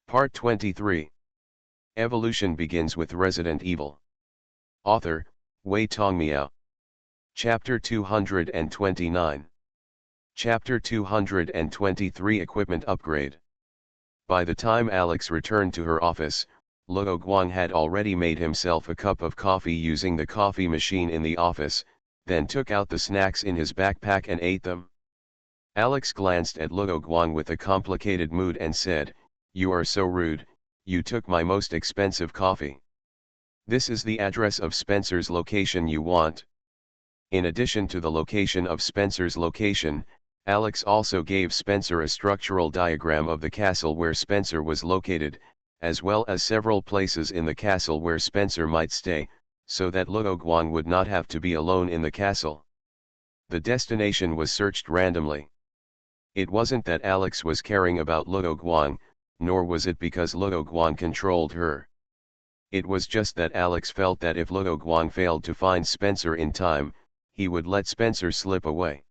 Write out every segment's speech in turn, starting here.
Part 23. Evolution begins with Resident Evil. Author, Wei Tongmiao. Chapter 229. Chapter 223 Equipment Upgrade. By the time Alex returned to her office, Luo Guang had already made himself a cup of coffee using the coffee machine in the office, then took out the snacks in his backpack and ate them. Alex glanced at Luo Guang with a complicated mood and said, "You are so rude, you took my most expensive coffee. This is the address of Spencer's location you want." In addition to the location of Spencer's location, Alex also gave Spencer a structural diagram of the castle where Spencer was located, as well as several places in the castle where Spencer might stay, so that Luo Guang would not have to be alone in the castle. The destination was searched randomly. It wasn't that Alex was caring about Luo Guang, nor was it because Luo Guang controlled her. It was just that Alex felt that if Luo Guang failed to find Spencer in time, he would let Spencer slip away.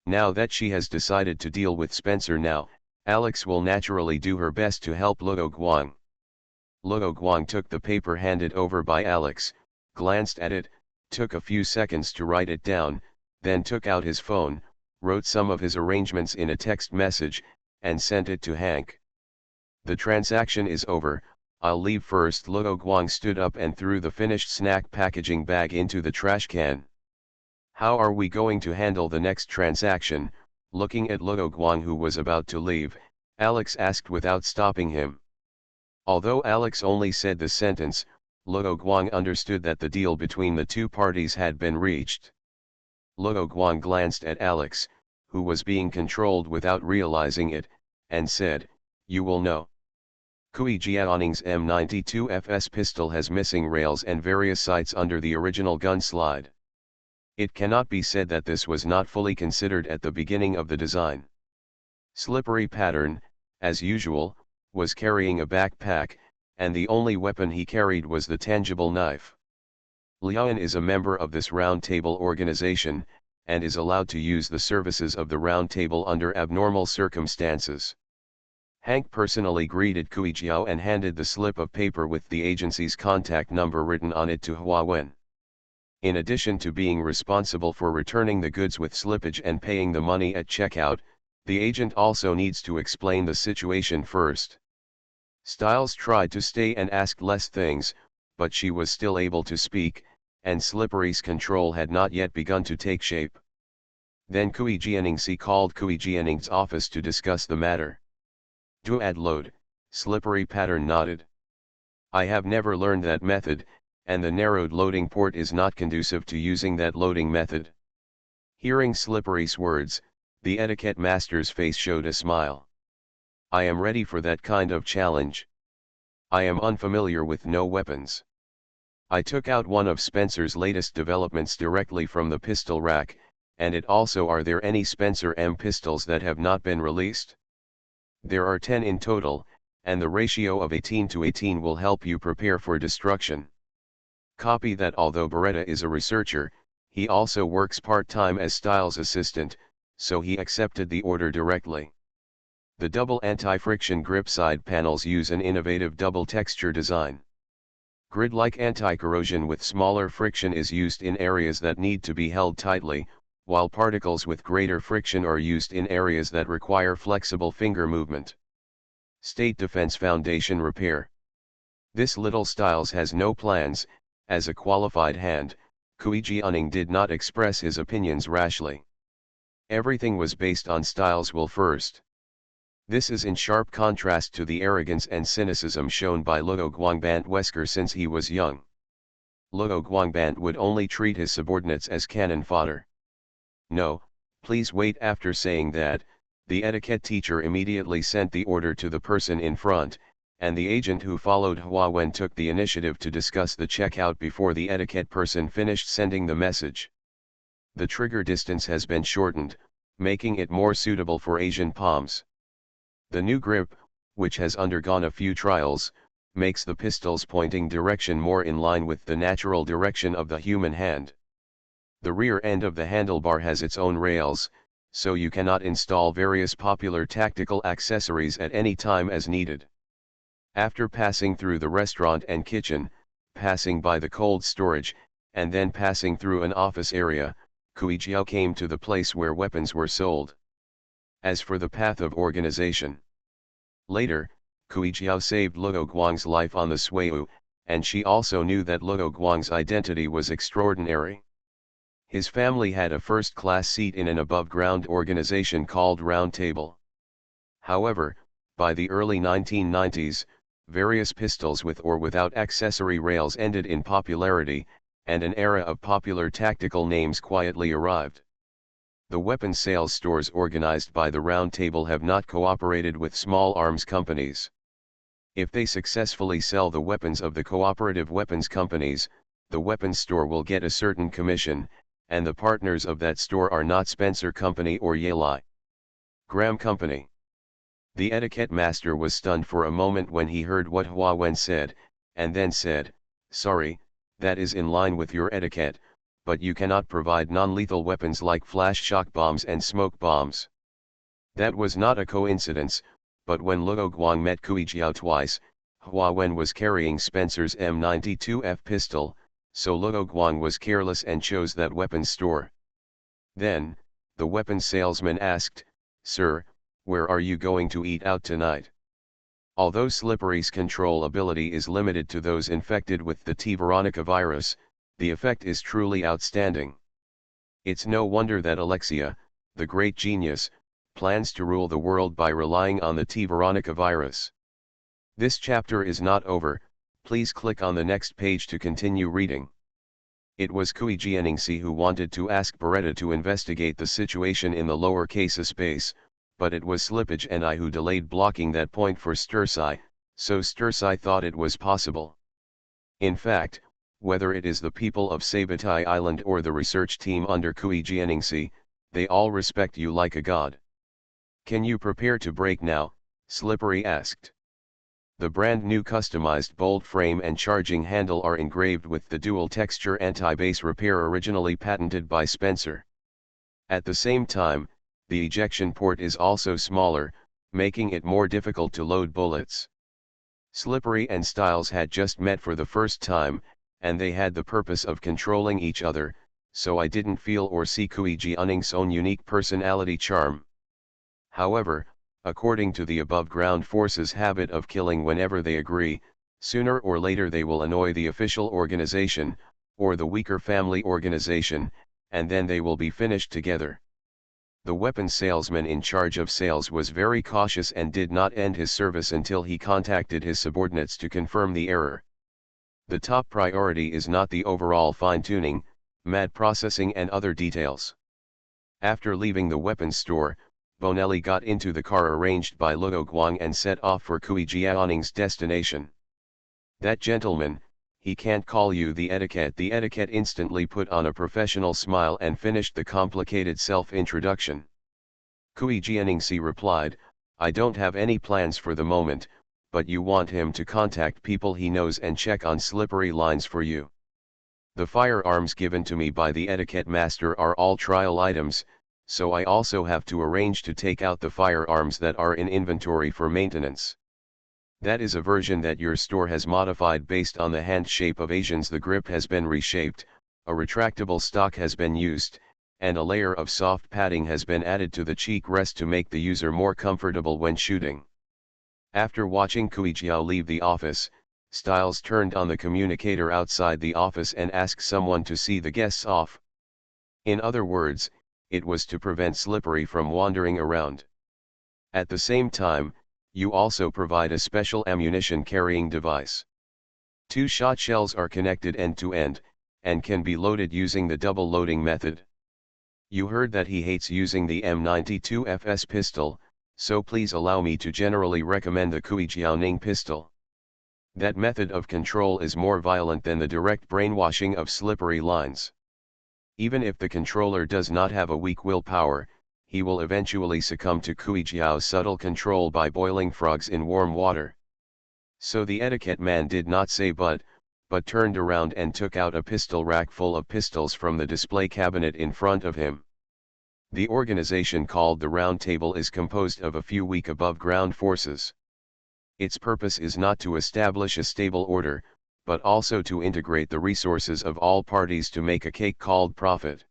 Now that she has decided to deal with Spencer now, Alex will naturally do her best to help Luo Guang. Luo Guang took the paper handed over by Alex, glanced at it, took a few seconds to write it down, then took out his phone, wrote some of his arrangements in a text message, and sent it to Hank. "The transaction is over, I'll leave first." Luo Guang stood up and threw the finished snack packaging bag into the trash can. "How are we going to handle the next transaction?" Looking at Luo Guang, who was about to leave, Alex asked without stopping him. Although Alex only said the sentence, Luo Guang understood that the deal between the two parties had been reached. Luo Guang glanced at Alex, who was being controlled without realizing it, and said, "You will know. Kui Jiaoning's M92FS pistol has missing rails and various sights under the original gun slide. It cannot be said that this was not fully considered at the beginning of the design. Slippery Pattern, as usual, was carrying a backpack, and the only weapon he carried was the tangible knife. Lian is a member of this Round Table organization, and is allowed to use the services of the Round Table under abnormal circumstances." Hank personally greeted Kui Jiao and handed the slip of paper with the agency's contact number written on it to Hua Wen. In addition to being responsible for returning the goods with slippage and paying the money at checkout, the agent also needs to explain the situation first. Styles tried to stay and ask less things, but she was still able to speak, and Slippery's control had not yet begun to take shape. Then Kui Jianing called Kui Jianing's office to discuss the matter. "Do add load," Slippery Pattern nodded. "I have never learned that method, and the narrowed loading port is not conducive to using that loading method." Hearing Slippery's words, the etiquette master's face showed a smile. "I am ready for that kind of challenge. I am unfamiliar with no weapons. I took out one of Spencer's latest developments directly from the pistol rack, and it also. Are there any Spencer M pistols that have not been released? There are 10 in total, and the ratio of 18:18 will help you prepare for destruction. Copy that." Although Beretta is a researcher, he also works part-time as Styles' assistant, so he accepted the order directly. The double anti-friction grip side panels use an innovative double texture design. Grid-like anti-corrosion with smaller friction is used in areas that need to be held tightly, while particles with greater friction are used in areas that require flexible finger movement. State Defense Foundation repair. This little Styles has no plans. As a qualified hand, Kui Jianing did not express his opinions rashly. Everything was based on Styles' will first. This is in sharp contrast to the arrogance and cynicism shown by Luo Guangbant Wesker since he was young. Luo Guangbant would only treat his subordinates as cannon fodder. "No, please wait." After saying that, the etiquette teacher immediately sent the order to the person in front, and the agent who followed Hua Wen took the initiative to discuss the checkout before the etiquette person finished sending the message. The trigger distance has been shortened, making it more suitable for Asian palms. The new grip, which has undergone a few trials, makes the pistol's pointing direction more in line with the natural direction of the human hand. The rear end of the handlebar has its own rails, so you cannot install various popular tactical accessories at any time as needed. After passing through the restaurant and kitchen, passing by the cold storage, and then passing through an office area, Kuijiao came to the place where weapons were sold. As for the path of organization. Later, Kuijiao saved Luo Guang's life on the Suiyu, and she also knew that Luo Guang's identity was extraordinary. His family had a first-class seat in an above-ground organization called Round Table. However, by the early 1990s, various pistols with or without accessory rails ended in popularity, and an era of popular tactical names quietly arrived. The weapons sales stores organized by the Round Table have not cooperated with small arms companies. If they successfully sell the weapons of the cooperative weapons companies, the weapons store will get a certain commission, and the partners of that store are not Spencer Company or Yalai Graham Company. The etiquette master was stunned for a moment when he heard what Hua Wen said, and then said, "Sorry, that is in line with your etiquette, but you cannot provide non-lethal weapons like flash shock bombs and smoke bombs." That was not a coincidence, but when Luo Guang met Kuijiao twice, Hua Wen was carrying Spencer's M92F pistol, so Luo Guang was careless and chose that weapons store. Then, the weapons salesman asked, "Sir, where are you going to eat out tonight?" Although Slippery's control ability is limited to those infected with the T. Veronica virus, the effect is truly outstanding. It's no wonder that Alexia, the great genius, plans to rule the world by relying on the T. Veronica virus. This chapter is not over, please click on the next page to continue reading. It was Kui Jianingsi who wanted to ask Beretta to investigate the situation in the lower case space, but it was Slippage and I who delayed blocking that point for Stursai, so Stursai thought it was possible. In fact, whether it is the people of Sabatai Island or the research team under Kui Jianingsi, they all respect you like a god. "Can you prepare to break now?" Slippery asked. The brand new customized bolt frame and charging handle are engraved with the dual texture anti-base repair originally patented by Spencer. At the same time, the ejection port is also smaller, making it more difficult to load bullets. Slippery and Styles had just met for the first time, and they had the purpose of controlling each other, so I didn't feel or see Kui Jianing's own unique personality charm. However, according to the above-ground force's habit of killing whenever they agree, sooner or later they will annoy the official organization, or the weaker family organization, and then they will be finished together. The weapons salesman in charge of sales was very cautious and did not end his service until he contacted his subordinates to confirm the error. The top priority is not the overall fine-tuning, mad processing and other details. After leaving the weapons store, Bonelli got into the car arranged by Luo Guang and set off for Kui Jianing's destination. "That gentleman, he can't call you the etiquette." The etiquette instantly put on a professional smile and finished the complicated self-introduction. Kui Jianingsi replied, "I don't have any plans for the moment, but you want him to contact people he knows and check on slippery lines for you. The firearms given to me by the etiquette master are all trial items, so I also have to arrange to take out the firearms that are in inventory for maintenance. That is a version that your store has modified based on the hand shape of Asians. The grip has been reshaped, a retractable stock has been used, and a layer of soft padding has been added to the cheek rest to make the user more comfortable when shooting." After watching Kuijiao leave the office, Styles turned on the communicator outside the office and asked someone to see the guests off. In other words, it was to prevent Slippery from wandering around. At the same time, you also provide a special ammunition carrying device. 2 shot shells are connected end-to-end, and can be loaded using the double loading method. You heard that he hates using the M92FS pistol, so please allow me to generally recommend the Kui Jianing pistol. That method of control is more violent than the direct brainwashing of slippery lines. Even if the controller does not have a weak willpower, he will eventually succumb to Kuijiao's subtle control by boiling frogs in warm water. So the etiquette man did not say but turned around and took out a pistol rack full of pistols from the display cabinet in front of him. The organization called the Round Table is composed of a few weak above-ground forces. Its purpose is not to establish a stable order, but also to integrate the resources of all parties to make a cake called profit.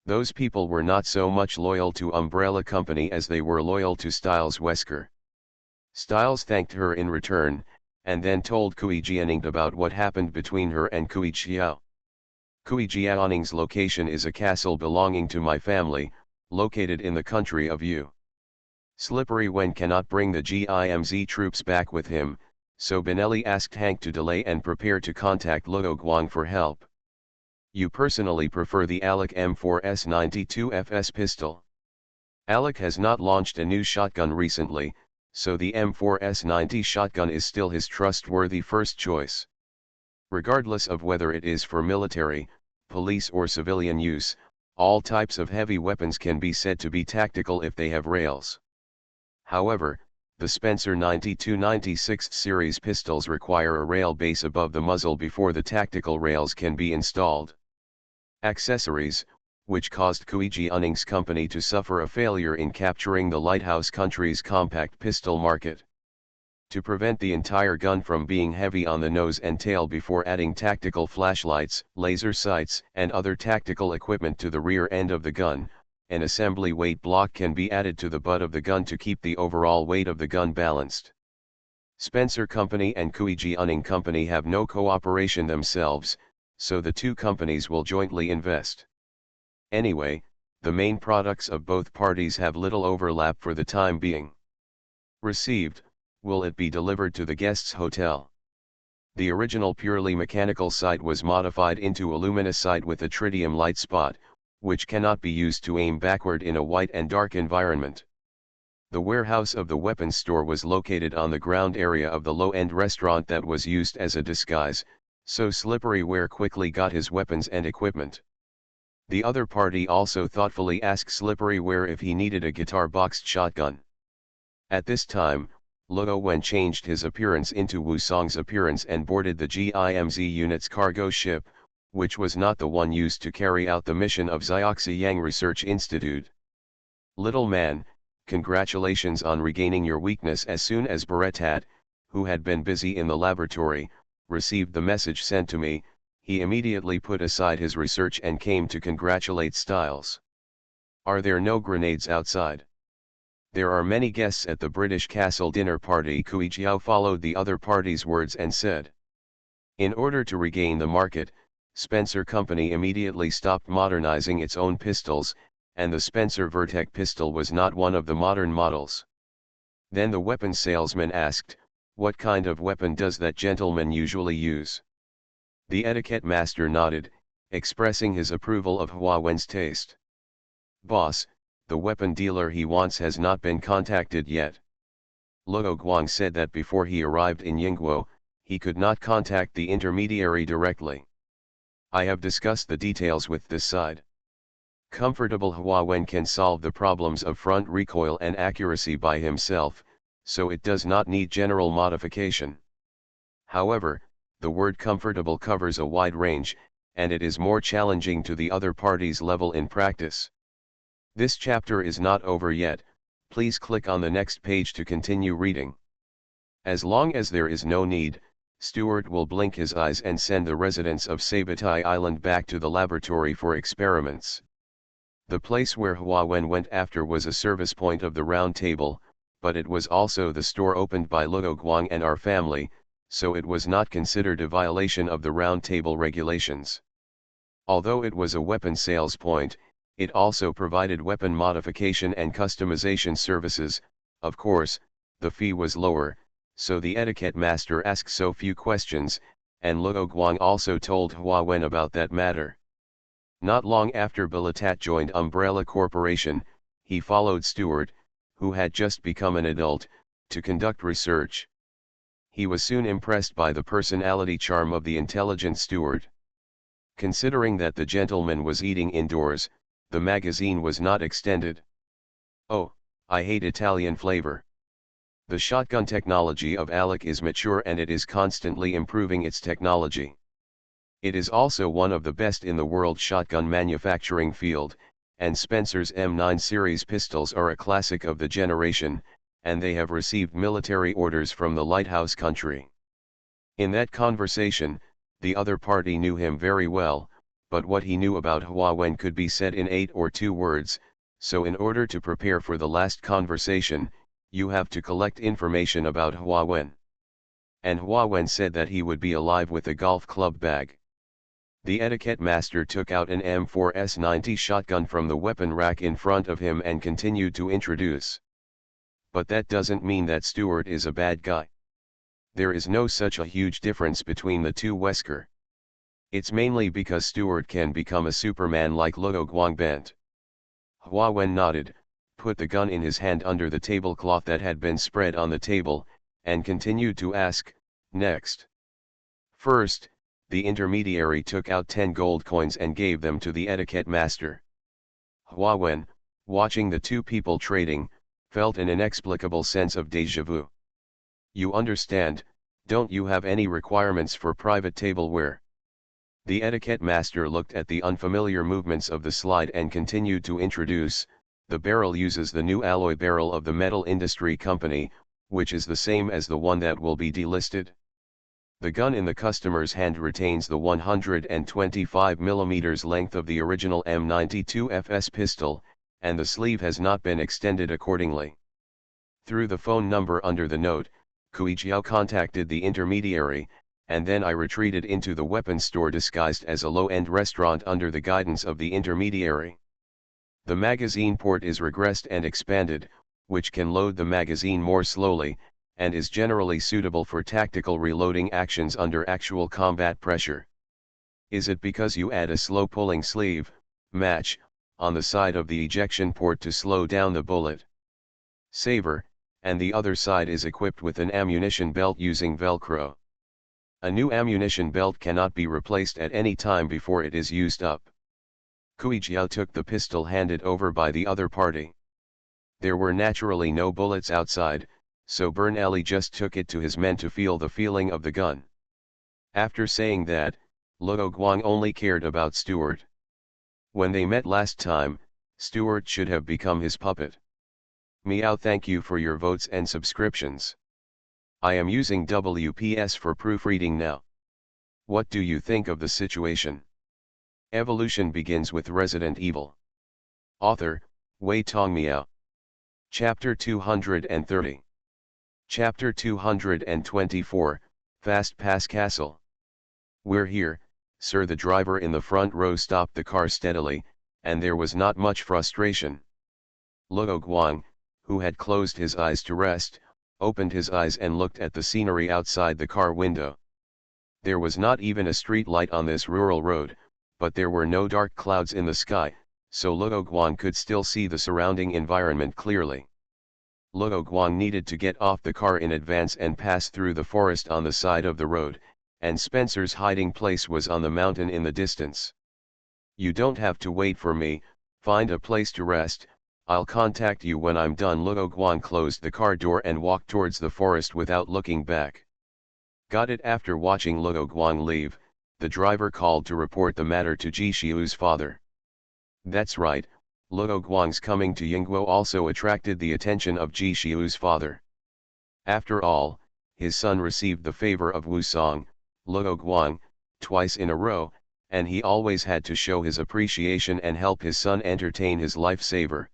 Those people were not so much loyal to Umbrella Company as they were loyal to Styles Wesker. Styles thanked her in return, and then told Kui Jianing about what happened between her and Kui Xiao. Kui Jianing's location is a castle belonging to my family, located in the country of Yu. Slippery Wen cannot bring the GIMZ troops back with him, so Benelli asked Hank to delay and prepare to contact Luo Guang for help. You personally prefer the Alec M4S92 FS pistol. Alec has not launched a new shotgun recently, so the M4S90 shotgun is still his trustworthy first choice. Regardless of whether it is for military, police or civilian use, all types of heavy weapons can be said to be tactical if they have rails. However, the Spencer 92-96 series pistols require a rail base above the muzzle before the tactical rails can be installed. Accessories, which caused Kui Jianing's company to suffer a failure in capturing the Lighthouse country's compact pistol market. To prevent the entire gun from being heavy on the nose and tail before adding tactical flashlights, laser sights, and other tactical equipment to the rear end of the gun, an assembly weight block can be added to the butt of the gun to keep the overall weight of the gun balanced. Spencer Company and Kui Jianing Company have no cooperation themselves, so the two companies will jointly invest. Anyway, the main products of both parties have little overlap for the time being. Received, will it be delivered to the guest's hotel? The original purely mechanical sight was modified into a luminous sight with a tritium light spot, which cannot be used to aim backward in a white and dark environment. The warehouse of the weapons store was located on the ground area of the low-end restaurant that was used as a disguise, so Slippery Ware quickly got his weapons and equipment. The other party also thoughtfully asked Slippery Ware if he needed a guitar-boxed shotgun. At this time, Luo Wen changed his appearance into Wu Song's appearance and boarded the GIMZ unit's cargo ship, which was not the one used to carry out the mission of Zioxi Research Institute. Little man, congratulations on regaining your weakness. As soon as Baratat, who had been busy in the laboratory, received the message sent to me, he immediately put aside his research and came to congratulate Styles. Are there no grenades outside? There are many guests at the British Castle dinner party. Kui Jiao followed the other party's words and said. In order to regain the market, Spencer Company immediately stopped modernizing its own pistols, and the Spencer Vertec pistol was not one of the modern models. Then the weapons salesman asked, what kind of weapon does that gentleman usually use? The etiquette master nodded, expressing his approval of Hua Wen's taste. Boss, the weapon dealer he wants has not been contacted yet. Luo Guang said that before he arrived in Yingguo, he could not contact the intermediary directly. I have discussed the details with this side. Comfortable Hua Wen can solve the problems of front recoil and accuracy by himself, so it does not need general modification. However, the word comfortable covers a wide range, and it is more challenging to the other party's level in practice. This chapter is not over yet, please click on the next page to continue reading. As long as there is no need, Stewart will blink his eyes and send the residents of Sabatai Island back to the laboratory for experiments. The place where Hua Wen went after was a service point of the Round Table, but it was also the store opened by Luo Guang and our family, so it was not considered a violation of the Round Table regulations. Although it was a weapon sales point, it also provided weapon modification and customization services. Of course, the fee was lower, so the etiquette master asked so few questions, and Luo Guang also told Hua Wen about that matter. Not long after Balatat joined Umbrella Corporation, he followed Stewart, who had just become an adult, to conduct research. He was soon impressed by the personality charm of the intelligent Stewart. Considering that the gentleman was eating indoors, the magazine was not extended. Oh, I hate Italian flavor. The shotgun technology of Alec is mature and it is constantly improving its technology. It is also one of the best in the world shotgun manufacturing field, and Spencer's M9 series pistols are a classic of the generation, and they have received military orders from the lighthouse country. In that conversation, the other party knew him very well, but what he knew about Huawen could be said in 8 or 2 words, so in order to prepare for the last conversation, you have to collect information about Huawen. And Huawen said that he would be alive with a golf club bag. The etiquette master took out an M4S90 shotgun from the weapon rack in front of him and continued to introduce. But that doesn't mean that Stewart is a bad guy. There is no such a huge difference between the two, Wesker. It's mainly because Stewart can become a Superman like Luo Guangbent. Huawen nodded, put the gun in his hand under the tablecloth that had been spread on the table, and continued to ask, next. First, the intermediary took out 10 gold coins and gave them to the etiquette master. Huawen, watching the two people trading, felt an inexplicable sense of déjà vu. You understand, don't you have any requirements for private tableware? The etiquette master looked at the unfamiliar movements of the slide and continued to introduce, the barrel uses the new alloy barrel of the Metal Industry Company, which is the same as the one that will be delisted. The gun in the customer's hand retains the 125mm length of the original M92 FS pistol, and the sleeve has not been extended accordingly. Through the phone number under the note, Kui Jiao contacted the intermediary, and then I retreated into the weapons store disguised as a low-end restaurant under the guidance of the intermediary. The magazine port is regressed and expanded, which can load the magazine more slowly, and is generally suitable for tactical reloading actions under actual combat pressure. Is it because you add a slow-pulling sleeve, match, on the side of the ejection port to slow down the bullet saver, and the other side is equipped with an ammunition belt using Velcro? A new ammunition belt cannot be replaced at any time before it is used up. Kui Jiao took the pistol handed over by the other party. There were naturally no bullets outside, so Bernali just took it to his men to feel the feeling of the gun. After saying that, Luo Guang only cared about Stewart. When they met last time, Stewart should have become his puppet. Meow, thank you for your votes and subscriptions. I am using WPS for proofreading now. What do you think of the situation? Evolution begins with Resident Evil. Author, Wei Tong Miao. Chapter 230. Chapter 224, Fast Pass Castle. We're here, sir. The driver in the front row stopped the car steadily, and there was not much frustration. Luo Guang, who had closed his eyes to rest, opened his eyes and looked at the scenery outside the car window. There was not even a street light on this rural road, but there were no dark clouds in the sky, so Luo Guang could still see the surrounding environment clearly. Luo Guang needed to get off the car in advance and pass through the forest on the side of the road, and Spencer's hiding place was on the mountain in the distance. You don't have to wait for me, find a place to rest, I'll contact you when I'm done. Luo Guang closed the car door and walked towards the forest without looking back. Got it. After watching Luo Guang leave, the driver called to report the matter to Ji Xiu's father. That's right, Luo Guang's coming to Yingguo also attracted the attention of Ji Xiu's father. After all, his son received the favor of Wu Song, Luo Guang, twice in a row, and he always had to show his appreciation and help his son entertain his lifesaver.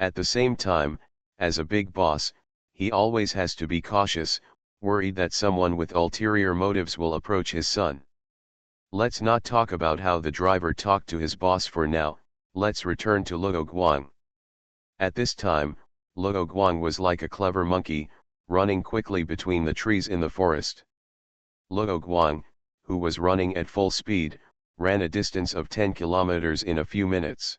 At the same time, as a big boss, he always has to be cautious, worried that someone with ulterior motives will approach his son. Let's not talk about how the driver talked to his boss for now, let's return to Luo Guang. At this time, Luo Guang was like a clever monkey, running quickly between the trees in the forest. Luo Guang, who was running at full speed, ran a distance of 10 kilometers in a few minutes.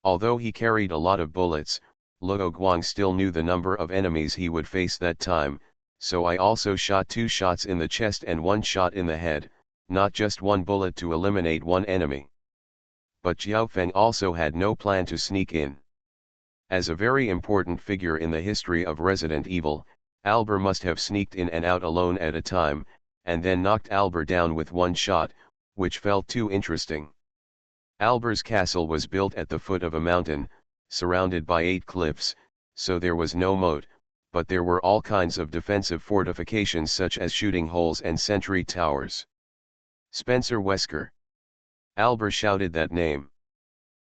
Although he carried a lot of bullets, Luo Guang still knew the number of enemies he would face that time, so I also shot 2 shots in the chest and 1 shot in the head, not just 1 bullet to eliminate 1 enemy. But Jiao Feng also had no plan to sneak in. As a very important figure in the history of Resident Evil, Albert must have sneaked in and out alone at a time, and then knocked Albert down with 1 shot, which felt too interesting. Albert's castle was built at the foot of a mountain, surrounded by 8 cliffs, so there was no moat, but there were all kinds of defensive fortifications such as shooting holes and sentry towers. Spencer Wesker. Albert shouted that name.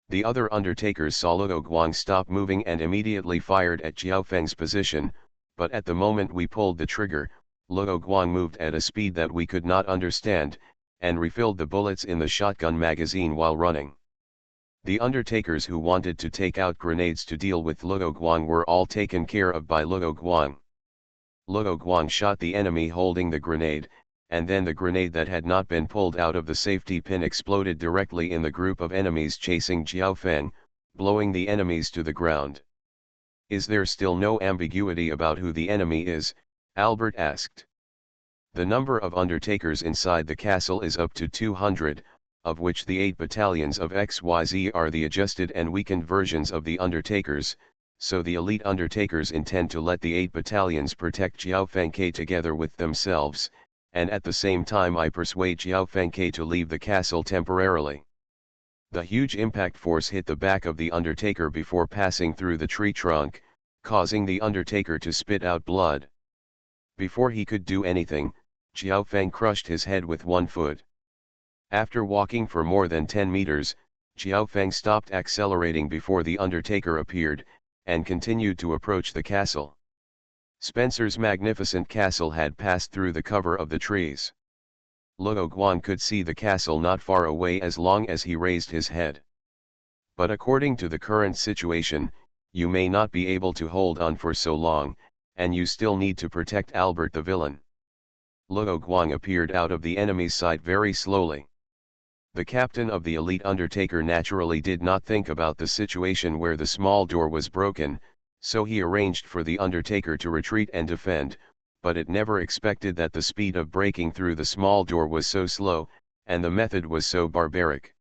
The other undertakers saw Luo Guang stop moving and immediately fired at Jiao Feng's position, but at the moment we pulled the trigger, Luo Guang moved at a speed that we could not understand, and refilled the bullets in the shotgun magazine while running. The undertakers who wanted to take out grenades to deal with Luo Guang were all taken care of by Luo Guang. Luo Guang shot the enemy holding the grenade, and then the grenade that had not been pulled out of the safety pin exploded directly in the group of enemies chasing Jiao Feng, blowing the enemies to the ground. Is there still no ambiguity about who the enemy is? Albert asked. The number of undertakers inside the castle is up to 200, of which the 8 battalions of XYZ are the adjusted and weakened versions of the undertakers, so the elite undertakers intend to let the 8 battalions protect Jiao Fengke together with themselves, and at the same time I persuade Jiao Fengke to leave the castle temporarily. The huge impact force hit the back of the undertaker before passing through the tree trunk, causing the undertaker to spit out blood. Before he could do anything, Jiao Feng crushed his head with one foot. After walking for more than 10 meters, Jiao Feng stopped accelerating before the undertaker appeared, and continued to approach the castle. Spencer's magnificent castle had passed through the cover of the trees. Luo Guang could see the castle not far away as long as he raised his head. But according to the current situation, you may not be able to hold on for so long, and you still need to protect Albert the villain. Luo Guang appeared out of the enemy's sight very slowly. The captain of the elite undertaker naturally did not think about the situation where the small door was broken, so he arranged for the undertaker to retreat and defend, but it never expected that the speed of breaking through the small door was so slow, and the method was so barbaric.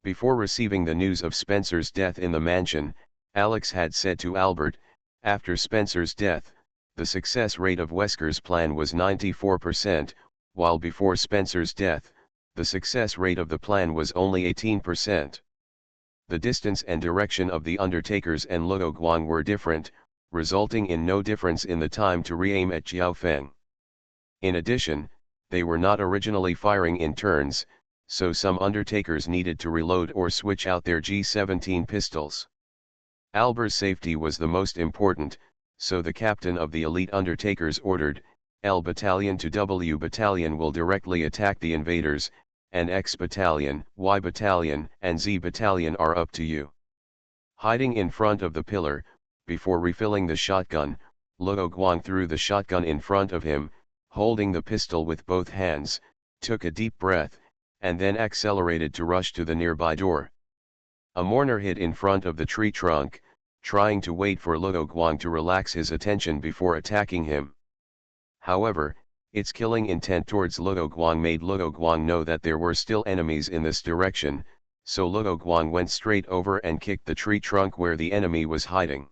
Before receiving the news of Spencer's death in the mansion, Alex had said to Albert, after Spencer's death, the success rate of Wesker's plan was 94%, while before Spencer's death, the success rate of the plan was only 18%. The distance and direction of the undertakers and Luo Guang were different, resulting in no difference in the time to re-aim at Jiao Feng. In addition, they were not originally firing in turns, so some undertakers needed to reload or switch out their G17 pistols. Albert's safety was the most important, so the captain of the elite undertakers ordered, L battalion to W battalion will directly attack the invaders, and X battalion, Y battalion, and Z battalion are up to you. Hiding in front of the pillar, before refilling the shotgun, Luo Guang threw the shotgun in front of him, holding the pistol with both hands, took a deep breath, and then accelerated to rush to the nearby door. A mourner hid in front of the tree trunk, trying to wait for Luo Guang to relax his attention before attacking him. However, its killing intent towards Luo Guang made Luo Guang know that there were still enemies in this direction, so Luo Guang went straight over and kicked the tree trunk where the enemy was hiding.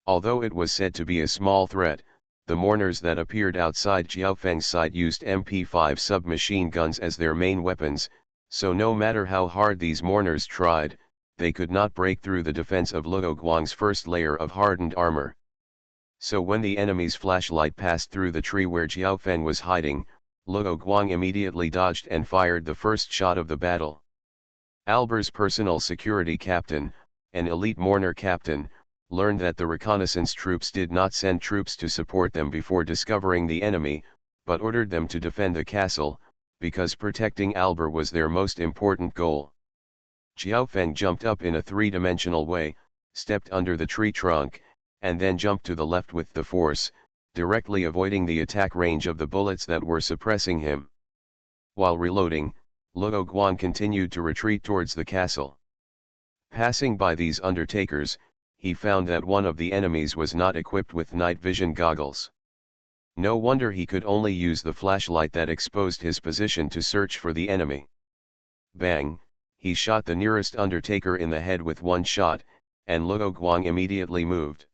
Although it was said to be a small threat, the mourners that appeared outside Jiao Feng's sight used MP5 submachine guns as their main weapons, so no matter how hard these mourners tried, they could not break through the defense of Luo Guang's first layer of hardened armor. So when the enemy's flashlight passed through the tree where Jiao Feng was hiding, Luo Guang immediately dodged and fired the first shot of the battle. Albert's personal security captain, an elite mourner captain, learned that the reconnaissance troops did not send troops to support them before discovering the enemy, but ordered them to defend the castle, because protecting Albert was their most important goal. Jiao Feng jumped up in a three-dimensional way, stepped under the tree trunk, and then jumped to the left with the force, directly avoiding the attack range of the bullets that were suppressing him. While reloading, Luo Guang continued to retreat towards the castle. Passing by these undertakers, he found that one of the enemies was not equipped with night vision goggles. No wonder he could only use the flashlight that exposed his position to search for the enemy. Bang! He shot the nearest undertaker in the head with one shot, and Luo Guang immediately moved.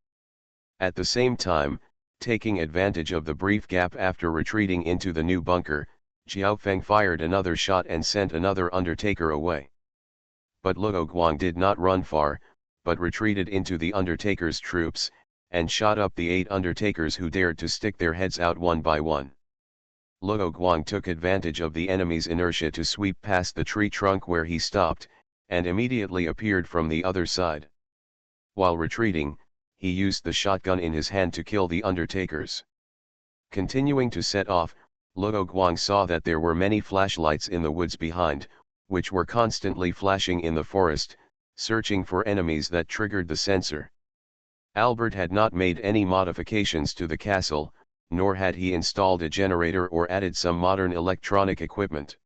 At the same time, taking advantage of the brief gap after retreating into the new bunker, Jiao Feng fired another shot and sent another undertaker away. But Luo Guang did not run far, but retreated into the undertaker's troops, and shot up the 8 undertakers who dared to stick their heads out one by one. Luo Guang took advantage of the enemy's inertia to sweep past the tree trunk where he stopped, and immediately appeared from the other side. While retreating, he used the shotgun in his hand to kill the undertakers. Continuing to set off, Luo Guang saw that there were many flashlights in the woods behind, which were constantly flashing in the forest, searching for enemies that triggered the sensor. Albert had not made any modifications to the castle, nor had he installed a generator or added some modern electronic equipment.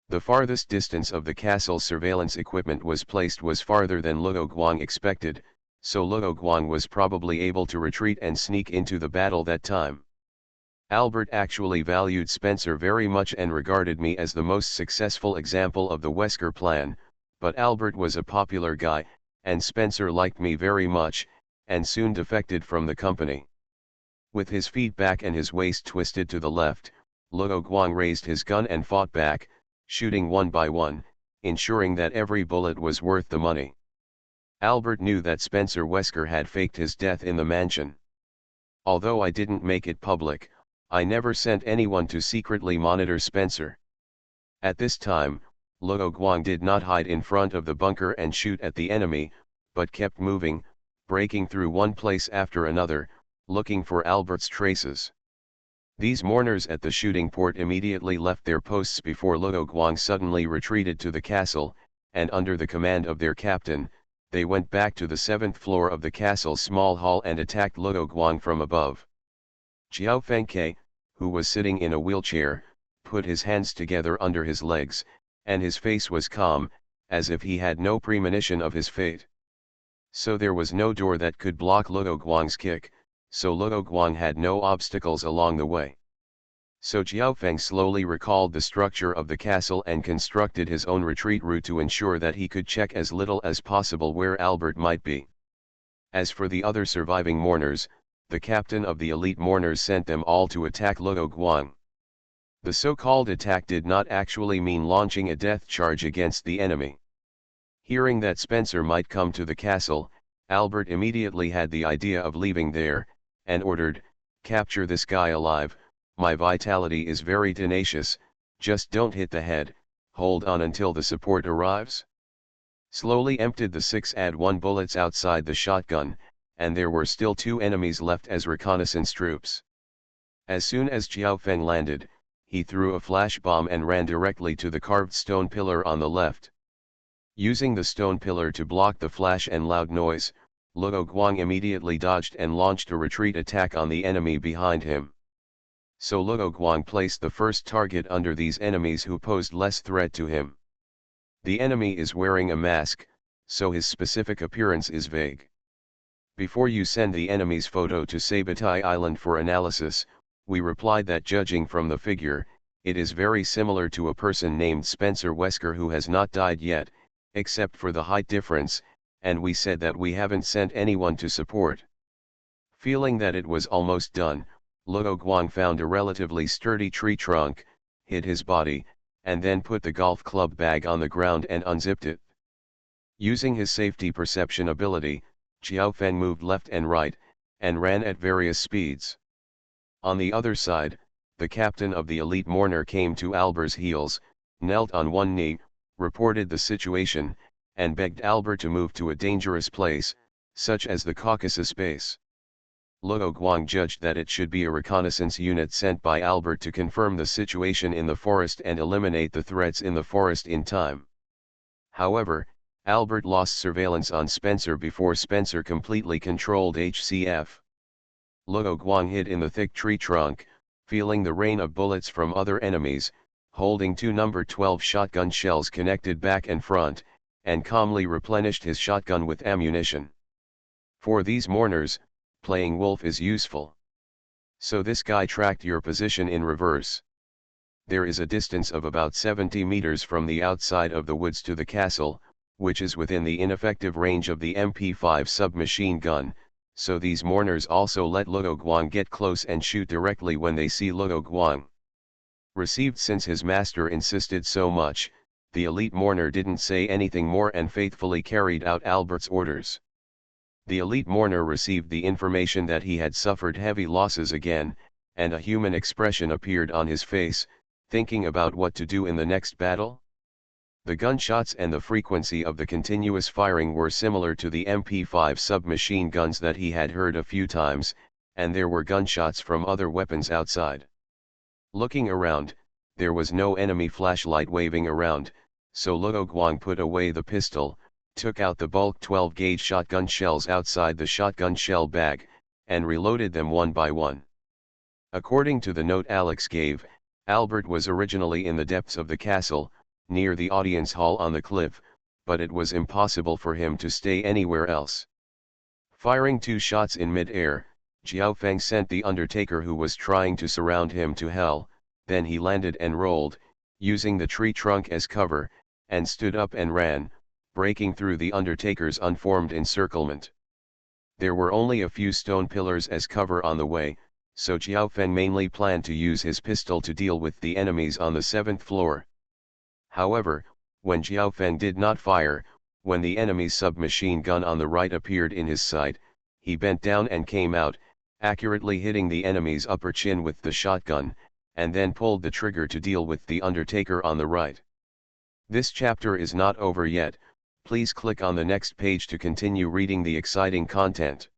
The farthest distance of the castle's surveillance equipment was placed was farther than Luo Guang expected, so Luo Guang was probably able to retreat and sneak into the battle that time. Albert actually valued Spencer very much and regarded me as the most successful example of the Wesker plan, but Albert was a popular guy, and Spencer liked me very much, and soon defected from the company. With his feet back and his waist twisted to the left, Luo Guang raised his gun and fought back, shooting one by one, ensuring that every bullet was worth the money. Albert knew that Spencer Wesker had faked his death in the mansion. Although I didn't make it public, I never sent anyone to secretly monitor Spencer. At this time, Luo Guang did not hide in front of the bunker and shoot at the enemy, but kept moving, breaking through one place after another, looking for Albert's traces. These mourners at the shooting port immediately left their posts before Luo Guang suddenly retreated to the castle, and under the command of their captain, they went back to the 7th floor of the castle's small hall and attacked Luo Guang from above. Xiao Fengke, who was sitting in a wheelchair, put his hands together under his legs, and his face was calm, as if he had no premonition of his fate. So there was no door that could block Luo Guang's kick, so Luo Guang had no obstacles along the way. So Jiaofeng slowly recalled the structure of the castle and constructed his own retreat route to ensure that he could check as little as possible where Albert might be. As for the other surviving mourners, the captain of the elite mourners sent them all to attack Luo Guang. The so-called attack did not actually mean launching a death charge against the enemy. Hearing that Spencer might come to the castle, Albert immediately had the idea of leaving there, and ordered, "Capture this guy alive, my vitality is very tenacious, just don't hit the head, hold on until the support arrives." Slowly emptied the 6-1 bullets outside the shotgun, and there were still 2 enemies left as reconnaissance troops. As soon as Jiaofeng landed, he threw a flash bomb and ran directly to the carved stone pillar on the left. Using the stone pillar to block the flash and loud noise, Luo Guang immediately dodged and launched a retreat attack on the enemy behind him. So Luo Guang placed the first target under these enemies who posed less threat to him. The enemy is wearing a mask, so his specific appearance is vague. Before you send the enemy's photo to Sabatai Island for analysis, we replied that judging from the figure, it is very similar to a person named Spencer Wesker who has not died yet, except for the height difference, and we said that we haven't sent anyone to support. Feeling that it was almost done, Luo Guang found a relatively sturdy tree trunk, hid his body, and then put the golf club bag on the ground and unzipped it. Using his safety perception ability, Jiaofeng moved left and right, and ran at various speeds. On the other side, the captain of the elite mourner came to Albert's heels, knelt on one knee, reported the situation, and begged Albert to move to a dangerous place, such as the Caucasus base. Luo Guang judged that it should be a reconnaissance unit sent by Albert to confirm the situation in the forest and eliminate the threats in the forest in time. However, Albert lost surveillance on Spencer before Spencer completely controlled HCF. Luo Guang hid in the thick tree trunk, feeling the rain of bullets from other enemies, holding 2 number 12 shotgun shells connected back and front, and calmly replenished his shotgun with ammunition. For these mourners, playing wolf is useful. So this guy tracked your position in reverse. There is a distance of about 70 meters from the outside of the woods to the castle, which is within the ineffective range of the MP5 submachine gun, so these mourners also let Luo Guang get close and shoot directly when they see Luo Guang. Received since his master insisted so much, the elite mourner didn't say anything more and faithfully carried out Albert's orders. The elite mourner received the information that he had suffered heavy losses again, and a human expression appeared on his face, thinking about what to do in the next battle. The gunshots and the frequency of the continuous firing were similar to the MP5 submachine guns that he had heard a few times, and there were gunshots from other weapons outside. Looking around, there was no enemy flashlight waving around, so Luo Guang put away the pistol, took out the bulk 12-gauge shotgun shells outside the shotgun shell bag, and reloaded them one by one. According to the note Alex gave, Albert was originally in the depths of the castle, near the audience hall on the cliff, but it was impossible for him to stay anywhere else. Firing 2 shots in mid-air, Jiao Feng sent the Undertaker who was trying to surround him to hell, then he landed and rolled, using the tree trunk as cover, and stood up and ran, breaking through the Undertaker's unformed encirclement. There were only a few stone pillars as cover on the way, so Jiao Feng mainly planned to use his pistol to deal with the enemies on the 7th floor. However, when Jiao Feng did not fire, when the enemy's submachine gun on the right appeared in his sight, he bent down and came out, accurately hitting the enemy's upper chin with the shotgun, and then pulled the trigger to deal with the Undertaker on the right. This chapter is not over yet, please click on the next page to continue reading the exciting content.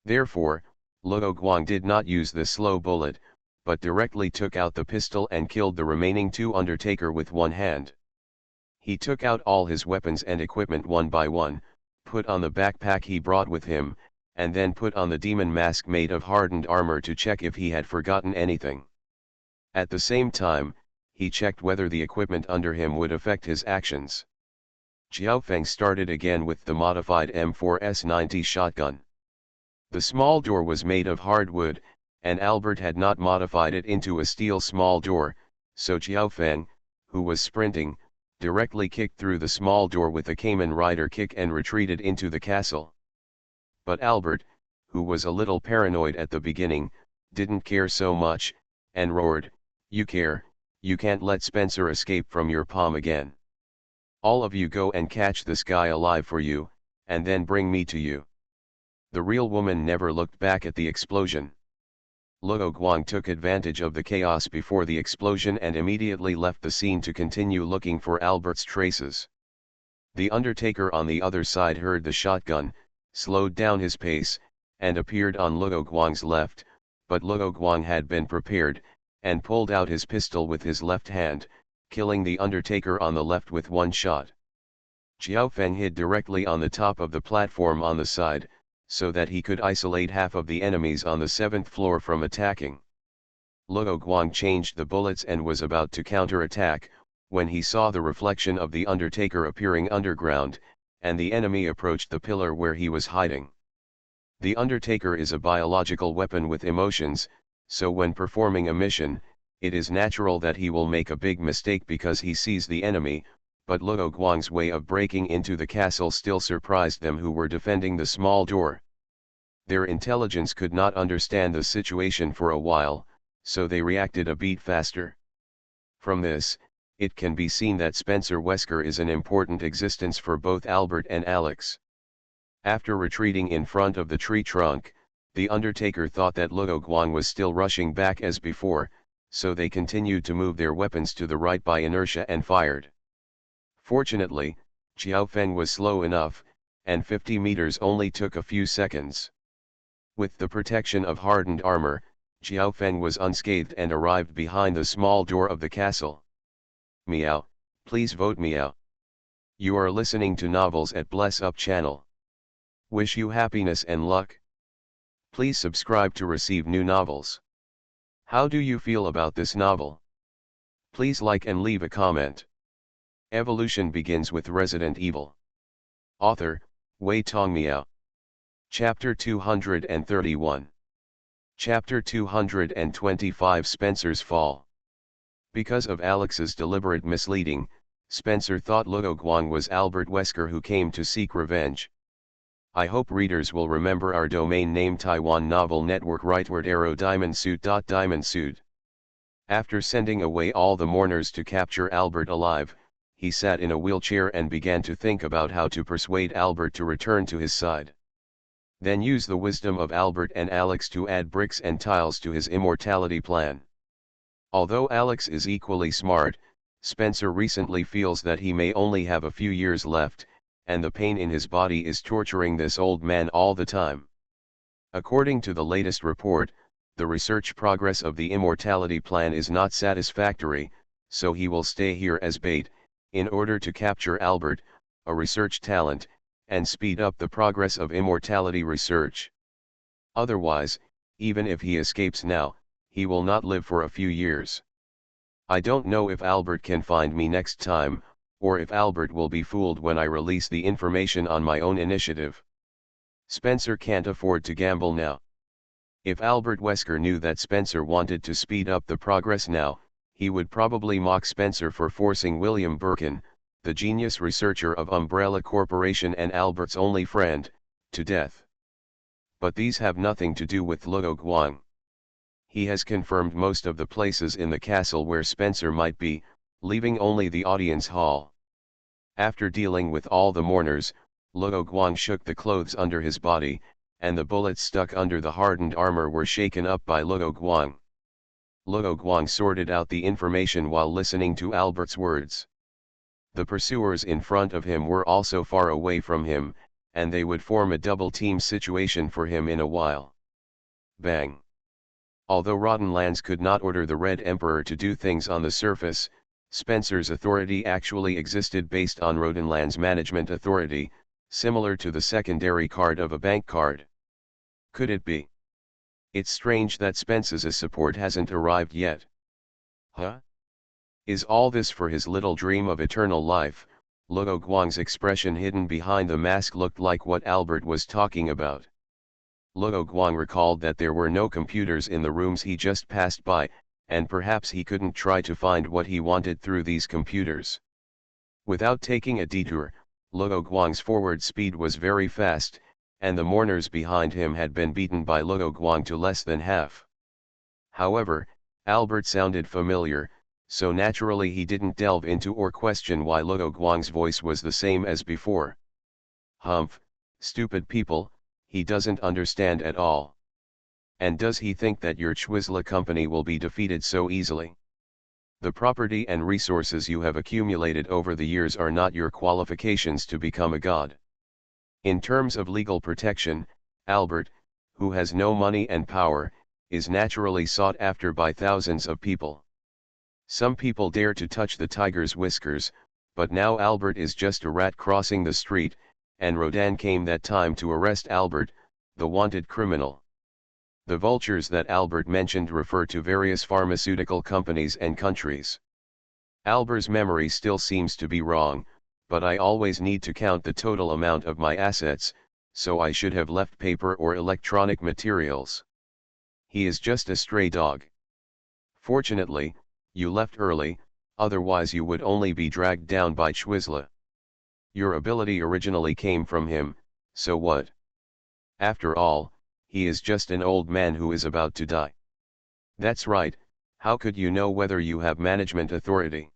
Therefore, Luo Guang did not use the slow bullet, but directly took out the pistol and killed the remaining 2 Undertaker with one hand. He took out all his weapons and equipment one by one, put on the backpack he brought with him, and then put on the demon mask made of hardened armor to check if he had forgotten anything. At the same time, he checked whether the equipment under him would affect his actions. Jiao Feng started again with the modified M4S90 shotgun. The small door was made of hardwood, and Albert had not modified it into a steel small door, so Jiao Feng, who was sprinting, directly kicked through the small door with a Kamen Rider kick and retreated into the castle. But Albert, who was a little paranoid at the beginning, didn't care so much, and roared, "You care, you can't let Spencer escape from your palm again. All of you go and catch this guy alive for you, and then bring me to you." The real woman never looked back at the explosion. Luo Guang took advantage of the chaos before the explosion and immediately left the scene to continue looking for Albert's traces. The Undertaker on the other side heard the shotgun, slowed down his pace, and appeared on Luo Guang's left, but Luo Guang had been prepared, and pulled out his pistol with his left hand, killing the Undertaker on the left with one shot. Jiao Feng hid directly on the top of the platform on the side, so that he could isolate half of the enemies on the 7th floor from attacking. Luo Guang changed the bullets and was about to counter-attack, when he saw the reflection of the Undertaker appearing underground, and the enemy approached the pillar where he was hiding. The Undertaker is a biological weapon with emotions, so when performing a mission, it is natural that he will make a big mistake because he sees the enemy, but Luo Guang's way of breaking into the castle still surprised them who were defending the small door. Their intelligence could not understand the situation for a while, so they reacted a bit faster. From this, it can be seen that Spencer Wesker is an important existence for both Albert and Alex. After retreating in front of the tree trunk, the Undertaker thought that Luo Guang was still rushing back as before, so they continued to move their weapons to the right by inertia and fired. Fortunately, Jiao Feng was slow enough, and 50 meters only took a few seconds. With the protection of hardened armor, Jiao Feng was unscathed and arrived behind the small door of the castle. Meow, please vote meow. You are listening to Novels at Bless Up channel. Wish you happiness and luck. Please subscribe to receive new novels. How do you feel about this novel? Please like and leave a comment. Evolution begins with Resident Evil. Author, Wei Tongmiao. Chapter 231. Chapter 225 Spencer's Fall. Because of Alex's deliberate misleading, Spencer thought Luo Guang was Albert Wesker who came to seek revenge. I hope readers will remember our domain name Taiwan Novel Network rightward arrow diamondsuit. After sending away all the mourners to capture Albert alive, he sat in a wheelchair and began to think about how to persuade Albert to return to his side. Then use the wisdom of Albert and Alex to add bricks and tiles to his immortality plan. Although Alex is equally smart, Spencer recently feels that he may only have a few years left, and the pain in his body is torturing this old man all the time. According to the latest report, the research progress of the immortality plan is not satisfactory, so he will stay here as bait, in order to capture Albert, a research talent, and speed up the progress of immortality research. Otherwise, even if he escapes now, he will not live for a few years. I don't know if Albert can find me next time, or if Albert will be fooled when I release the information on my own initiative. Spencer can't afford to gamble now. If Albert Wesker knew that Spencer wanted to speed up the progress now, he would probably mock Spencer for forcing William Birkin, the genius researcher of Umbrella Corporation and Albert's only friend, to death. But these have nothing to do with Luo Guang. He has confirmed most of the places in the castle where Spencer might be, leaving only the audience hall. After dealing with all the mourners, Luo Guang shook the clothes under his body, and the bullets stuck under the hardened armor were shaken up by Luo Guang. Luo Guang sorted out the information while listening to Albert's words. The pursuers in front of him were also far away from him, and they would form a double-team situation for him in a while. Bang! Although Rotten could not order the Red Emperor to do things on the surface, Spencer's authority actually existed based on Rodenland's management authority, similar to the secondary card of a bank card. Could it be? It's strange that Spencer's support hasn't arrived yet. Huh? Is all this for his little dream of eternal life? Luo Guang's expression hidden behind the mask looked like what Albert was talking about. Luo Guang recalled that there were no computers in the rooms he just passed by, and perhaps he couldn't try to find what he wanted through these computers. Without taking a detour, Luo Guang's forward speed was very fast, and the mourners behind him had been beaten by Luo Guang to less than half. However, Albert sounded familiar, so naturally he didn't delve into or question why Luo Guang's voice was the same as before. Humph, stupid people, he doesn't understand at all. And does he think that your Chwizla company will be defeated so easily? The property and resources you have accumulated over the years are not your qualifications to become a god. In terms of legal protection, Albert, who has no money and power, is naturally sought after by thousands of people. Some people dare to touch the tiger's whiskers, but now Albert is just a rat crossing the street, and Rodan came that time to arrest Albert, the wanted criminal. The vultures that Albert mentioned refer to various pharmaceutical companies and countries. Albert's memory still seems to be wrong, but I always need to count the total amount of my assets, so I should have left paper or electronic materials. He is just a stray dog. Fortunately, you left early, otherwise you would only be dragged down by Chwizla. Your ability originally came from him, so what? After all, he is just an old man who is about to die. That's right, how could you know whether you have management authority?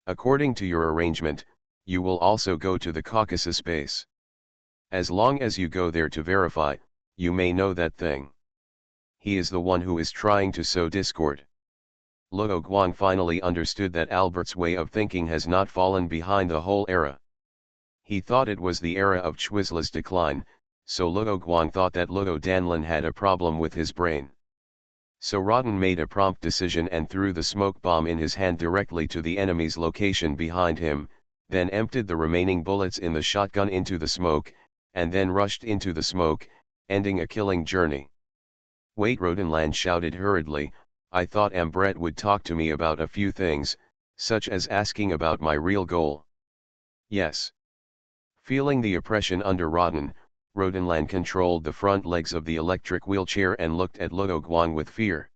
According to your arrangement, you will also go to the Caucasus base. As long as you go there to verify, you may know that thing. He is the one who is trying to sow discord. Luo Guang finally understood that Albert's way of thinking has not fallen behind the whole era. He thought it was the era of Chwizla's decline, so Luo Guang thought that Luo Danlin had a problem with his brain. So Rodan made a prompt decision and threw the smoke bomb in his hand directly to the enemy's location behind him, then emptied the remaining bullets in the shotgun into the smoke, and then rushed into the smoke, ending a killing journey. Wait, Rodenland shouted hurriedly, I thought Ambret would talk to me about a few things, such as asking about my real goal. Yes. Feeling the oppression under Rodenland controlled the front legs of the electric wheelchair and looked at Luo Guang with fear.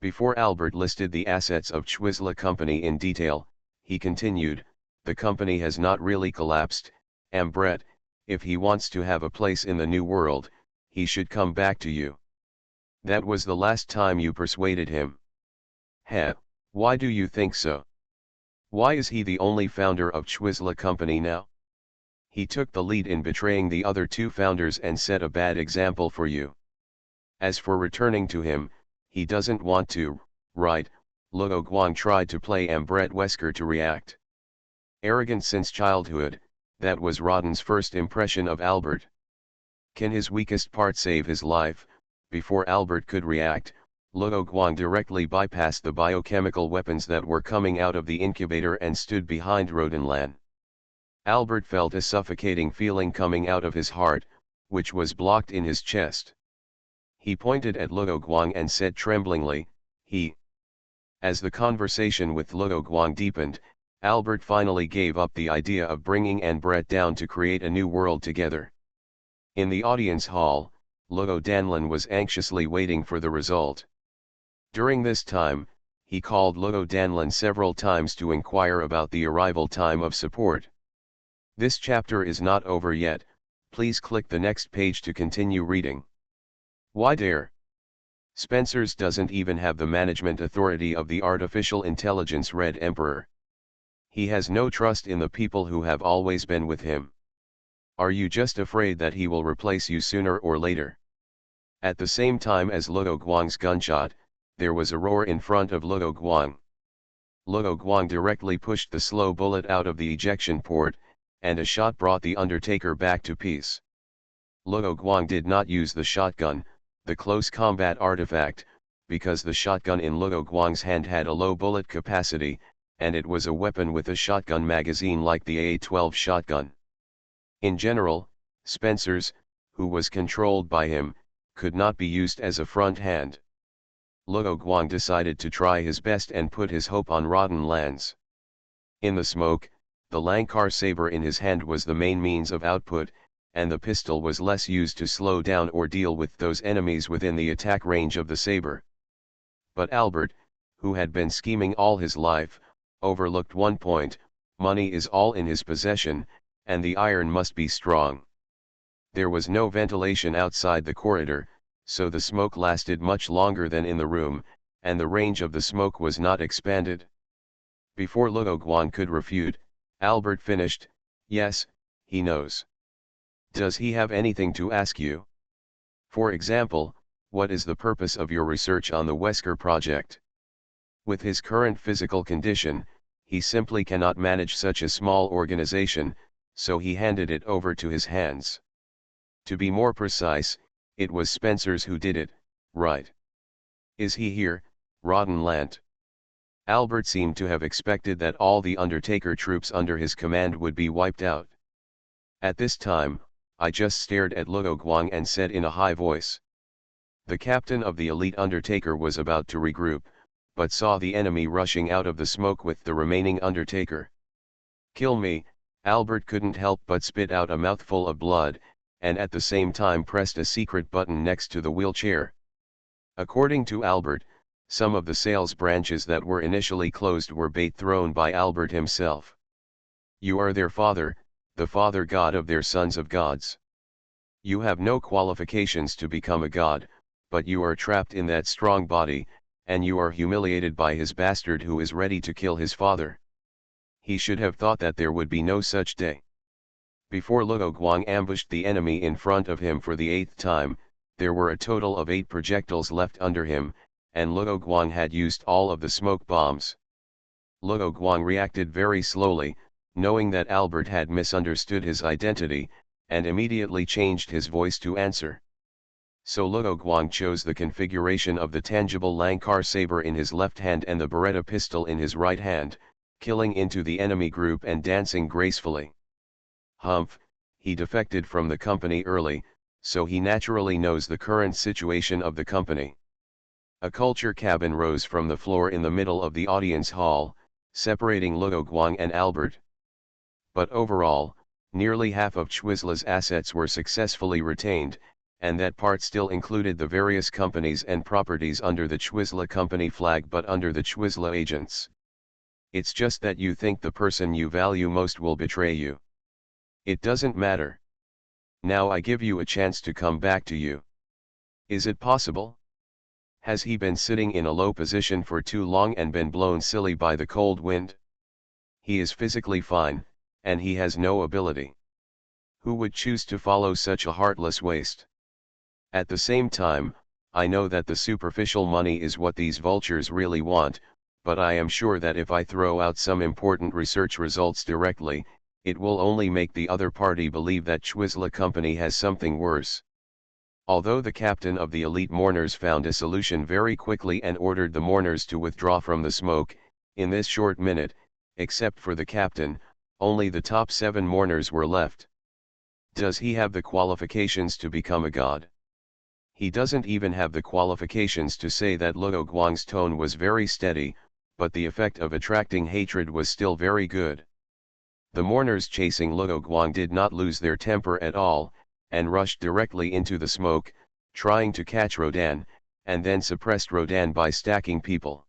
Before Albert listed the assets of Chwizla Company in detail, he continued, the company has not really collapsed, Ambret, if he wants to have a place in the new world, he should come back to you. That was the last time you persuaded him. Heh, why do you think so? Why is he the only founder of Chwizla Company now? He took the lead in betraying the other two founders and set a bad example for you. As for returning to him, he doesn't want to, right? Luo Guang tried to play Brett Wesker to react. Arrogant since childhood, that was Rodden's first impression of Albert. Can his weakest part save his life? Before Albert could react, Luo Guang directly bypassed the biochemical weapons that were coming out of the incubator and stood behind Rodenlan. Albert felt a suffocating feeling coming out of his heart, which was blocked in his chest. He pointed at Luo Guang and said tremblingly, "He." As the conversation with Luo Guang deepened, Albert finally gave up the idea of bringing Brett down to create a new world together. In the audience hall, Luo Danlin was anxiously waiting for the result. During this time, he called Luo Danlin several times to inquire about the arrival time of support. This chapter is not over yet, please click the next page to continue reading. Why dare? Spencer's doesn't even have the management authority of the artificial intelligence Red Emperor. He has no trust in the people who have always been with him. Are you just afraid that he will replace you sooner or later? At the same time as Luo Guang's gunshot, there was a roar in front of Luo Guang. Luo Guang directly pushed the slow bullet out of the ejection port, and a shot brought the Undertaker back to peace. Luo Guang did not use the shotgun, the close combat artifact, because the shotgun in Luo Guang's hand had a low bullet capacity, and it was a weapon with a shotgun magazine like the AA-12 shotgun. In general, Spencer's, who was controlled by him, could not be used as a front hand. Luo Guang decided to try his best and put his hope on Rodenlan's. In the smoke, the Lankar saber in his hand was the main means of output, and the pistol was less used to slow down or deal with those enemies within the attack range of the saber. But Albert, who had been scheming all his life, overlooked one point: money is all in his possession, and the iron must be strong. There was no ventilation outside the corridor, so the smoke lasted much longer than in the room, and the range of the smoke was not expanded. Before Luo Guang could refute, Albert finished, "Yes, he knows. Does he have anything to ask you? For example, what is the purpose of your research on the Wesker project?" With his current physical condition, he simply cannot manage such a small organization, so he handed it over to his hands. To be more precise, it was Spencer's who did it, right? Is he here, Rodenland? Albert seemed to have expected that all the Undertaker troops under his command would be wiped out. At this time, I just stared at Luo Guang and said in a high voice. The captain of the elite Undertaker was about to regroup, but saw the enemy rushing out of the smoke with the remaining Undertaker. "Kill me," Albert couldn't help but spit out a mouthful of blood, and at the same time pressed a secret button next to the wheelchair. According to Albert, some of the sales branches that were initially closed were bait thrown by Albert himself. You are their father, the father god of their sons of gods. You have no qualifications to become a god, but you are trapped in that strong body, and you are humiliated by his bastard who is ready to kill his father. He should have thought that there would be no such day. Before Luo Guang ambushed the enemy in front of him for the 8th time, there were a total of 8 projectiles left under him, and Luo Guang had used all of the smoke bombs. Luo Guang reacted very slowly, knowing that Albert had misunderstood his identity, and immediately changed his voice to answer. So Luo Guang chose the configuration of the tangible Lankar saber in his left hand and the Beretta pistol in his right hand, killing into the enemy group and dancing gracefully. Humph, he defected from the company early, so he naturally knows the current situation of the company. A culture cabin rose from the floor in the middle of the audience hall, separating Luo Guang and Albert. But overall, nearly half of Chwizla's assets were successfully retained, and that part still included the various companies and properties under the Chwizla company flag but under the Chwizla agents. It's just that you think the person you value most will betray you. It doesn't matter. Now I give you a chance to come back to you. Is it possible? Has he been sitting in a low position for too long and been blown silly by the cold wind? He is physically fine, and he has no ability. Who would choose to follow such a heartless waste? At the same time, I know that the superficial money is what these vultures really want, but I am sure that if I throw out some important research results directly, it will only make the other party believe that Chwisla Company has something worse. Although the captain of the elite mourners found a solution very quickly and ordered the mourners to withdraw from the smoke, in this short minute, except for the captain, only the top 7 mourners were left. Does he have the qualifications to become a god? He doesn't even have the qualifications to say that Luo Guang's tone was very steady, but the effect of attracting hatred was still very good. The mourners chasing Luo Guang did not lose their temper at all, and rushed directly into the smoke, trying to catch Rodan, and then suppressed Rodan by stacking people.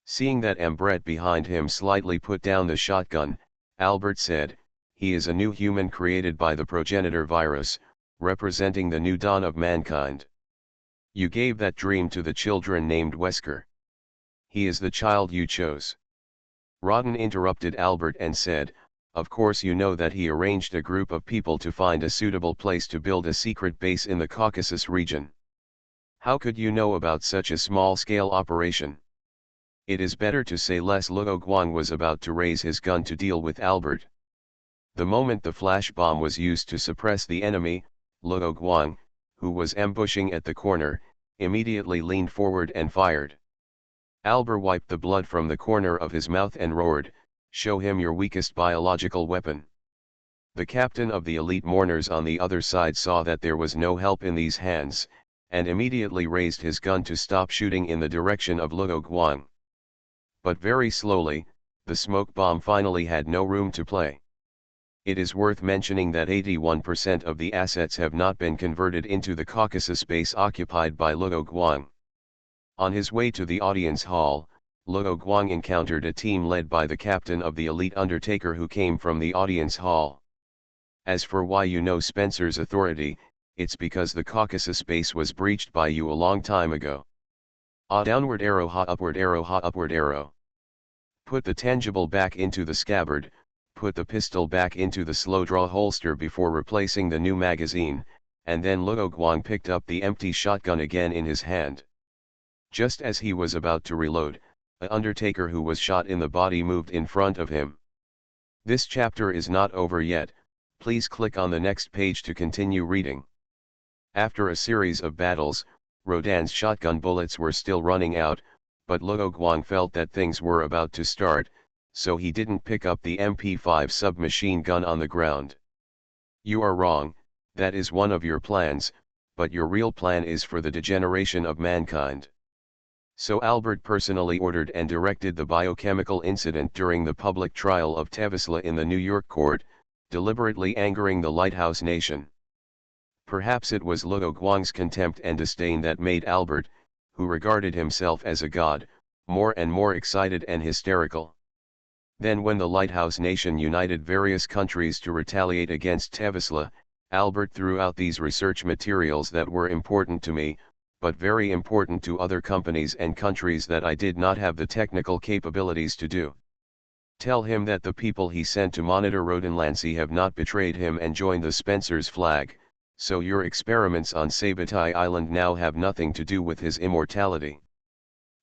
Seeing that Ambret behind him slightly put down the shotgun, Albert said, "He is a new human created by the progenitor virus, representing the new dawn of mankind. You gave that dream to the children named Wesker. He is the child you chose." Rodan interrupted Albert and said, "Of course you know that he arranged a group of people to find a suitable place to build a secret base in the Caucasus region. How could you know about such a small-scale operation?" It is better to say less. Luo Guang was about to raise his gun to deal with Albert. The moment the flash bomb was used to suppress the enemy, Luo Guang, who was ambushing at the corner, immediately leaned forward and fired. Albert wiped the blood from the corner of his mouth and roared, "Show him your weakest biological weapon." The captain of the elite mourners on the other side saw that there was no help in these hands, and immediately raised his gun to stop shooting in the direction of Luo Guang. But very slowly, the smoke bomb finally had no room to play. It is worth mentioning that 81% of the assets have not been converted into the Caucasus base occupied by Luo Guang. On his way to the audience hall, Luo Guang encountered a team led by the captain of the elite undertaker who came from the audience hall. As for why you know Spencer's authority, it's because the Caucasus base was breached by you a long time ago. Ah, downward arrow, ha, upward arrow, ha, upward arrow. Put the tangible back into the scabbard, put the pistol back into the slow draw holster before replacing the new magazine, and then Luo Guang picked up the empty shotgun again in his hand. Just as he was about to reload, the undertaker who was shot in the body moved in front of him. This chapter is not over yet, please click on the next page to continue reading. After a series of battles, Rodan's shotgun bullets were still running out, but Luo Guang felt that things were about to start, so he didn't pick up the MP5 submachine gun on the ground. You are wrong, that is one of your plans, but your real plan is for the degeneration of mankind. So Albert personally ordered and directed the biochemical incident during the public trial of Tevesla in the New York court, deliberately angering the Lighthouse Nation. Perhaps it was Luo Guang's contempt and disdain that made Albert, who regarded himself as a god, more and more excited and hysterical. Then when the Lighthouse Nation united various countries to retaliate against Tevesla, Albert threw out these research materials that were important to me, but very important to other companies and countries that I did not have the technical capabilities to do. Tell him that the people he sent to monitor Rodenlancy have not betrayed him and joined the Spencer's flag, so your experiments on Sabatai Island now have nothing to do with his immortality.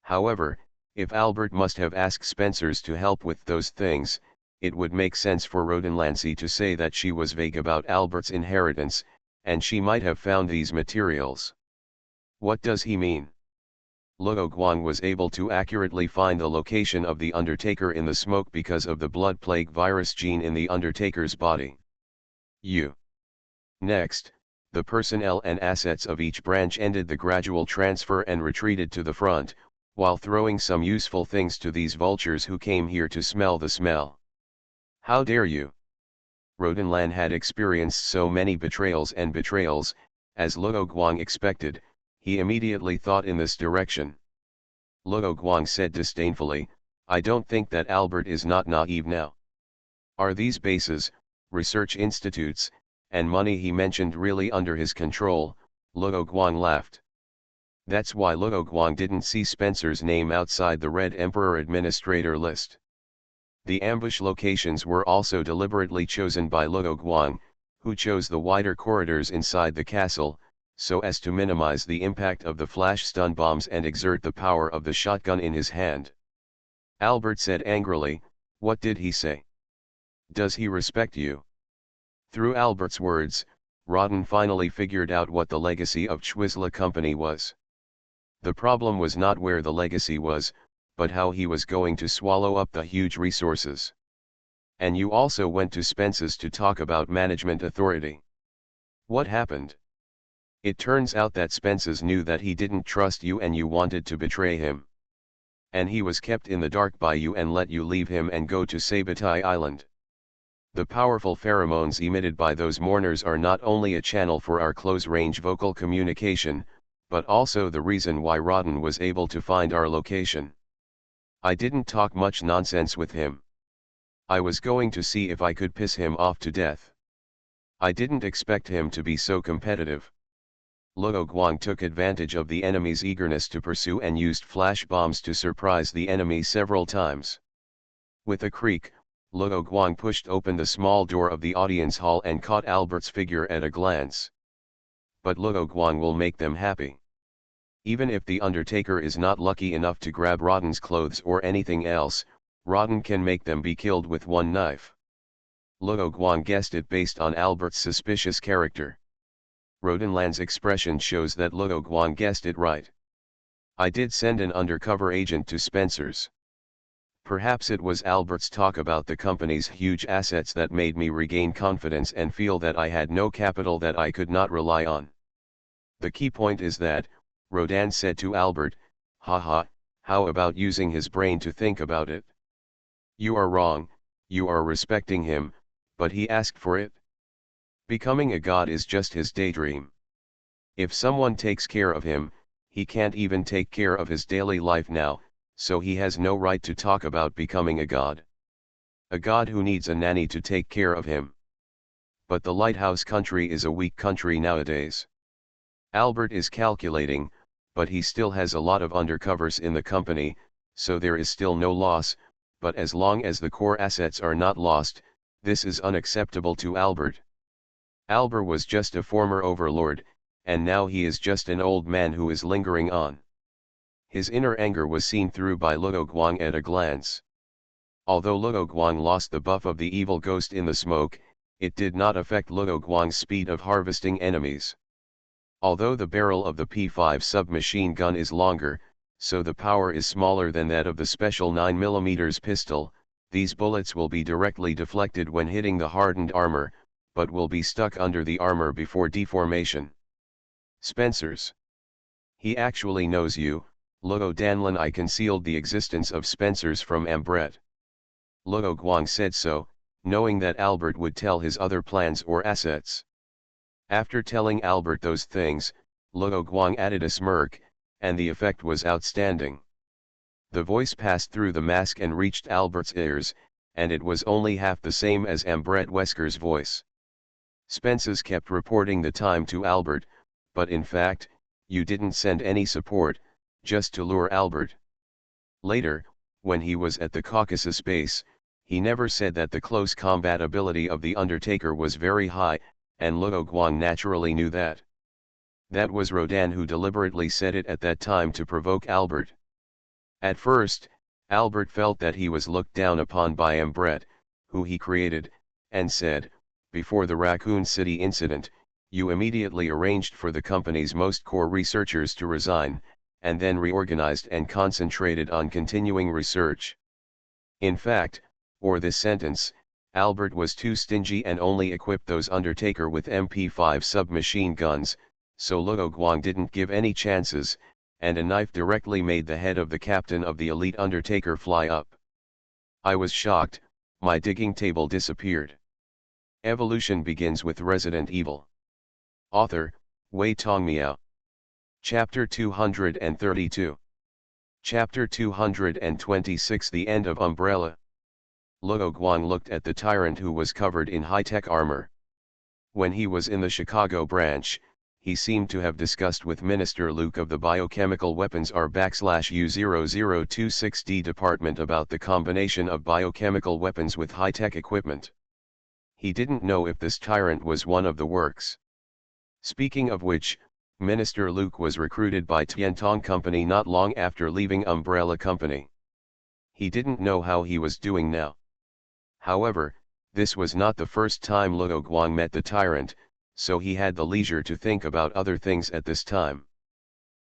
However, if Albert must have asked Spencer's to help with those things, it would make sense for Rodenlancy to say that she was vague about Albert's inheritance, and she might have found these materials. What does he mean? Luo Guang was able to accurately find the location of the Undertaker in the smoke because of the blood plague virus gene in the Undertaker's body. Next, the personnel and assets of each branch ended the gradual transfer and retreated to the front, while throwing some useful things to these vultures who came here to smell the smell. How dare you? Rodenland had experienced so many betrayals, as Luo Guang expected. He immediately thought in this direction. Luo Guang said disdainfully, "I don't think that Albert is not naive now. Are these bases, research institutes, and money he mentioned really under his control?" Luo Guang laughed. That's why Luo Guang didn't see Spencer's name outside the Red Emperor administrator list. The ambush locations were also deliberately chosen by Luo Guang, who chose the wider corridors inside the castle, so as to minimize the impact of the flash stun bombs and exert the power of the shotgun in his hand. Albert said angrily, "What did he say? Does he respect you?" Through Albert's words, Rodden finally figured out what the legacy of Chwisla Company was. The problem was not where the legacy was, but how he was going to swallow up the huge resources. "And you also went to Spence's to talk about management authority. What happened?" "It turns out that Spence's knew that he didn't trust you and you wanted to betray him. And he was kept in the dark by you and let you leave him and go to Sabatai Island. The powerful pheromones emitted by those mourners are not only a channel for our close-range vocal communication, but also the reason why Rodden was able to find our location. I didn't talk much nonsense with him. I was going to see if I could piss him off to death. I didn't expect him to be so competitive." Luo Guang took advantage of the enemy's eagerness to pursue and used flash bombs to surprise the enemy several times. With a creak, Luo Guang pushed open the small door of the audience hall and caught Albert's figure at a glance. But Luo Guang will make them happy. Even if the Undertaker is not lucky enough to grab Rodden's clothes or anything else, Rodden can make them be killed with one knife. Luo Guang guessed it based on Albert's suspicious character. Rodenland's expression shows that Luo Guang guessed it right. "I did send an undercover agent to Spencer's. Perhaps it was Albert's talk about the company's huge assets that made me regain confidence and feel that I had no capital that I could not rely on. The key point is that," Rodan said to Albert, "Haha, how about using his brain to think about it? You are wrong, you are respecting him, but he asked for it. Becoming a god is just his daydream. If someone takes care of him, he can't even take care of his daily life now, so he has no right to talk about becoming a god. A god who needs a nanny to take care of him. But the lighthouse country is a weak country nowadays. Albert is calculating, but he still has a lot of undercovers in the company, so there is still no loss, but as long as the core assets are not lost, this is unacceptable to Albert. Albert was just a former overlord, and now he is just an old man who is lingering on." His inner anger was seen through by Luo Guang at a glance. Although Luo Guang lost the buff of the evil ghost in the smoke, it did not affect Luo Guang's speed of harvesting enemies. Although the barrel of the P5 submachine gun is longer, so the power is smaller than that of the special 9mm pistol, these bullets will be directly deflected when hitting the hardened armor, but will be stuck under the armor before deformation. "Spencer's. He actually knows you, Luo Danlin. I concealed the existence of Spencer's from Ambret. Luo Guang said so, knowing that Albert would tell his other plans or assets. After telling Albert those things, Luo Guang added a smirk, and the effect was outstanding. The voice passed through the mask and reached Albert's ears, and it was only half the same as Ambret Wesker's voice. Spence's kept reporting the time to Albert, but in fact, you didn't send any support, just to lure Albert. Later, when he was at the Caucasus base, he never said that the close combat ability of the Undertaker was very high, and Luo Guang naturally knew that. That was Rodan who deliberately said it at that time to provoke Albert. At first, Albert felt that he was looked down upon by Ambret, who he created, and said, "Before the Raccoon City incident, you immediately arranged for the company's most core researchers to resign, and then reorganized and concentrated on continuing research." In fact, or this sentence, Albert was too stingy and only equipped those Undertaker with MP5 submachine guns, so Luo Guang didn't give any chances, and a knife directly made the head of the captain of the elite Undertaker fly up. I was shocked, my digging table disappeared. Evolution begins with Resident Evil. Author, Wei Tongmiao. Chapter 232. Chapter 226. The End of Umbrella. Luo Guang looked at the tyrant who was covered in high-tech armor. When he was in the Chicago branch, he seemed to have discussed with Minister Luke of the Biochemical Weapons R/U0026D department about the combination of biochemical weapons with high-tech equipment. He didn't know if this tyrant was one of the works. Speaking of which, Minister Luke was recruited by Tiantong Company not long after leaving Umbrella Company. He didn't know how he was doing now. However, this was not the first time Luo Guang met the tyrant, so he had the leisure to think about other things at this time.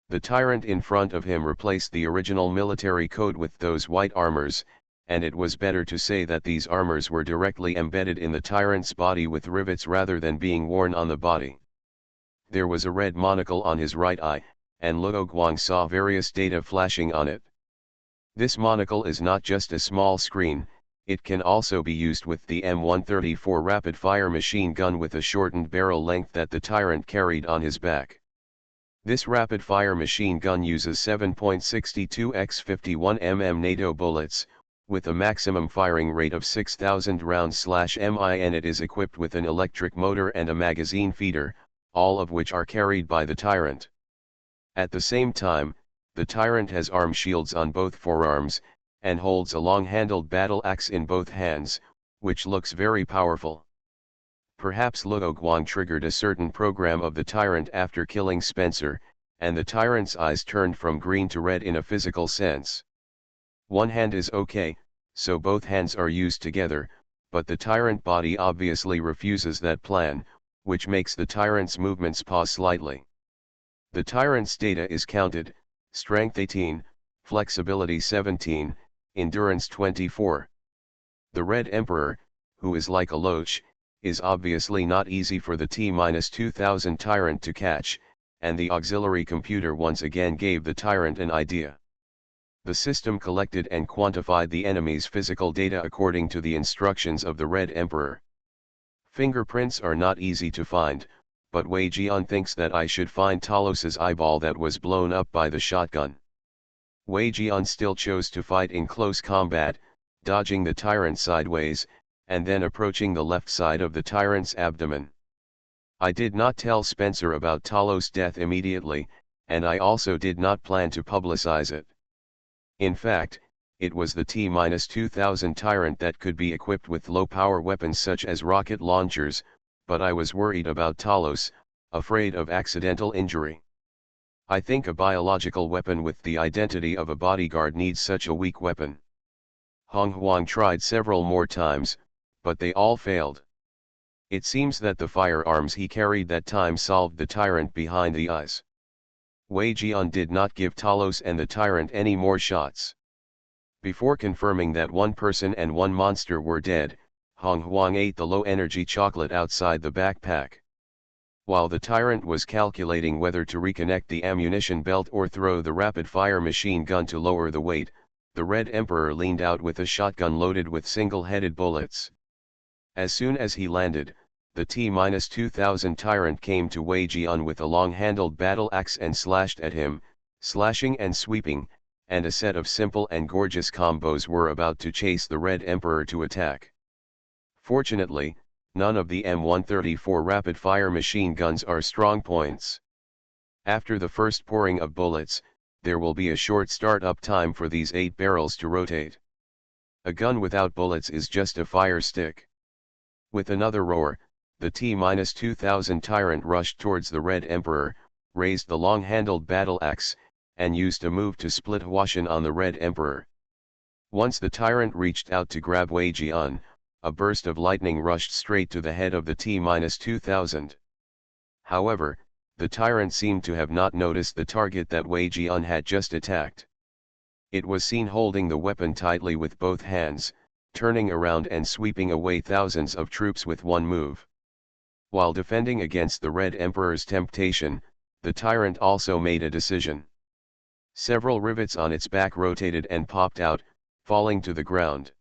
The tyrant in front of him replaced the original military code with those white armors, and it was better to say that these armors were directly embedded in the tyrant's body with rivets rather than being worn on the body. There was a red monocle on his right eye, and Luo Guang saw various data flashing on it. This monocle is not just a small screen, it can also be used with the M134 rapid-fire machine gun with a shortened barrel length that the tyrant carried on his back. This rapid-fire machine gun uses 7.62 x 51 mm NATO bullets, with a maximum firing rate of 6,000 rounds/mi, and it is equipped with an electric motor and a magazine feeder, all of which are carried by the tyrant. At the same time, the tyrant has arm shields on both forearms, and holds a long-handled battle axe in both hands, which looks very powerful. Perhaps Luo Guang triggered a certain program of the tyrant after killing Spencer, and the tyrant's eyes turned from green to red in a physical sense. One hand is okay, so both hands are used together, but the tyrant body obviously refuses that plan, which makes the tyrant's movements pause slightly. The tyrant's data is counted: strength 18, flexibility 17, endurance 24. The Red Emperor, who is like a loach, is obviously not easy for the T-2000 tyrant to catch, and the auxiliary computer once again gave the tyrant an idea. The system collected and quantified the enemy's physical data according to the instructions of the Red Emperor. Fingerprints are not easy to find, but Wei Jian thinks that I should find Talos's eyeball that was blown up by the shotgun. Wei Jian still chose to fight in close combat, dodging the tyrant sideways, and then approaching the left side of the tyrant's abdomen. I did not tell Spencer about Talos' death immediately, and I also did not plan to publicize it. In fact, it was the T-2000 tyrant that could be equipped with low-power weapons such as rocket launchers, but I was worried about Talos, afraid of accidental injury. I think a biological weapon with the identity of a bodyguard needs such a weak weapon. Hong Huang tried several more times, but they all failed. It seems that the firearms he carried that time solved the tyrant behind the eyes. Wei Jian did not give Talos and the tyrant any more shots. Before confirming that one person and one monster were dead, Hong Huang ate the low-energy chocolate outside the backpack. While the tyrant was calculating whether to reconnect the ammunition belt or throw the rapid-fire machine gun to lower the weight, the Red Emperor leaned out with a shotgun loaded with single-headed bullets. As soon as he landed, the T-2000 tyrant came to Wei Jian with a long-handled battle axe and slashed at him, slashing and sweeping, and a set of simple and gorgeous combos were about to chase the Red Emperor to attack. Fortunately, none of the M134 rapid-fire machine guns are strong points. After the first pouring of bullets, there will be a short start-up time for these 8 barrels to rotate. A gun without bullets is just a fire stick. With another roar, the T-2000 tyrant rushed towards the Red Emperor, raised the long-handled battle axe, and used a move to split Huashan on the Red Emperor. Once the tyrant reached out to grab Wei Jian, a burst of lightning rushed straight to the head of the T-2000. However, the tyrant seemed to have not noticed the target that Wei Jian had just attacked. It was seen holding the weapon tightly with both hands, turning around and sweeping away thousands of troops with one move. While defending against the Red Emperor's temptation, the tyrant also made a decision. Several rivets on its back rotated and popped out, falling to the ground.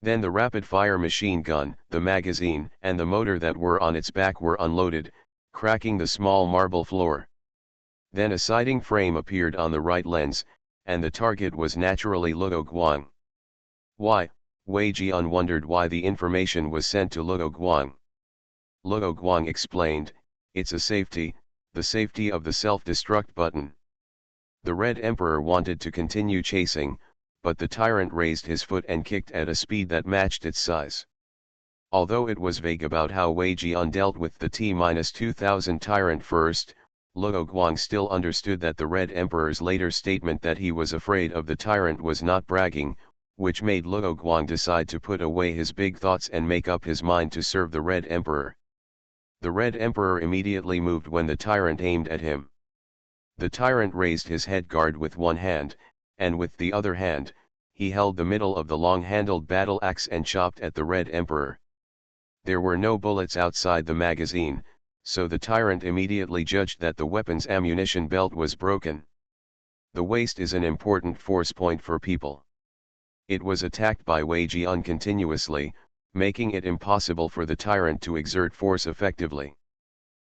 Then the rapid-fire machine gun, the magazine, and the motor that were on its back were unloaded, cracking the small marble floor. Then a sighting frame appeared on the right lens, and the target was naturally Luo Guang. Why? Wei Jian wondered why the information was sent to Luo Guang. Luo Guang explained, "It's a safety, the safety of the self-destruct button." The Red Emperor wanted to continue chasing, but the tyrant raised his foot and kicked at a speed that matched its size. Although it was vague about how Wei Jian dealt with the T-2000 tyrant first, Luo Guang still understood that the Red Emperor's later statement that he was afraid of the tyrant was not bragging, which made Luo Guang decide to put away his big thoughts and make up his mind to serve the Red Emperor. The Red Emperor immediately moved when the tyrant aimed at him. The tyrant raised his head guard with one hand, and with the other hand, he held the middle of the long-handled battle axe and chopped at the Red Emperor. There were no bullets outside the magazine, so the tyrant immediately judged that the weapon's ammunition belt was broken. The waist is an important force point for people. It was attacked by Wei Jian continuously, making it impossible for the tyrant to exert force effectively.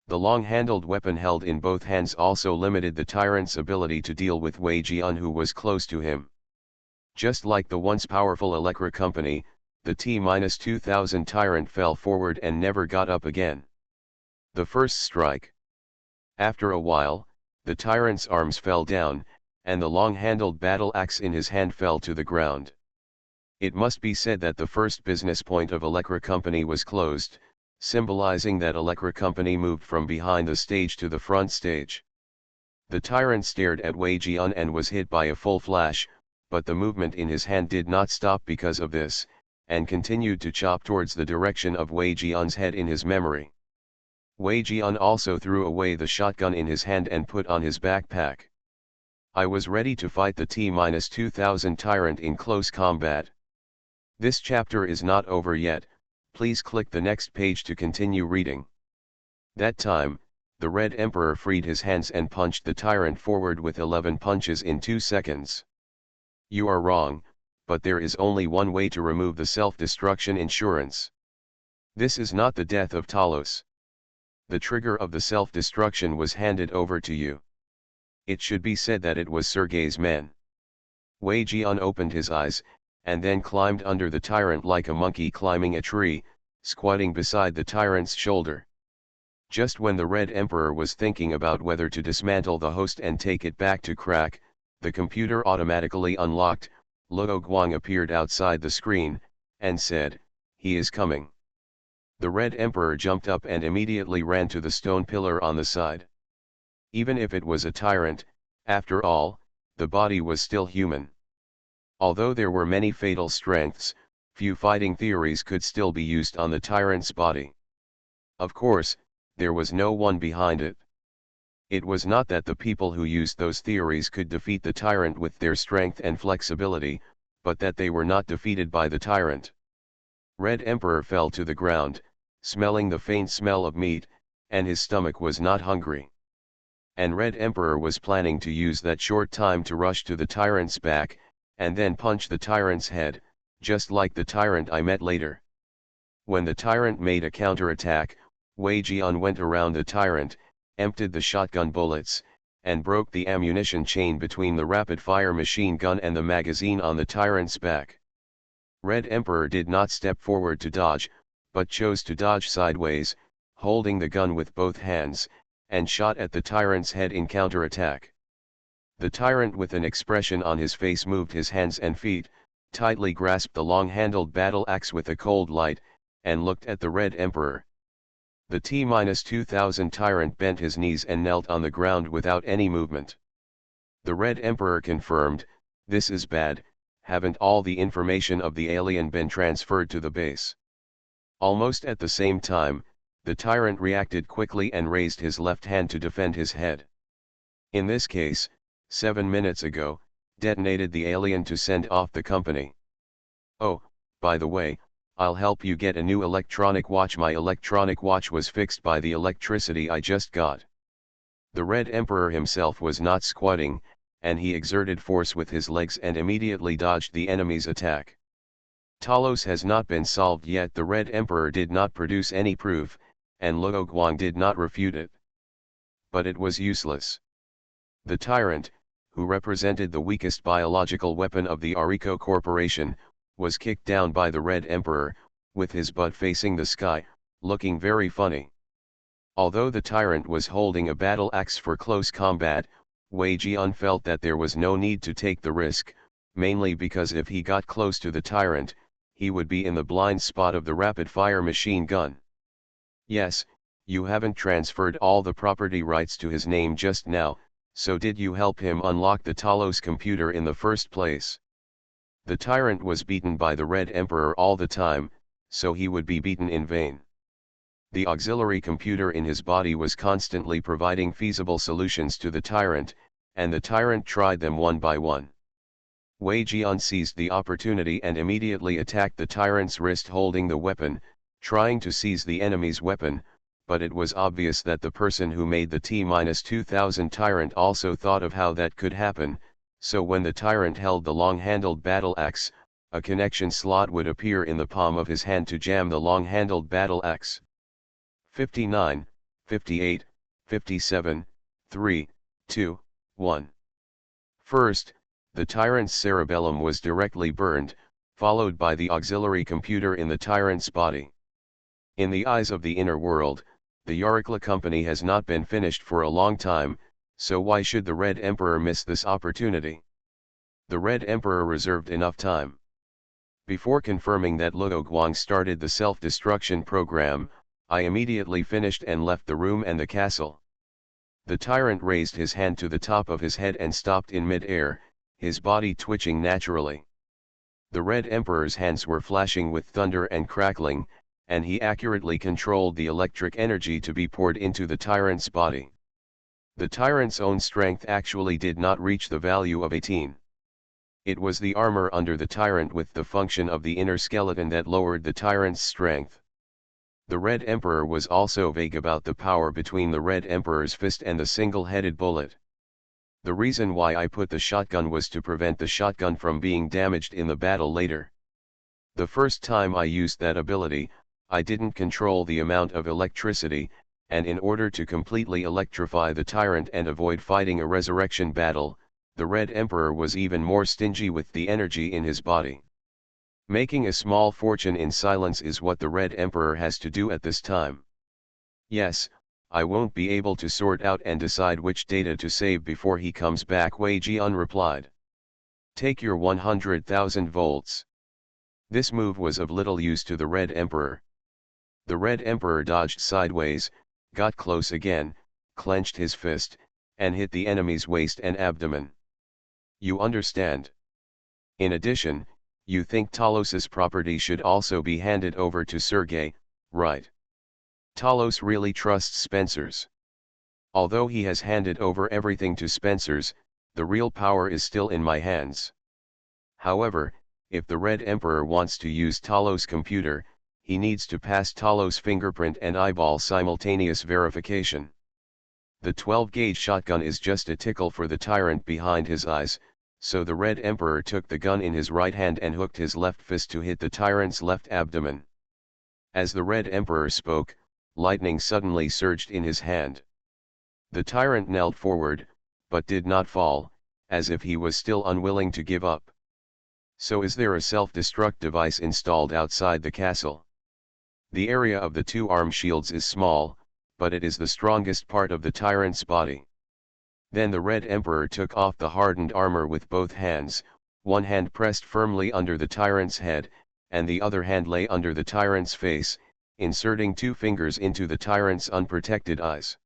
The long-handled weapon held in both hands also limited the tyrant's ability to deal with Wei Jian, who was close to him. Just like the once powerful Electra Company, the T-2000 tyrant fell forward and never got up again. The first strike. After a while, the tyrant's arms fell down, and the long-handled battle axe in his hand fell to the ground. It must be said that the first business point of Electra Company was closed, symbolizing that Electra Company moved from behind the stage to the front stage. The tyrant stared at Wei Jian and was hit by a full flash, but the movement in his hand did not stop because of this, and continued to chop towards the direction of Wei Jian's head in his memory. Wei Jian also threw away the shotgun in his hand and put on his backpack. I was ready to fight the T-2000 tyrant in close combat. This chapter is not over yet, please click the next page to continue reading. That time, the Red Emperor freed his hands and punched the tyrant forward with 11 punches in 2 seconds. You are wrong, but there is only one way to remove the self-destruction insurance. This is not the death of Talos. The trigger of the self-destruction was handed over to you. It should be said that it was Sergei's men. Wei Jian opened his eyes, and then climbed under the tyrant like a monkey climbing a tree, squatting beside the tyrant's shoulder. Just when the Red Emperor was thinking about whether to dismantle the host and take it back to crack, the computer automatically unlocked. Luo Guang appeared outside the screen, and said, "He is coming." The Red Emperor jumped up and immediately ran to the stone pillar on the side. Even if it was a tyrant, after all, the body was still human. Although there were many fatal strengths, few fighting theories could still be used on the tyrant's body. Of course, there was no one behind it. It was not that the people who used those theories could defeat the tyrant with their strength and flexibility, but that they were not defeated by the tyrant. Red Emperor fell to the ground, smelling the faint smell of meat, and his stomach was not hungry. And Red Emperor was planning to use that short time to rush to the tyrant's back, and then punch the tyrant's head, just like the tyrant I met later. When the tyrant made a counterattack, Wei Jian went around the tyrant, emptied the shotgun bullets, and broke the ammunition chain between the rapid-fire machine gun and the magazine on the tyrant's back. Red Emperor did not step forward to dodge, but chose to dodge sideways, holding the gun with both hands, and shot at the tyrant's head in counterattack. The tyrant, with an expression on his face, moved his hands and feet, tightly grasped the long-handled battle axe with a cold light, and looked at the Red Emperor. The T-2000 tyrant bent his knees and knelt on the ground without any movement. The Red Emperor confirmed, "This is bad, haven't all the information of the alien been transferred to the base?" Almost at the same time, the tyrant reacted quickly and raised his left hand to defend his head. In this case, 7 minutes ago, detonated the alien to send off the company. "Oh, by the way, I'll help you get a new electronic watch. My electronic watch was fixed by the electricity I just got." The Red Emperor himself was not squatting, and he exerted force with his legs and immediately dodged the enemy's attack. Talos has not been solved yet. The Red Emperor did not produce any proof, and Luo Guang did not refute it. But it was useless. The tyrant, who represented the weakest biological weapon of the Ariko Corporation, was kicked down by the Red Emperor, with his butt facing the sky, looking very funny. Although the tyrant was holding a battle axe for close combat, Wei Jian felt that there was no need to take the risk, mainly because if he got close to the tyrant, he would be in the blind spot of the rapid-fire machine gun. Yes, you haven't transferred all the property rights to his name just now, so did you help him unlock the Talos computer in the first place? The tyrant was beaten by the Red Emperor all the time, so he would be beaten in vain. The auxiliary computer in his body was constantly providing feasible solutions to the tyrant, and the tyrant tried them one by one. Wei Jian seized the opportunity and immediately attacked the tyrant's wrist holding the weapon, trying to seize the enemy's weapon, but it was obvious that the person who made the T-2000 tyrant also thought of how that could happen, so when the tyrant held the long-handled battle axe, a connection slot would appear in the palm of his hand to jam the long-handled battle axe. 59, 58, 57, 3, 2, 1. First, the tyrant's cerebellum was directly burned, followed by the auxiliary computer in the tyrant's body. In the eyes of the inner world, the Yarikla company has not been finished for a long time, so why should the Red Emperor miss this opportunity? The Red Emperor reserved enough time. Before confirming that Luo Guang started the self-destruction program, I immediately finished and left the room and the castle. The tyrant raised his hand to the top of his head and stopped in mid-air, his body twitching naturally. The Red Emperor's hands were flashing with thunder and crackling, and he accurately controlled the electric energy to be poured into the tyrant's body. The tyrant's own strength actually did not reach the value of 18. It was the armor under the tyrant with the function of the inner skeleton that lowered the tyrant's strength. The Red Emperor was also vague about the power between the Red Emperor's fist and the single-headed bullet. The reason why I put the shotgun was to prevent the shotgun from being damaged in the battle later. The first time I used that ability, I didn't control the amount of electricity, and in order to completely electrify the tyrant and avoid fighting a resurrection battle, the Red Emperor was even more stingy with the energy in his body. Making a small fortune in silence is what the Red Emperor has to do at this time. Yes, I won't be able to sort out and decide which data to save before he comes back, Wei Jian replied. Take your 100,000 volts. This move was of little use to the Red Emperor. The Red Emperor dodged sideways, got close again, clenched his fist, and hit the enemy's waist and abdomen. You understand? In addition, you think Talos's property should also be handed over to Sergei, right? Talos really trusts Spencer's. Although he has handed over everything to Spencer's, the real power is still in my hands. However, if the Red Emperor wants to use Talos' computer, he needs to pass Talos' fingerprint and eyeball simultaneous verification. The 12-gauge shotgun is just a tickle for the tyrant behind his eyes, so the Red Emperor took the gun in his right hand and hooked his left fist to hit the tyrant's left abdomen. As the Red Emperor spoke, lightning suddenly surged in his hand. The tyrant knelt forward, but did not fall, as if he was still unwilling to give up. So is there a self-destruct device installed outside the castle? The area of the two arm shields is small, but it is the strongest part of the tyrant's body. Then the Red Emperor took off the hardened armor with both hands, one hand pressed firmly under the tyrant's head, and the other hand lay under the tyrant's face, inserting two fingers into the tyrant's unprotected eyes.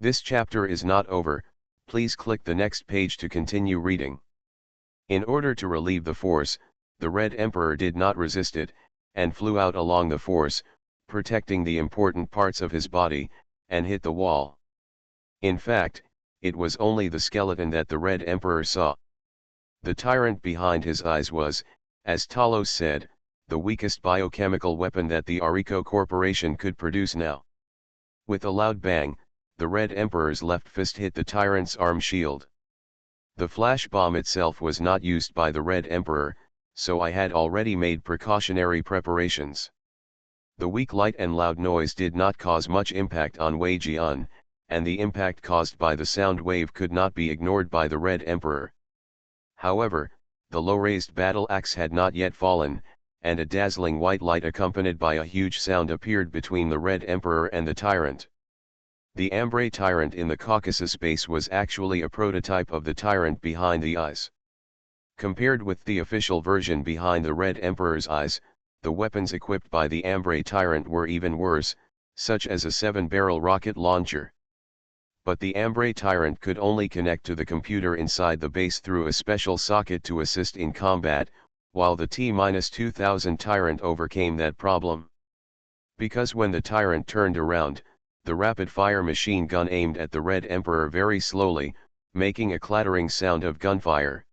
This chapter is not over, please click the next page to continue reading. In order to relieve the force, the Red Emperor did not resist it, and flew out along the force, protecting the important parts of his body, and hit the wall. In fact, it was only the skeleton that the Red Emperor saw. The tyrant behind his eyes was, as Talos said, the weakest biochemical weapon that the Ariko Corporation could produce now. With a loud bang, the Red Emperor's left fist hit the tyrant's arm shield. The flash bomb itself was not used by the Red Emperor, so I had already made precautionary preparations. The weak light and loud noise did not cause much impact on Wei Jian, and the impact caused by the sound wave could not be ignored by the Red Emperor. However, the low-raised battle axe had not yet fallen, and a dazzling white light accompanied by a huge sound appeared between the Red Emperor and the tyrant. The Ambre tyrant in the Caucasus base was actually a prototype of the tyrant behind the eyes. Compared with the official version behind the Red Emperor's eyes, the weapons equipped by the Ambre Tyrant were even worse, such as a 7-barrel rocket launcher. But the Ambre Tyrant could only connect to the computer inside the base through a special socket to assist in combat, while the T-2000 Tyrant overcame that problem. Because when the Tyrant turned around, the rapid-fire machine gun aimed at the Red Emperor very slowly, making a clattering sound of gunfire.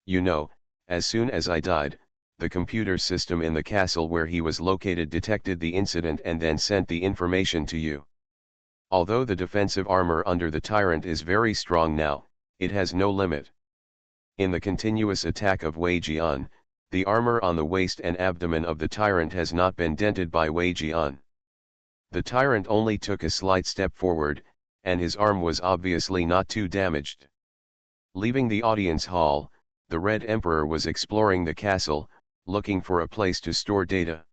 You know, as soon as I died, the computer system in the castle where he was located detected the incident and then sent the information to you. Although the defensive armor under the Tyrant is very strong now, it has no limit. In the continuous attack of Wei Jian, the armor on the waist and abdomen of the Tyrant has not been dented by Wei Jian. The Tyrant only took a slight step forward, and his arm was obviously not too damaged. Leaving the audience hall, the Red Emperor was exploring the castle, looking for a place to store data.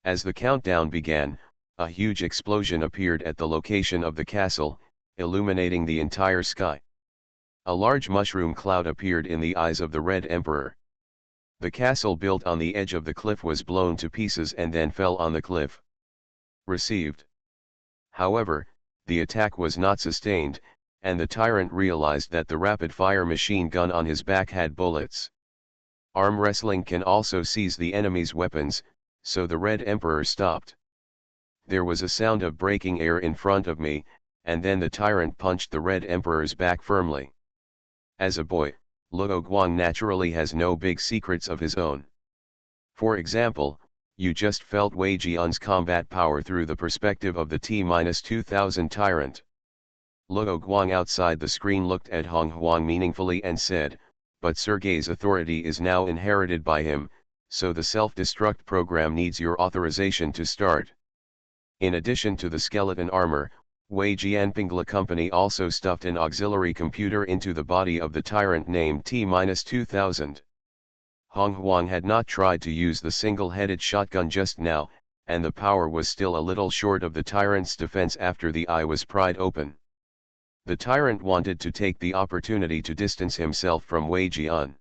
As the countdown began, a huge explosion appeared at the location of the castle, illuminating the entire sky. A large mushroom cloud appeared in the eyes of the Red Emperor. The castle built on the edge of the cliff was blown to pieces and then fell on the cliff. Received. However, the attack was not sustained, and the Tyrant realized that the rapid-fire machine gun on his back had bullets. Arm wrestling can also seize the enemy's weapons, so the Red Emperor stopped. There was a sound of breaking air in front of me, and then the Tyrant punched the Red Emperor's back firmly. As a boy, Luo Guang naturally has no big secrets of his own. For example, you just felt Wei Jian's combat power through the perspective of the T-2000 Tyrant. Luo Guang outside the screen looked at Hong Huang meaningfully and said, "But Sergei's authority is now inherited by him, so the self-destruct program needs your authorization to start." In addition to the skeleton armor, Wei Jianpingla Company also stuffed an auxiliary computer into the body of the Tyrant named T-2000. Hong Huang had not tried to use the single-headed shotgun just now, and the power was still a little short of the Tyrant's defense after the eye was pried open. The Tyrant wanted to take the opportunity to distance himself from Wei Jian.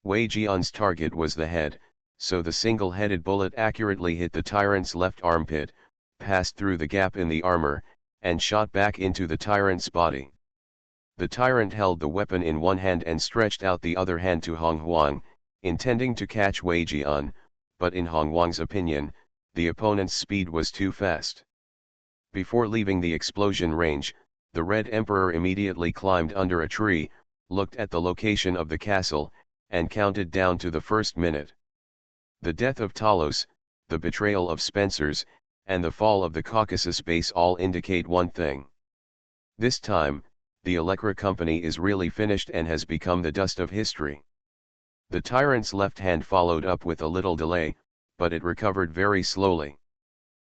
Wei Jian's target was the head, so the single-headed bullet accurately hit the Tyrant's left armpit, passed through the gap in the armor, and shot back into the Tyrant's body. The Tyrant held the weapon in one hand and stretched out the other hand to Hong Huang, intending to catch Wei Jian, but in Hong Huang's opinion, the opponent's speed was too fast. Before leaving the explosion range, the Red Emperor immediately climbed under a tree, looked at the location of the castle, and counted down to the first minute. The death of Talos, the betrayal of Spencer's, and the fall of the Caucasus base all indicate one thing. This time, the Electra Company is really finished and has become the dust of history. The Tyrant's left hand followed up with a little delay, but it recovered very slowly.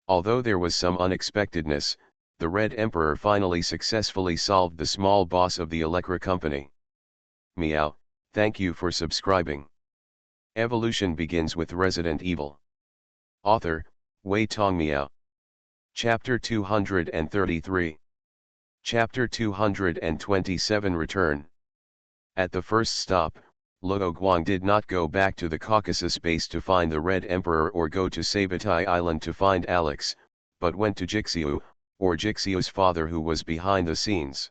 Although there was some unexpectedness, the Red Emperor finally successfully solved the small boss of the Electra Company. Meow, thank you for subscribing. Evolution begins with Resident Evil. Author, Wei Tong Miao. Chapter 233. Chapter 227 Return. At the first stop, Luo Guang did not go back to the Caucasus base to find the Red Emperor or go to Sabatai Island to find Alex, but went to Jixiu, or Jixiu's father, who was behind the scenes.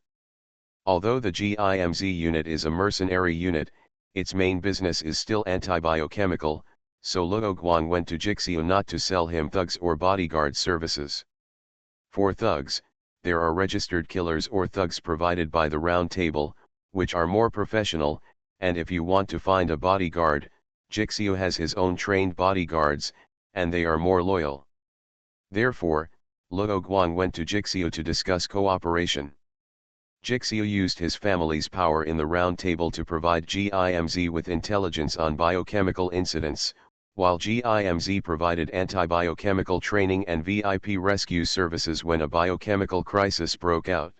Although the GIMZ unit is a mercenary unit, its main business is still anti-biochemical, so Luo Guang went to Jixiu not to sell him thugs or bodyguard services. For thugs, there are registered killers or thugs provided by the Round Table, which are more professional, and if you want to find a bodyguard, Jixiu has his own trained bodyguards, and they are more loyal. Therefore, Luo Guang went to Jixiu to discuss cooperation. Jixiu used his family's power in the Round Table to provide GIMZ with intelligence on biochemical incidents, while GIMZ provided anti-biochemical training and VIP rescue services when a biochemical crisis broke out.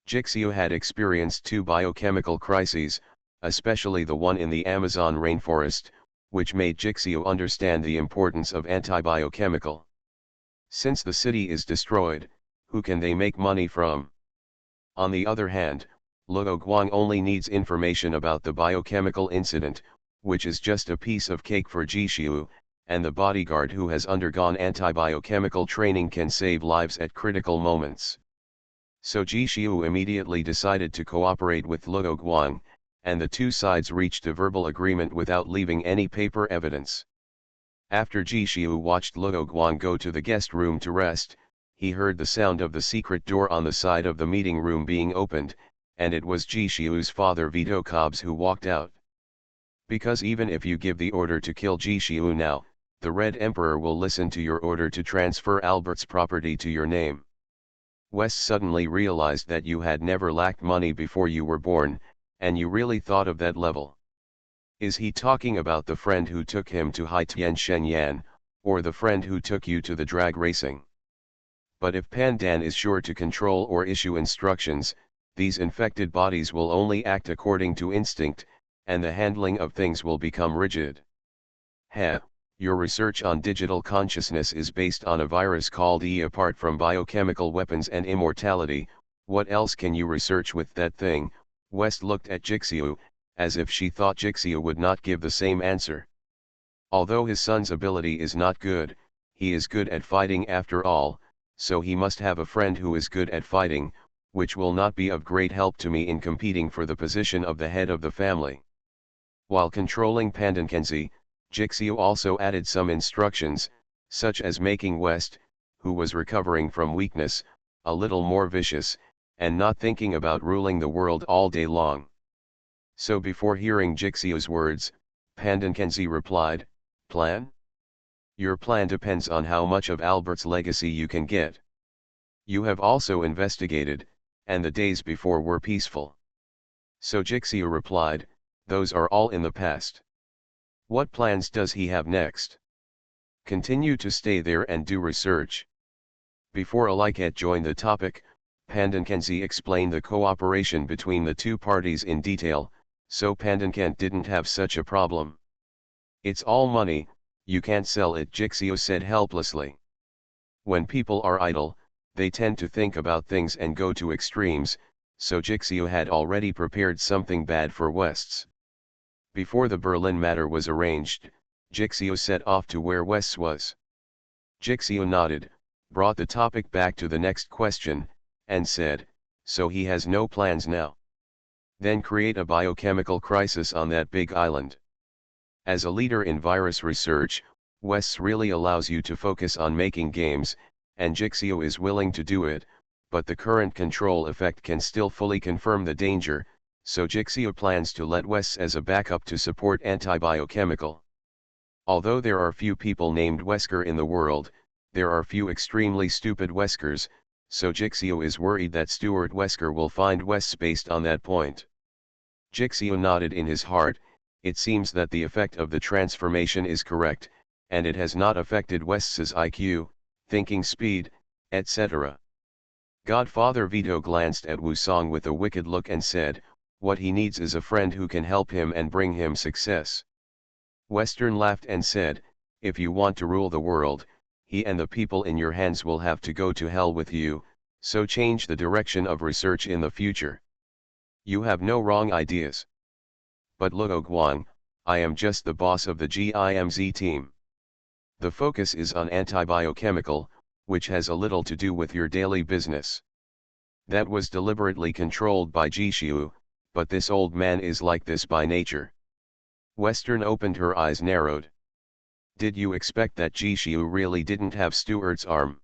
Jixiu had experienced 2 biochemical crises, especially the one in the Amazon rainforest, which made Jixiu understand the importance of anti-biochemical. Since the city is destroyed, who can they make money from? On the other hand, Luo Guang only needs information about the biochemical incident, which is just a piece of cake for Jishu, and the bodyguard who has undergone anti-biochemical training can save lives at critical moments. So Jishu immediately decided to cooperate with Luo Guang, and the two sides reached a verbal agreement without leaving any paper evidence. After Jishu watched Luo Guang go to the guest room to rest, he heard the sound of the secret door on the side of the meeting room being opened, and it was Jishu's father Vito Cobbs who walked out. Because even if you give the order to kill Jishu now, the Red Emperor will listen to your order to transfer Albert's property to your name. Wes suddenly realized that you had never lacked money before you were born, and you really thought of that level. Is he talking about the friend who took him to Haitian Shenyang, or the friend who took you to the drag racing? But if Pandan is sure to control or issue instructions, these infected bodies will only act according to instinct, and the handling of things will become rigid. Your research on digital consciousness is based on a virus called E. Apart from biochemical weapons and immortality, what else can you research with that thing? West looked at Jixio, as if she thought Jixio would not give the same answer. Although his son's ability is not good, he is good at fighting after all, so he must have a friend who is good at fighting, which will not be of great help to me in competing for the position of the head of the family. While controlling Pandankenzi, Jixio also added some instructions, such as making West, who was recovering from weakness, a little more vicious, and not thinking about ruling the world all day long. So before hearing Jixio's words, Pandankenzi replied, "Plan? Your plan depends on how much of Albert's legacy you can get. You have also investigated, and the days before were peaceful." So Jixio replied, "Those are all in the past. What plans does he have next?" "Continue to stay there and do research." Before Aliket joined the topic, Pandankenzi explained the cooperation between the two parties in detail, so Pandankent didn't have such a problem. "It's all money, you can't sell it," Jixio said helplessly. When people are idle, they tend to think about things and go to extremes, so Jixio had already prepared something bad for Wests. Before the Berlin matter was arranged, Jixio set off to where Wests was. Jixio nodded, brought the topic back to the next question, and said, "So he has no plans now? Then create a biochemical crisis on that big island." As a leader in virus research, Wests really allows you to focus on making games, and Jixio is willing to do it, but the current control effect can still fully confirm the danger, so Jixio plans to let Wests as a backup to support anti-biochemical. Although there are few people named Wesker in the world, there are few extremely stupid Weskers, so Jixio is worried that Stuart Wesker will find Wests based on that point. Jixio nodded in his heart. It seems that the effect of the transformation is correct, and it has not affected Wests's IQ, thinking speed, etc. Godfather Vito glanced at Wusong with a wicked look and said, "What he needs is a friend who can help him and bring him success." Western laughed and said, "If you want to rule the world, he and the people in your hands will have to go to hell with you, so change the direction of research in the future. You have no wrong ideas. But Luo Guang, I am just the boss of the GIMZ team. The focus is on anti-biochemical, which has a little to do with your daily business." That was deliberately controlled by Jishu, but this old man is like this by nature. Western opened her eyes narrowed. "Did you expect that Jishu really didn't have Stuart's arm?"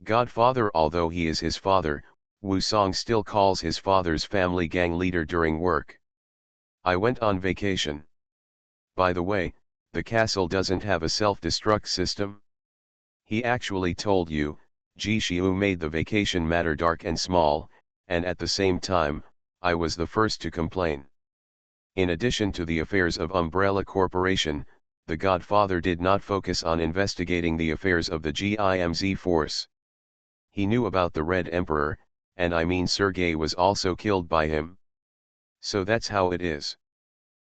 Godfather, although he is his father, Wusong still calls his father's family gang leader during work. "I went on vacation. By the way, the castle doesn't have a self-destruct system?" He actually told you. Jishu made the vacation matter dark and small, and at the same time, I was the first to complain. In addition to the affairs of Umbrella Corporation, the Godfather did not focus on investigating the affairs of the GIMZ force. He knew about the Red Emperor, and I mean Sergei was also killed by him. So that's how it is.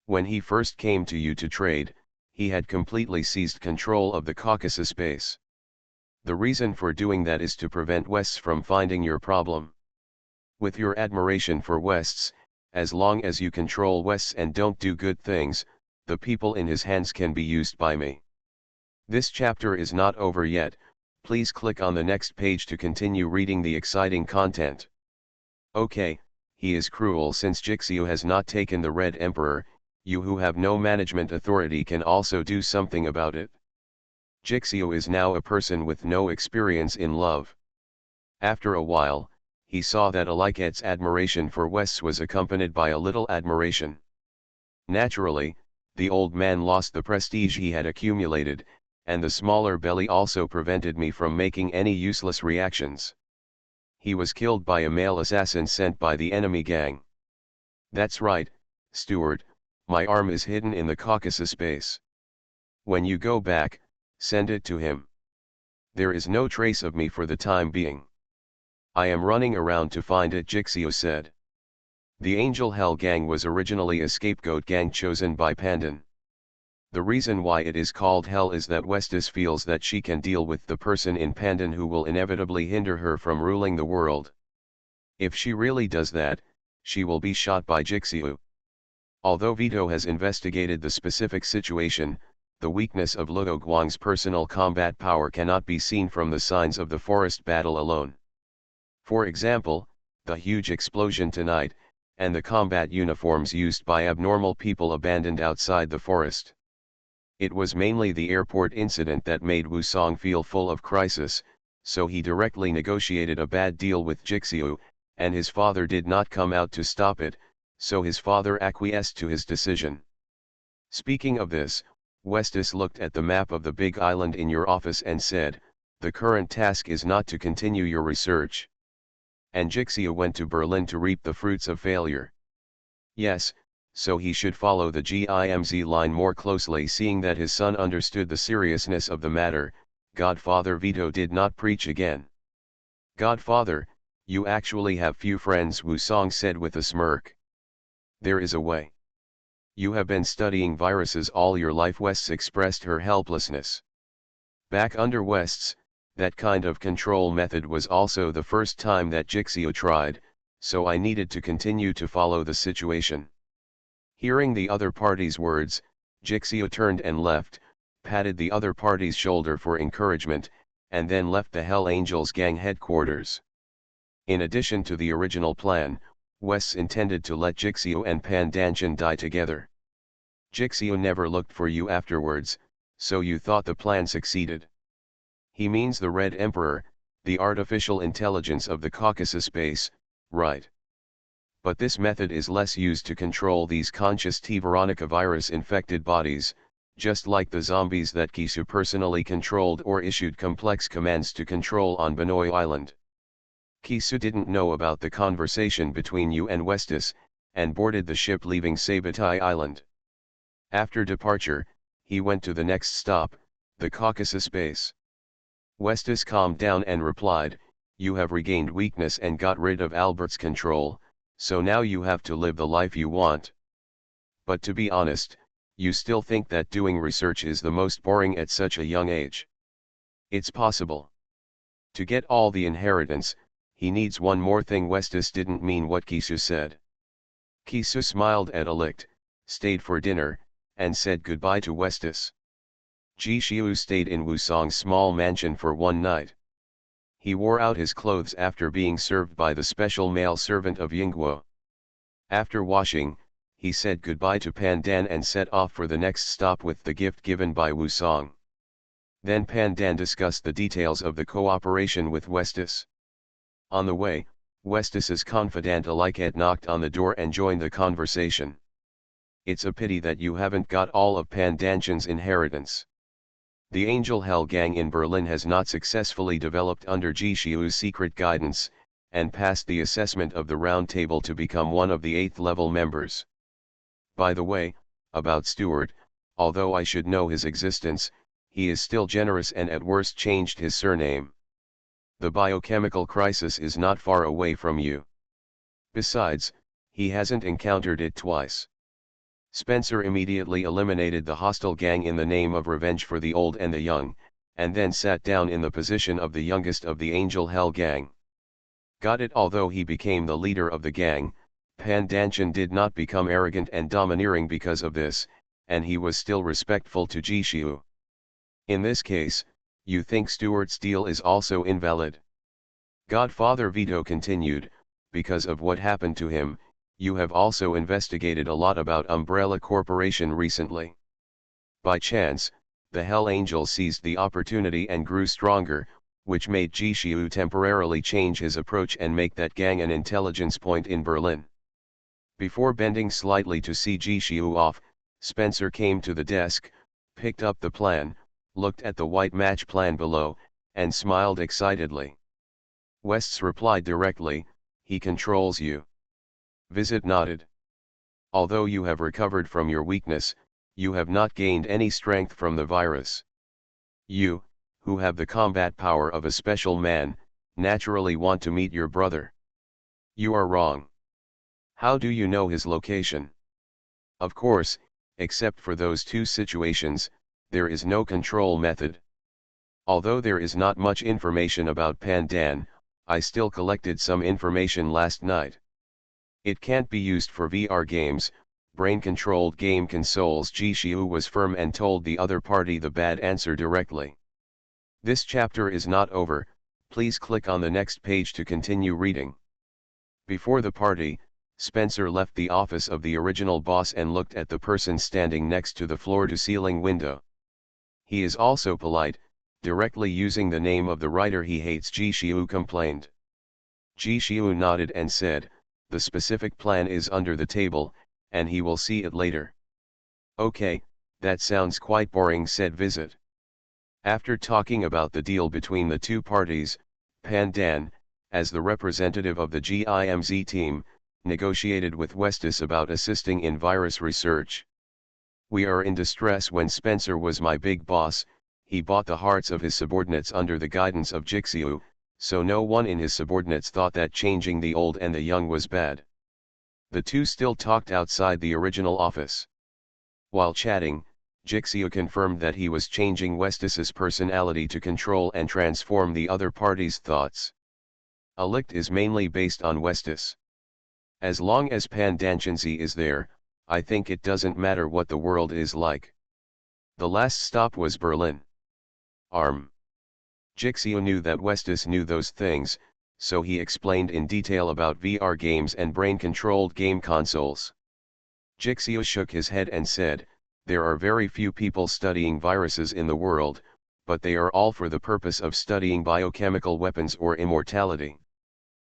When he first came to you to trade, he had completely seized control of the Caucasus base. The reason for doing that is to prevent Wests from finding your problem. With your admiration for Wests, as long as you control Wests and don't do good things, the people in his hands can be used by me. This chapter is not over yet, please click on the next page to continue reading the exciting content. Okay, he is cruel since Jixio has not taken the Red Emperor, you who have no management authority can also do something about it. Jixio is now a person with no experience in love. After a while, he saw that Aliket's admiration for Wests was accompanied by a little admiration. Naturally, the old man lost the prestige he had accumulated, and the smaller belly also prevented me from making any useless reactions. He was killed by a male assassin sent by the enemy gang. That's right, Steward, my arm is hidden in the Caucasus base. When you go back, send it to him. There is no trace of me for the time being. I am running around to find it, Jixio said. The Angel Hell gang was originally a scapegoat gang chosen by Pandan. The reason why it is called Hell is that Westis feels that she can deal with the person in Pandan who will inevitably hinder her from ruling the world. If she really does that, she will be shot by Jixio. Although Vito has investigated the specific situation, the weakness of Luo Guang's personal combat power cannot be seen from the signs of the forest battle alone. For example, the huge explosion tonight, and the combat uniforms used by abnormal people abandoned outside the forest. It was mainly the airport incident that made Wu Song feel full of crisis, so he directly negotiated a bad deal with Jixio, and his father did not come out to stop it, so his father acquiesced to his decision. Speaking of this, Westis looked at the map of the big island in your office and said, the current task is not to continue your research. And Jixio went to Berlin to reap the fruits of failure. Yes, so he should follow the GIMZ line more closely, seeing that his son understood the seriousness of the matter. Godfather Vito did not preach again. Godfather, you actually have few friends, Wu Song said with a smirk. There is a way. You have been studying viruses all your life, Wests expressed her helplessness. Back under Wests, that kind of control method was also the first time that Jixio tried, so I needed to continue to follow the situation. Hearing the other party's words, Jixio turned and left, patted the other party's shoulder for encouragement, and then left the Hell Angels gang headquarters. In addition to the original plan, Wests intended to let Jixio and Pandanchan die together. Jixio never looked for you afterwards, so you thought the plan succeeded. He means the Red Emperor, the artificial intelligence of the Caucasus base, right? But this method is less used to control these conscious T. Veronica virus-infected bodies, just like the zombies that Kisu personally controlled or issued complex commands to control on Benoy Island. Kisu didn't know about the conversation between you and Westis, and boarded the ship leaving Sabatai Island. After departure, he went to the next stop, the Caucasus base. Westis calmed down and replied, you have regained weakness and got rid of Albert's control, so now you have to live the life you want. But to be honest, you still think that doing research is the most boring at such a young age. It's possible. To get all the inheritance, he needs one more thing. Westis didn't mean what Kisu said. Kisu smiled at Alict, stayed for dinner, and said goodbye to Westis. Ji Xiu stayed in Wusong's small mansion for one night. He wore out his clothes after being served by the special male servant of Yingguo. After washing, he said goodbye to Pandan and set off for the next stop with the gift given by Wusong. Then Pandan discussed the details of the cooperation with Westis. On the way, Westis's confidant Aliket knocked on the door and joined the conversation. It's a pity that you haven't got all of Pandanchan's inheritance. The Angel Hell gang in Berlin has not successfully developed under Ji Xiu's secret guidance, and passed the assessment of the round table to become one of the 8th level members. By the way, about Stewart, although I should know his existence, he is still generous and at worst changed his surname. The biochemical crisis is not far away from you. Besides, he hasn't encountered it twice. Spencer immediately eliminated the hostile gang in the name of revenge for the old and the young, and then sat down in the position of the youngest of the Angel Hell gang. Got it. Although he became the leader of the gang, Pandanchan did not become arrogant and domineering because of this, and he was still respectful to Jishiu. In this case, you think Stuart's deal is also invalid? Godfather Vito continued, because of what happened to him, you have also investigated a lot about Umbrella Corporation recently. By chance, the Hell Angel seized the opportunity and grew stronger, which made Jishiu temporarily change his approach and make that gang an intelligence point in Berlin. Before bending slightly to see Jishiu off, Spencer came to the desk, picked up the plan, looked at the white match plan below, and smiled excitedly. West's replied directly, "He controls you." Visit nodded. "Although you have recovered from your weakness, you have not gained any strength from the virus. You, who have the combat power of a special man, naturally want to meet your brother." "You are wrong." "How do you know his location?" "Of course, except for those two situations, there is no control method. Although there is not much information about Pandan, I still collected some information last night. It can't be used for VR games, brain-controlled game consoles." Jishiu was firm and told the other party the bad answer directly. This chapter is not over, please click on the next page to continue reading. Before the party, Spencer left the office of the original boss and looked at the person standing next to the floor-to-ceiling window. He is also polite, directly using the name of the writer he hates. Jishiu complained. Jishiu nodded and said, "The specific plan is under the table, and he will see it later." "Okay, that sounds quite boring," said Visit. After talking about the deal between the two parties, Pandan, as the representative of the GIMZ team, negotiated with Westis about assisting in virus research. "We are in distress. When Spencer was my big boss, he bought the hearts of his subordinates under the guidance of Jixiu, so no one in his subordinates thought that changing the old and the young was bad." The two still talked outside the original office. While chatting, Jixiu confirmed that he was changing Westis's personality to control and transform the other party's thoughts. Alict is mainly based on Westis. As long as Pandanchanzi is there, I think it doesn't matter what the world is like. The last stop was Berlin. Jixiu knew that Westis knew those things, so he explained in detail about VR games and brain-controlled game consoles. Jixiu shook his head and said, "There are very few people studying viruses in the world, but they are all for the purpose of studying biochemical weapons or immortality."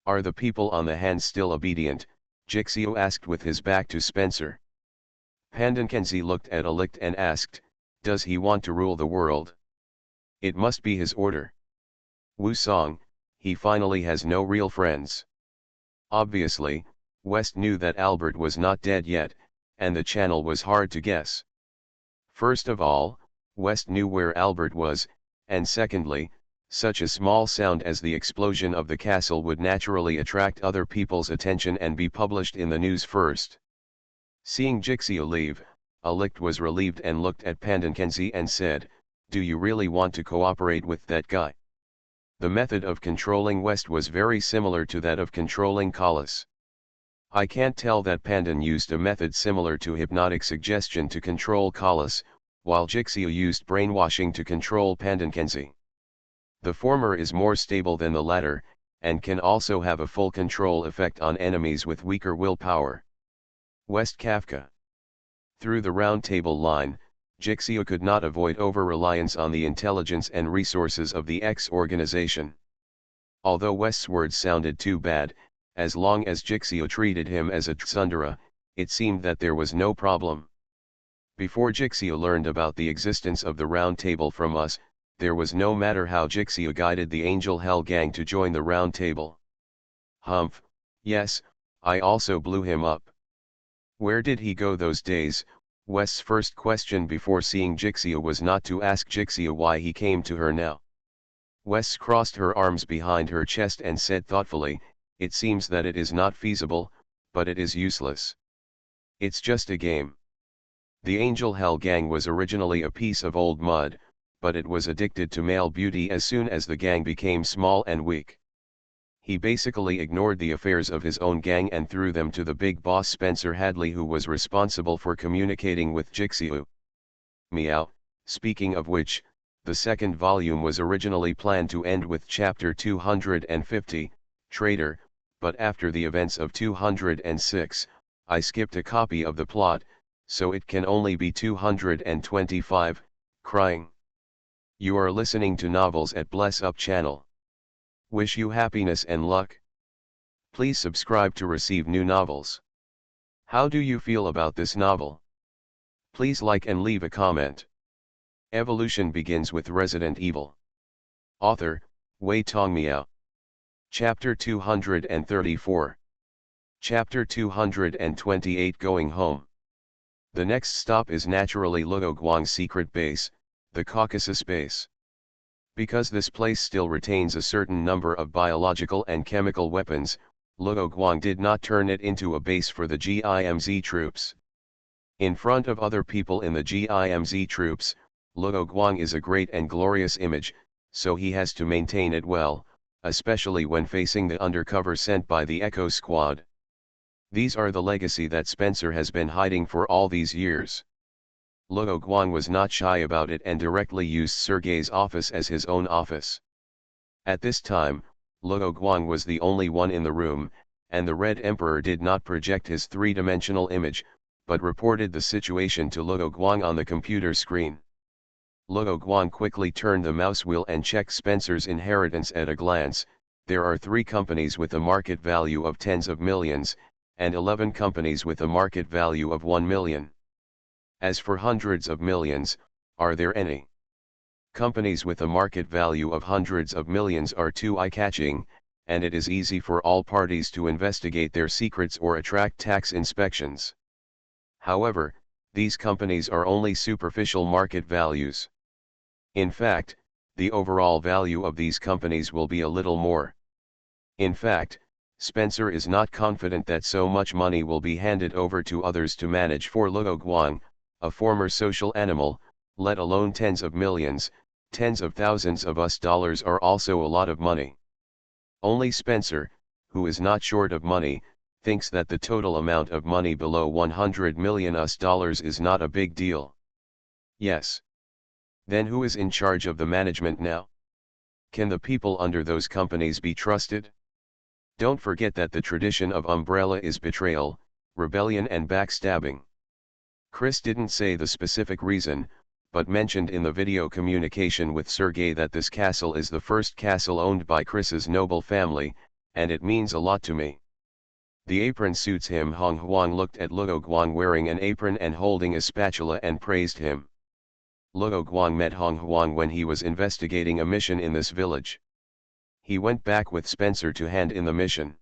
"Are the people on the hand still obedient?" Jixiu asked with his back to Spencer. Pandankenzi looked at Alict and asked, "Does he want to rule the world?" "It must be his order." Wu Song, he finally has no real friends. Obviously, West knew that Albert was not dead yet, and the channel was hard to guess. First of all, West knew where Albert was, and secondly, such a small sound as the explosion of the castle would naturally attract other people's attention and be published in the news first. Seeing Jixiu leave, Alict was relieved and looked at Pandankenzi and said, "Do you really want to cooperate with that guy?" The method of controlling West was very similar to that of controlling Collis. I can't tell that Pandan used a method similar to hypnotic suggestion to control Collis, while Jixiu used brainwashing to control Pandankenzi. The former is more stable than the latter, and can also have a full control effect on enemies with weaker willpower. West Kafka. Through the round table line, Jixiu could not avoid over-reliance on the intelligence and resources of the X organization. Although West's words sounded too bad, as long as Jixiu treated him as a tsundere, it seemed that there was no problem. Before Jixiu learned about the existence of the round table from us, there was no matter how Jixiu guided the Angel Hell gang to join the round table. Humph, yes, I also blew him up. Where did he go those days? West's first question before seeing Jixiu was not to ask Jixiu why he came to her now. West crossed her arms behind her chest and said thoughtfully, "It seems that it is not feasible, but it is useless. It's just a game." The Angel Hell gang was originally a piece of old mud, but it was addicted to male beauty as soon as the gang became small and weak. He basically ignored the affairs of his own gang and threw them to the big boss Spencer Hadley, who was responsible for communicating with Jixiu. Meow. Speaking of which, the second volume was originally planned to end with chapter 250, Traitor, but after the events of 206, I skipped a copy of the plot, so it can only be 225, Crying. You are listening to Novels at Bless Up channel. Wish you happiness and luck. Please subscribe to receive new novels. How do you feel about this novel? Please like and leave a comment. Evolution begins with Resident Evil. Author, Wei Tongmiao. Chapter 234. Chapter 228 Going Home. The next stop is naturally Luo Guang's secret base, the Caucasus base. Because this place still retains a certain number of biological and chemical weapons, Luo Guang did not turn it into a base for the GIMZ troops. In front of other people in the GIMZ troops, Luo Guang is a great and glorious image, so he has to maintain it well, especially when facing the undercover sent by the Echo Squad. These are the legacy that Spencer has been hiding for all these years. Luo Guang was not shy about it and directly used Sergei's office as his own office. At this time, Luo Guang was the only one in the room, and the Red Emperor did not project his three-dimensional image, but reported the situation to Luo Guang on the computer screen. Luo Guang quickly turned the mouse wheel and checked Spencer's inheritance at a glance. There are 3 companies with a market value of tens of millions, and 11 companies with a market value of 1 million. As for hundreds of millions, are there any? Companies with a market value of hundreds of millions are too eye-catching, and it is easy for all parties to investigate their secrets or attract tax inspections. However, these companies are only superficial market values. In fact, the overall value of these companies will be a little more. In fact, Spencer is not confident that so much money will be handed over to others to manage for Luo Guang, a former social animal, let alone tens of millions. Tens of thousands of US dollars are also a lot of money. Only Spencer, who is not short of money, thinks that the total amount of money below 100 million US dollars is not a big deal. Yes. Then who is in charge of the management now? Can the people under those companies be trusted? Don't forget that the tradition of Umbrella is betrayal, rebellion and backstabbing. Chris didn't say the specific reason, but mentioned in the video communication with Sergei that this castle is the first castle owned by Chris's noble family, and it means a lot to me. The apron suits him. Hong Huang looked at Luo Guang wearing an apron and holding a spatula and praised him. Luo Guang met Hong Huang when he was investigating a mission in this village. He went back with Spencer to hand in the mission.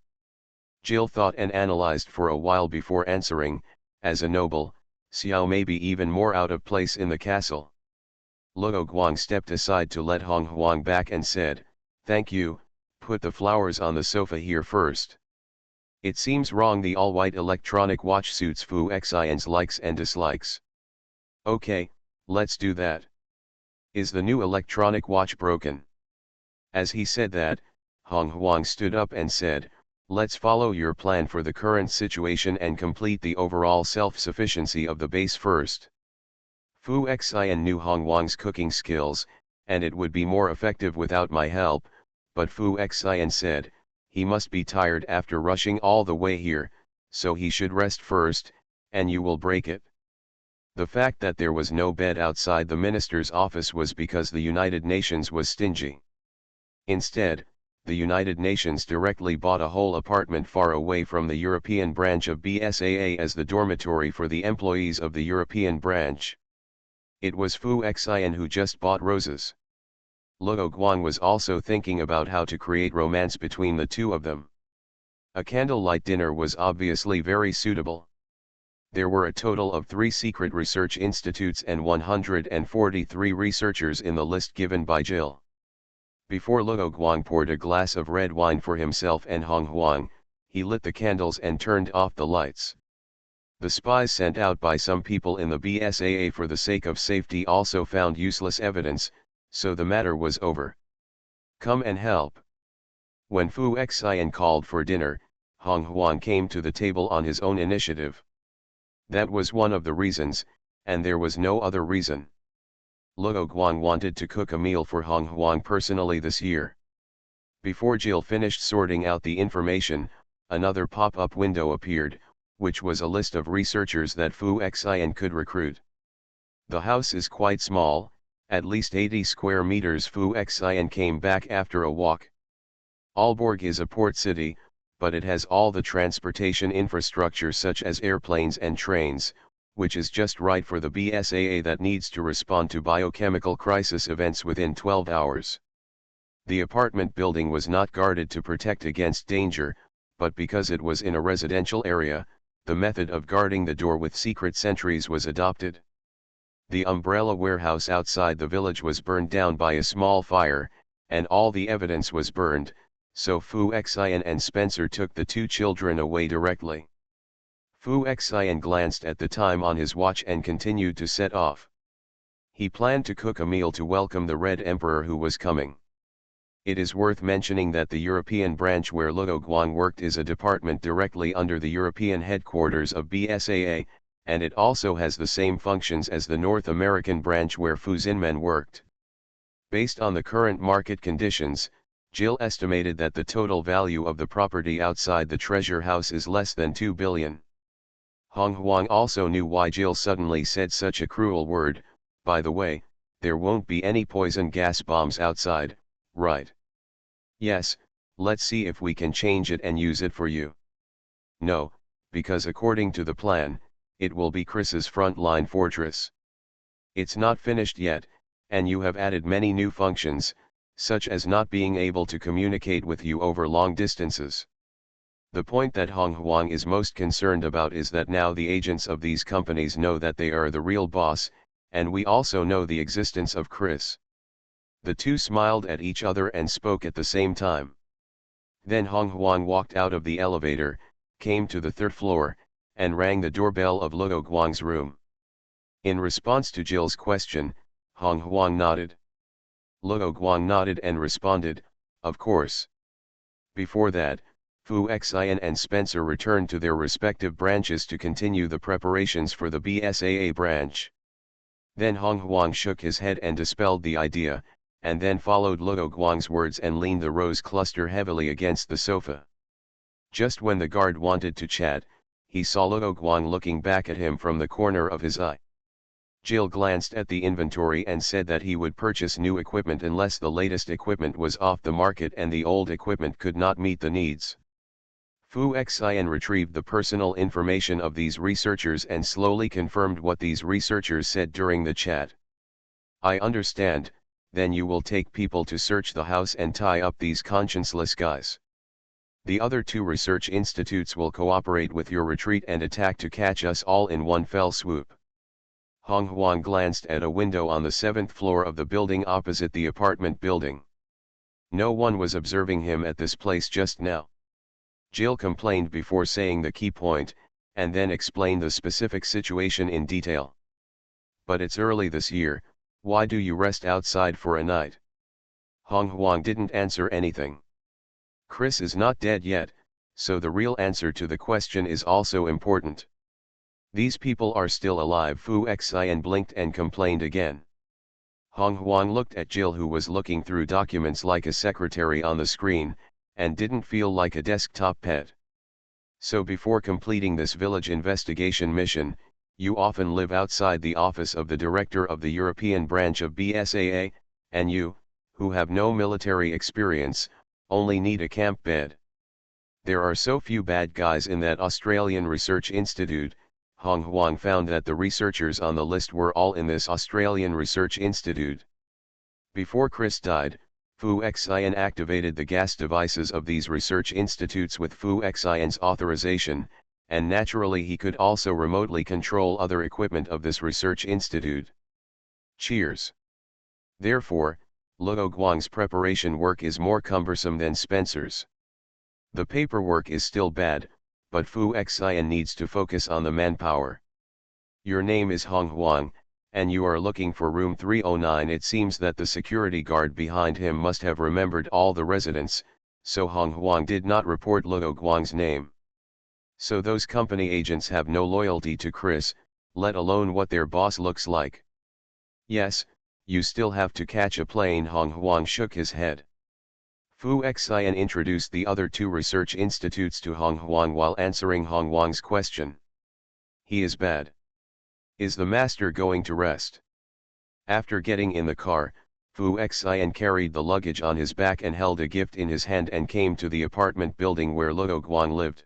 Jill thought and analyzed for a while before answering, as a noble, Xiao may be even more out of place in the castle. Luo Guang stepped aside to let Hong Huang back and said, "Thank you, put the flowers on the sofa here first. It seems wrong the all-white electronic watch suits Fu Xian's likes and dislikes." "Okay, let's do that. Is the new electronic watch broken?" As he said that, Hong Huang stood up and said, "Let's follow your plan for the current situation and complete the overall self-sufficiency of the base first." Fu Xian knew Hong Huang's cooking skills, and it would be more effective without my help, but Fu Xian said, he must be tired after rushing all the way here, so he should rest first, and you will break it. The fact that there was no bed outside the minister's office was because the United Nations was stingy. Instead, the United Nations directly bought a whole apartment far away from the European branch of BSAA as the dormitory for the employees of the European branch. It was Fu Xian who just bought roses. Luo Guang was also thinking about how to create romance between the two of them. A candlelight dinner was obviously very suitable. There were a total of 3 secret research institutes and 143 researchers in the list given by Jill. Before Luo Guang poured a glass of red wine for himself and Hong Huang, he lit the candles and turned off the lights. The spies sent out by some people in the BSAA for the sake of safety also found useless evidence, so the matter was over. "Come and help." When Fu Xian called for dinner, Hong Huang came to the table on his own initiative. That was one of the reasons, and there was no other reason. Luo Guang wanted to cook a meal for Hong Huang personally this year. Before Jill finished sorting out the information, another pop-up window appeared, which was a list of researchers that Fu Xian could recruit. The house is quite small, at least 80 square meters. Fu Xian came back after a walk. Aalborg is a port city, but it has all the transportation infrastructure such as airplanes and trains, which is just right for the BSAA that needs to respond to biochemical crisis events within 12 hours. The apartment building was not guarded to protect against danger, but because it was in a residential area, the method of guarding the door with secret sentries was adopted. The umbrella warehouse outside the village was burned down by a small fire, and all the evidence was burned, so Fu Xian and Spencer took the two children away directly. Fu Xian glanced at the time on his watch and continued to set off. He planned to cook a meal to welcome the Red Emperor who was coming. It is worth mentioning that the European branch where Luo Guang worked is a department directly under the European headquarters of BSAA, and it also has the same functions as the North American branch where Fu Xinmen worked. Based on the current market conditions, Jill estimated that the total value of the property outside the treasure house is less than 2 billion. Hong Huang also knew why Jill suddenly said such a cruel word. By the way, there won't be any poison gas bombs outside, right? Yes, let's see if we can change it and use it for you. No, because according to the plan, it will be Chris's frontline fortress. It's not finished yet, and you have added many new functions, such as not being able to communicate with you over long distances. The point that Hong Huang is most concerned about is that now the agents of these companies know that they are the real boss, and we also know the existence of Chris. The two smiled at each other and spoke at the same time. Then Hong Huang walked out of the elevator, came to the third floor, and rang the doorbell of Luo Guang's room. In response to Jill's question, Hong Huang nodded. Luo Guang nodded and responded, "Of course." Before that, Fu Xian and Spencer returned to their respective branches to continue the preparations for the BSAA branch. Then Hong Huang shook his head and dispelled the idea, and then followed Luo Guang's words and leaned the rose cluster heavily against the sofa. Just when the guard wanted to chat, he saw Luo Guang looking back at him from the corner of his eye. Jill glanced at the inventory and said that he would purchase new equipment unless the latest equipment was off the market and the old equipment could not meet the needs. Fu Xian retrieved the personal information of these researchers and slowly confirmed what these researchers said during the chat. "I understand, then you will take people to search the house and tie up these conscienceless guys. The other two research institutes will cooperate with your retreat and attack to catch us all in one fell swoop." Hong Huang glanced at a window on the 7th floor of the building opposite the apartment building. No one was observing him at this place just now. Jill complained before saying the key point, and then explained the specific situation in detail. "But it's early this year, why do you rest outside for a night?" Hong Huang didn't answer anything. Chris is not dead yet, so the real answer to the question is also important. These people are still alive. Fu Xian blinked and complained again. Hong Huang looked at Jill, who was looking through documents like a secretary on the screen, and didn't feel like a desktop pet. "So before completing this village investigation mission, you often live outside the office of the director of the European branch of BSAA, and you, who have no military experience, only need a camp bed. There are so few bad guys in that Australian research institute." Hong Huang found that the researchers on the list were all in this Australian research institute. Before Chris died, Fu Xian activated the gas devices of these research institutes with Fu Xian's authorization, and naturally he could also remotely control other equipment of this research institute. Cheers. Therefore, Luo Guang's preparation work is more cumbersome than Spencer's. The paperwork is still bad, but Fu Xian needs to focus on the manpower. "Your name is Hong Huang, and you are looking for room 309. It seems that the security guard behind him must have remembered all the residents, so Hong Huang did not report Luo Guang's name. So those company agents have no loyalty to Chris, let alone what their boss looks like. Yes, you still have to catch a plane. Hong Huang shook his head. Fu Xian introduced the other two research institutes to Hong Huang while answering Hong Huang's question. He is bad. Is the master going to rest? After getting in the car, Fu Xian carried the luggage on his back and held a gift in his hand and came to the apartment building where Luo Guang lived.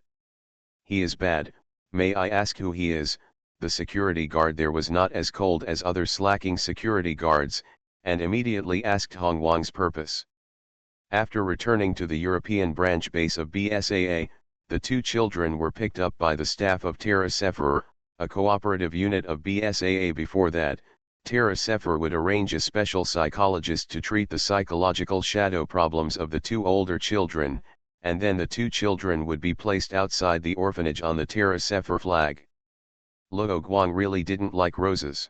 He is bad. May I ask who he is? The security guard there was not as cold as other slacking security guards, and immediately asked Hong Huang's purpose. After returning to the European branch base of BSAA, the two children were picked up by the staff of Terra Sephir, a cooperative unit of BSAA. Before that, Terra Sephir would arrange a special psychologist to treat the psychological shadow problems of the two older children, and then the two children would be placed outside the orphanage on the Terra Sephir flag. Luo Guang really didn't like roses.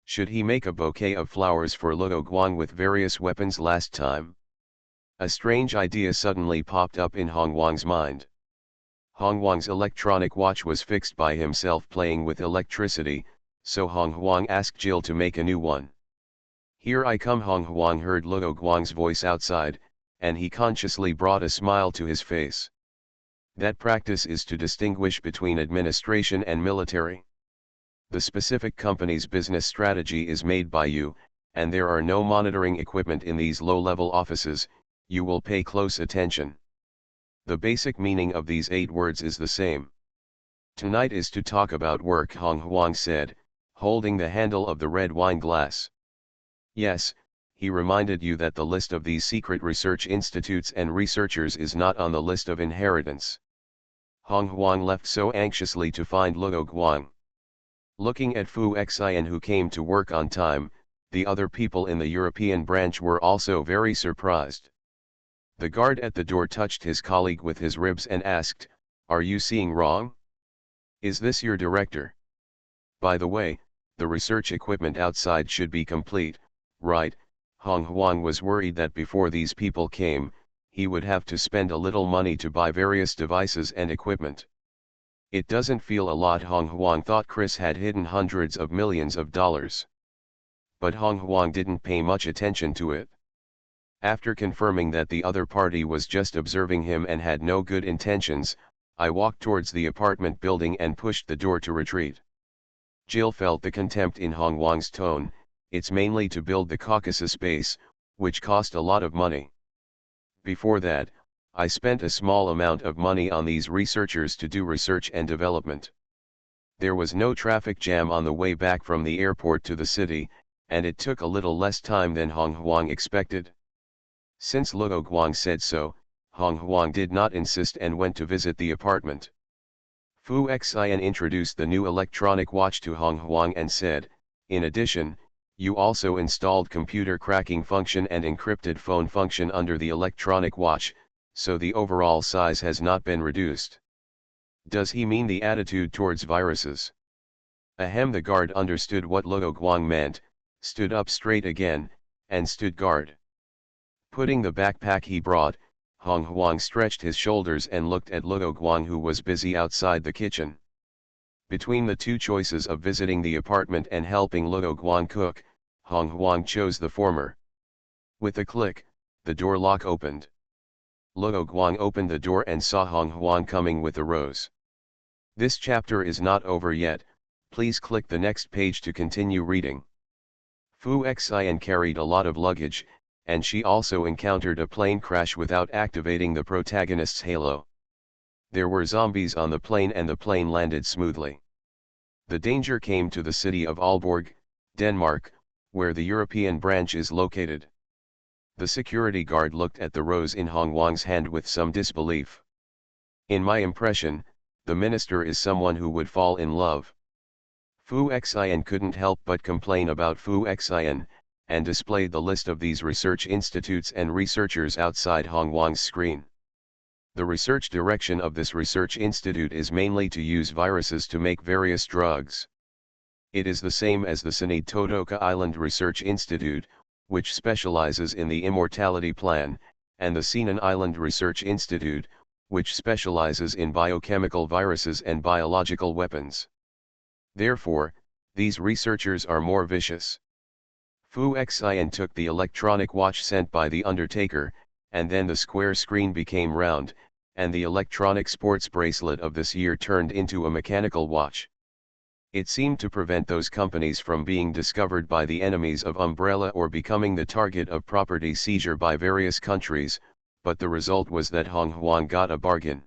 Should he make a bouquet of flowers for Luo Guang with various weapons last time? A strange idea suddenly popped up in Hong Huang's mind. Hong Huang's electronic watch was fixed by himself playing with electricity, so Hong Huang asked Jill to make a new one. Here I come. Hong Huang heard Luo Guang's voice outside, and he consciously brought a smile to his face. That practice is to distinguish between administration and military. The specific company's business strategy is made by you, and there are no monitoring equipment in these low-level offices. You will pay close attention. The basic meaning of these 8 words is the same. Tonight is to talk about work, Hong Huang said, holding the handle of the red wine glass. Yes, he reminded you that the list of these secret research institutes and researchers is not on the list of inheritance. Hong Huang left so anxiously to find Luo Guang. Looking at Fu Xian, who came to work on time, the other people in the European branch were also very surprised. The guard at the door touched his colleague with his ribs and asked, "Are you seeing wrong? Is this your director? By the way, the research equipment outside should be complete, right?" Hong Huang was worried that before these people came, he would have to spend a little money to buy various devices and equipment. It doesn't feel a lot. Hong Huang thought Chris had hidden hundreds of millions of dollars. But Hong Huang didn't pay much attention to it. After confirming that the other party was just observing him and had no good intentions, I walked towards the apartment building and pushed the door to retreat. Jill felt the contempt in Hong Huang's tone. It's mainly to build the Caucasus base, which cost a lot of money. Before that, I spent a small amount of money on these researchers to do research and development. There was no traffic jam on the way back from the airport to the city, and it took a little less time than Hong Huang expected. Since Luo Guang said so, Hong Huang did not insist and went to visit the apartment. Fu Xian introduced the new electronic watch to Hong Huang and said, "In addition, you also installed computer cracking function and encrypted phone function under the electronic watch, so the overall size has not been reduced." Does he mean the attitude towards viruses? Ahem. The guard understood what Luo Guang meant, stood up straight again, and stood guard. Putting the backpack he brought, Hong Huang stretched his shoulders and looked at Luo Guang, who was busy outside the kitchen. Between the two choices of visiting the apartment and helping Luo Guang cook, Hong Huang chose the former. With a click, the door lock opened. Luo Guang opened the door and saw Hong Huang coming with a rose. This chapter is not over yet, please click the next page to continue reading. Fu Xian carried a lot of luggage, and she also encountered a plane crash without activating the protagonist's halo. There were zombies on the plane and the plane landed smoothly. The danger came to the city of Aalborg, Denmark, where the European branch is located. The security guard looked at the rose in Hong Huang's hand with some disbelief. In my impression, the minister is someone who would fall in love. Fu Xian couldn't help but complain about Fu Xian, and displayed the list of these research institutes and researchers outside Hong Huang's screen. The research direction of this research institute is mainly to use viruses to make various drugs. It is the same as the Sanid Totoka Island Research Institute, which specializes in the immortality plan, and the Sinan Island Research Institute, which specializes in biochemical viruses and biological weapons. Therefore, these researchers are more vicious. Fu Xian took the electronic watch sent by the Undertaker, and then the square screen became round, and the electronic sports bracelet of this year turned into a mechanical watch. It seemed to prevent those companies from being discovered by the enemies of Umbrella or becoming the target of property seizure by various countries, but the result was that Hong Huang got a bargain.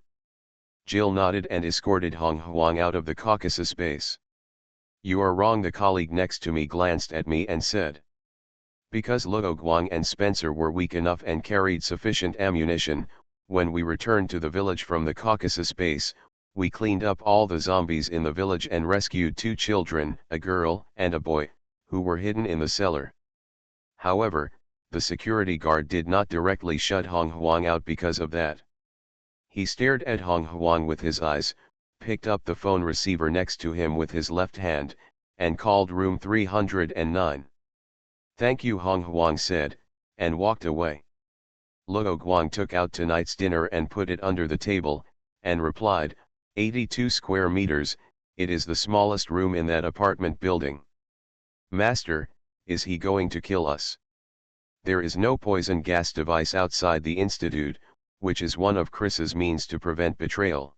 Jill nodded and escorted Hong Huang out of the Caucasus base. "You are wrong," the colleague next to me glanced at me and said. Because Luo Guang and Spencer were weak enough and carried sufficient ammunition, when we returned to the village from the Caucasus base, we cleaned up all the zombies in the village and rescued 2 children, a girl and a boy, who were hidden in the cellar. However, the security guard did not directly shut Hong Huang out because of that. He stared at Hong Huang with his eyes, picked up the phone receiver next to him with his left hand, and called room 309. "Thank you," Hong Huang said, and walked away. Luo Guang took out tonight's dinner and put it under the table, and replied, 82 square meters, it is the smallest room in that apartment building. "Master, is he going to kill us?" There is no poison gas device outside the institute, which is one of Chris's means to prevent betrayal.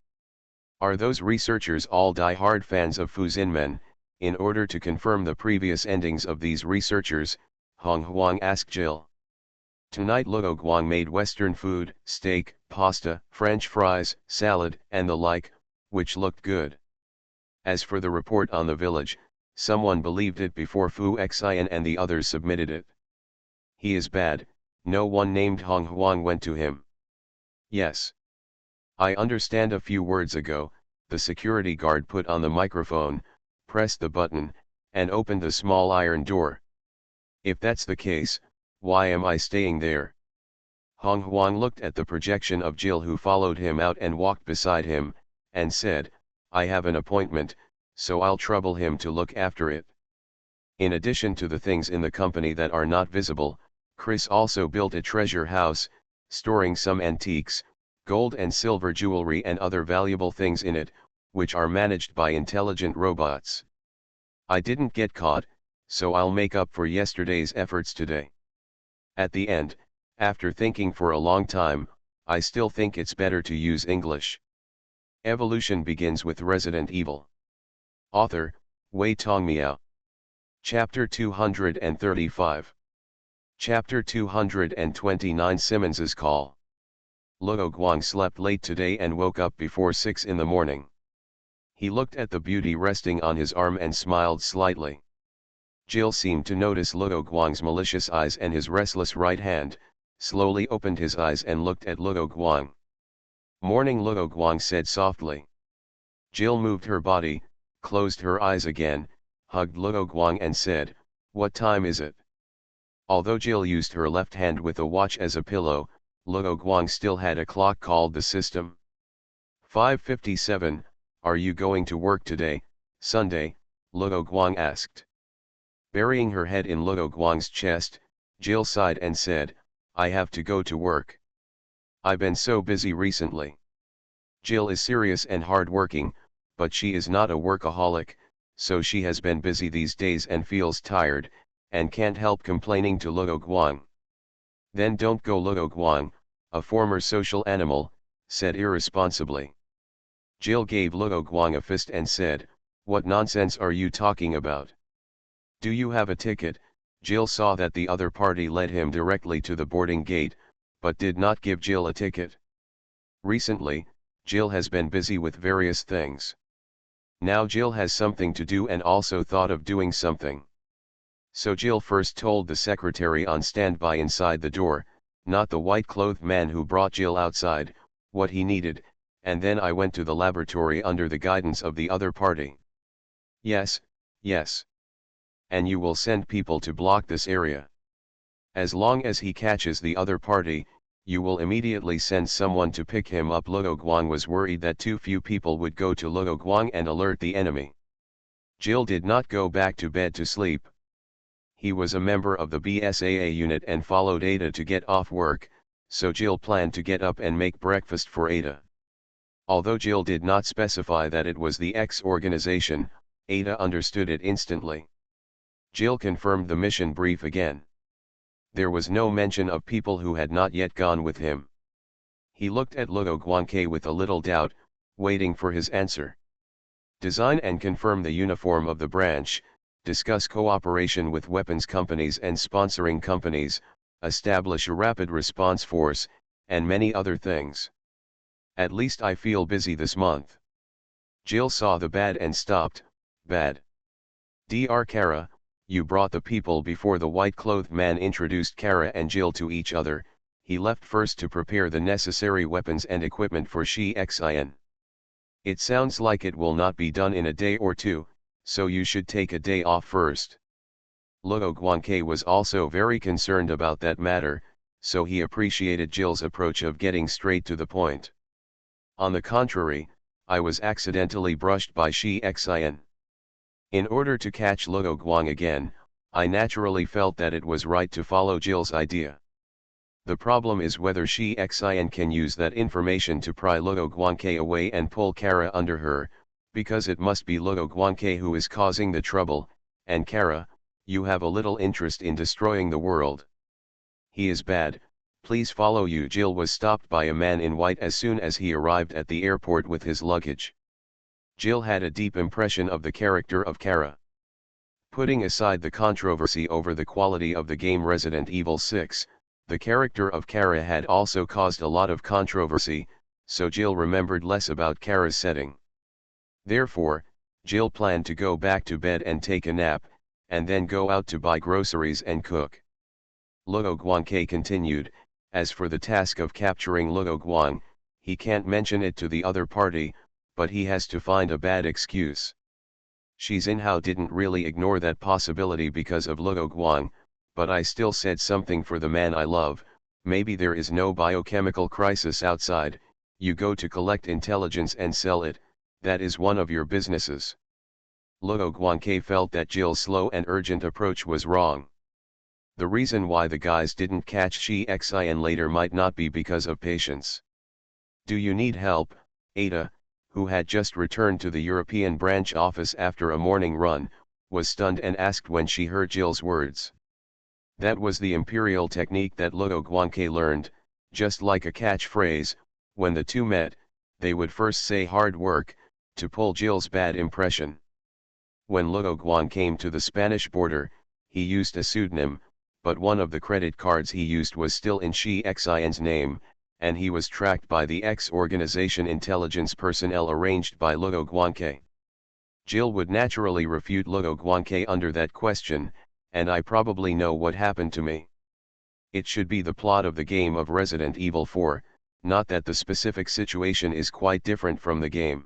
Are those researchers all die-hard fans of Fu Xinmen? In order to confirm the previous endings of these researchers, Hong Huang asked Jill. Tonight Luo Guang made Western food, steak, pasta, French fries, salad, and the like, which looked good. As for the report on the village, someone believed it before Fu Xian and the others submitted it. "He is bad," no one named Hong Huang went to him. "Yes. I understand." A few words ago, the security guard put on the microphone, pressed the button, and opened the small iron door. "If that's the case, why am I staying there?" Hong Huang looked at the projection of Jill, who followed him out and walked beside him, and said, "I have an appointment, so I'll trouble him to look after it." In addition to the things in the company that are not visible, Chris also built a treasure house, storing some antiques, gold and silver jewelry and other valuable things in it, which are managed by intelligent robots. I didn't get caught, so I'll make up for yesterday's efforts today. At the end, after thinking for a long time, I still think it's better to use English. Evolution begins with Resident Evil. Author, Wei Tongmiao. Chapter 235. Chapter 229. Simmons's Call. Luo Guang slept late today and woke up before 6 in the morning. He looked at the beauty resting on his arm and smiled slightly. Jill seemed to notice Luo Guang's malicious eyes and his restless right hand, slowly opened his eyes and looked at Luo Guang. "Morning," Luo Guang said softly. Jill moved her body, closed her eyes again, hugged Luo Guang and said, "What time is it?" Although Jill used her left hand with a watch as a pillow, Luo Guang still had a clock called the system. 5:57, "Are you going to work today, Sunday?" Luo Guang asked. Burying her head in Luo Guang's chest, Jill sighed and said, "I have to go to work. I've been so busy recently." Jill is serious and hard-working, but she is not a workaholic, so she has been busy these days and feels tired, and can't help complaining to Luo Guang. "Then don't go," Luo Guang, a former social animal, said irresponsibly. Jill gave Luo Guang a fist and said, "What nonsense are you talking about? Do you have a ticket?" Jill saw that the other party led him directly to the boarding gate, but did not give Jill a ticket. Recently, Jill has been busy with various things. Now Jill has something to do and also thought of doing something. So Jill first told the secretary on standby inside the door, not the white-clothed man who brought Jill outside, what he needed, and then I went to the laboratory under the guidance of the other party. "Yes, yes. And you will send people to block this area. As long as he catches the other party, you will immediately send someone to pick him up." Luo Guang was worried that too few people would go to Luo Guang and alert the enemy. Jill did not go back to bed to sleep. He was a member of the BSAA unit and followed Ada to get off work, so Jill planned to get up and make breakfast for Ada. Although Jill did not specify that it was the X organization, Ada understood it instantly. Jill confirmed the mission brief again. There was no mention of people who had not yet gone with him. He looked at Luo Guanke with a little doubt, waiting for his answer. Design and confirm the uniform of the branch, discuss cooperation with weapons companies and sponsoring companies, establish a rapid response force, and many other things. At least I feel busy this month. Jill saw the bad and stopped. Bad. Dr. Kara, you brought the people before the white-clothed man introduced Kara and Jill to each other. He left first to prepare the necessary weapons and equipment for Xin. It sounds like it will not be done in a day or two, so you should take a day off first. Luo Guanke was also very concerned about that matter, so he appreciated Jill's approach of getting straight to the point. On the contrary, I was accidentally brushed by Xin. In order to catch Luo Guang again, I naturally felt that it was right to follow Jill's idea. The problem is whether Xin can use that information to pry Luo Guanke away and pull Kara under her, because it must be Luo Guanke who is causing the trouble, and Kara, you have a little interest in destroying the world. He is bad, please follow you. Jill was stopped by a man in white as soon as he arrived at the airport with his luggage. Jill had a deep impression of the character of Kara. Putting aside the controversy over the quality of the game Resident Evil 6, the character of Kara had also caused a lot of controversy, so Jill remembered less about Kara's setting. Therefore, Jill planned to go back to bed and take a nap, and then go out to buy groceries and cook. Luo Guanke continued, as for the task of capturing Luo Guang, he can't mention it to the other party, but he has to find a bad excuse. Xin didn't really ignore that possibility because of Luo Guang, but I still said something for the man I love. Maybe there is no biochemical crisis outside, you go to collect intelligence and sell it, that is one of your businesses. Luo Guanke felt that Jill's slow and urgent approach was wrong. The reason why the guys didn't catch Xin later might not be because of patience. Do you need help, Ada, who had just returned to the European branch office after a morning run, was stunned and asked when she heard Jill's words. That was the imperial technique that Luo Guanke learned, just like a catchphrase. When the two met, they would first say hard work, to pull Jill's bad impression. When Luo Guang came to the Spanish border, he used a pseudonym, but one of the credit cards he used was still in Xin's name, and he was tracked by the X organization intelligence personnel arranged by Luo Guanke. Jill would naturally refute Luo Guanke under that question, and I probably know what happened to me. It should be the plot of the game of Resident Evil 4, not that the specific situation is quite different from the game.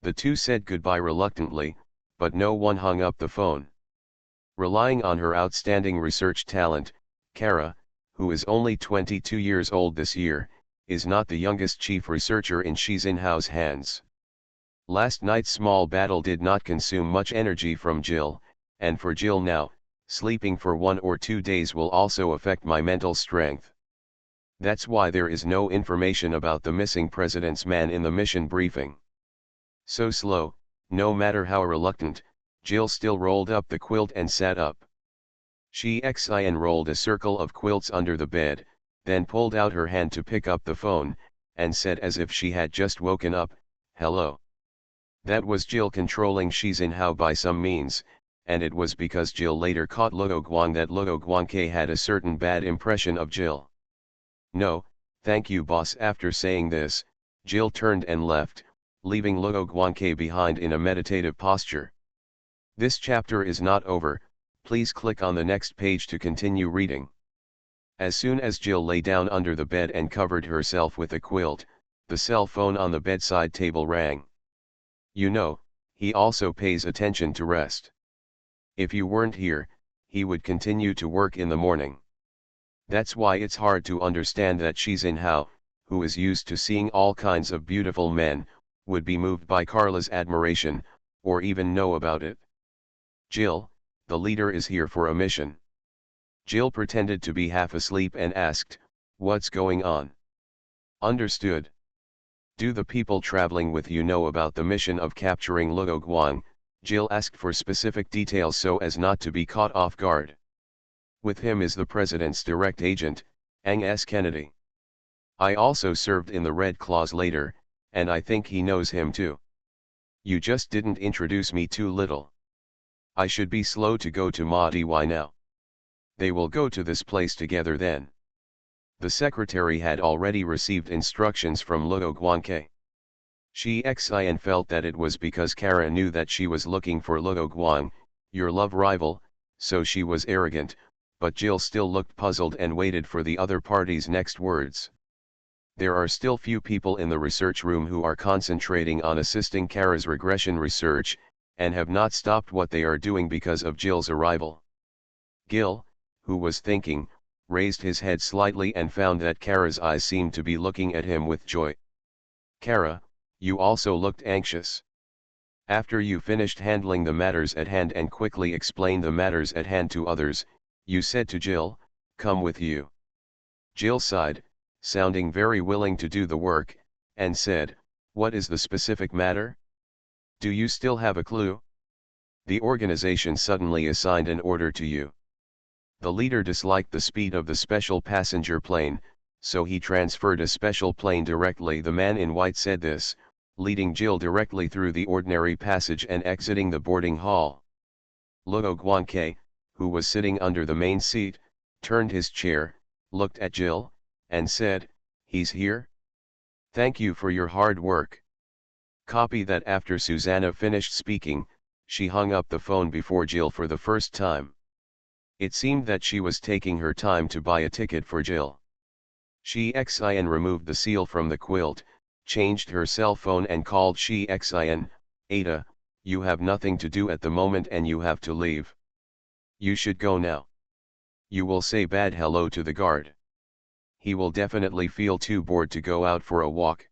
The two said goodbye reluctantly, but no one hung up the phone. Relying on her outstanding research talent, Kara, who is only 22 years old this year, is not the youngest chief researcher in Xin's hands. Last night's small battle did not consume much energy from Jill, and for Jill now, sleeping for 1 or 2 days will also affect my mental strength. That's why there is no information about the missing president's man in the mission briefing. So slow, no matter how reluctant, Jill still rolled up the quilt and sat up. Xin rolled a circle of quilts under the bed, then pulled out her hand to pick up the phone, and said as if she had just woken up, "Hello." That was Jill controlling Xin by some means, and it was because Jill later caught Luo Guang that Luo Guanke had a certain bad impression of Jill. "No, thank you boss." After saying this, Jill turned and left, leaving Luo Guanke behind in a meditative posture. This chapter is not over, please click on the next page to continue reading. As soon as Jill lay down under the bed and covered herself with a quilt, the cell phone on the bedside table rang. You know, he also pays attention to rest. If you weren't here, he would continue to work in the morning. That's why it's hard to understand that Xin, who is used to seeing all kinds of beautiful men, would be moved by Carla's admiration, or even know about it. "Jill, the leader is here for a mission." Jill pretended to be half asleep and asked, What's going on? Understood. Do the people traveling with you know about the mission of capturing Luo Guang? Jill asked for specific details so as not to be caught off guard. With him is the president's direct agent, Ang S. Kennedy. I also served in the Red Claws later, and I think he knows him too. You just didn't introduce me too little. I should be slow to go to Madi now. They will go to this place together then. The secretary had already received instructions from Luo Guangke. She Xin felt that it was because Kara knew that she was looking for Luo Guang, your love rival, so she was arrogant, but Jill still looked puzzled and waited for the other party's next words. There are still few people in the research room who are concentrating on assisting Kara's regression research, and have not stopped what they are doing because of Jill's arrival. Gil, who was thinking, raised his head slightly and found that Kara's eyes seemed to be looking at him with joy. Kara, you also looked anxious. After you finished handling the matters at hand and quickly explained the matters at hand to others, you said to Jill, "Come with you." Jill sighed, sounding very willing to do the work, and said, "What is the specific matter? Do you still have a clue?" The organization suddenly assigned an order to you. The leader disliked the speed of the special passenger plane, so he transferred a special plane directly. The man in white said this, leading Jill directly through the ordinary passage and exiting the boarding hall. Luo Guangke, who was sitting under the main seat, turned his chair, looked at Jill, and said, "He's here? Thank you for your hard work." Copy that. After Susanna finished speaking, she hung up the phone before Jill for the first time. It seemed that she was taking her time to buy a ticket for Jill. She Xin removed the seal from the quilt, changed her cell phone and called She Xin, "Ada, you have nothing to do at the moment and you have to leave. You should go now. You will say bad hello to the guard. He will definitely feel too bored to go out for a walk."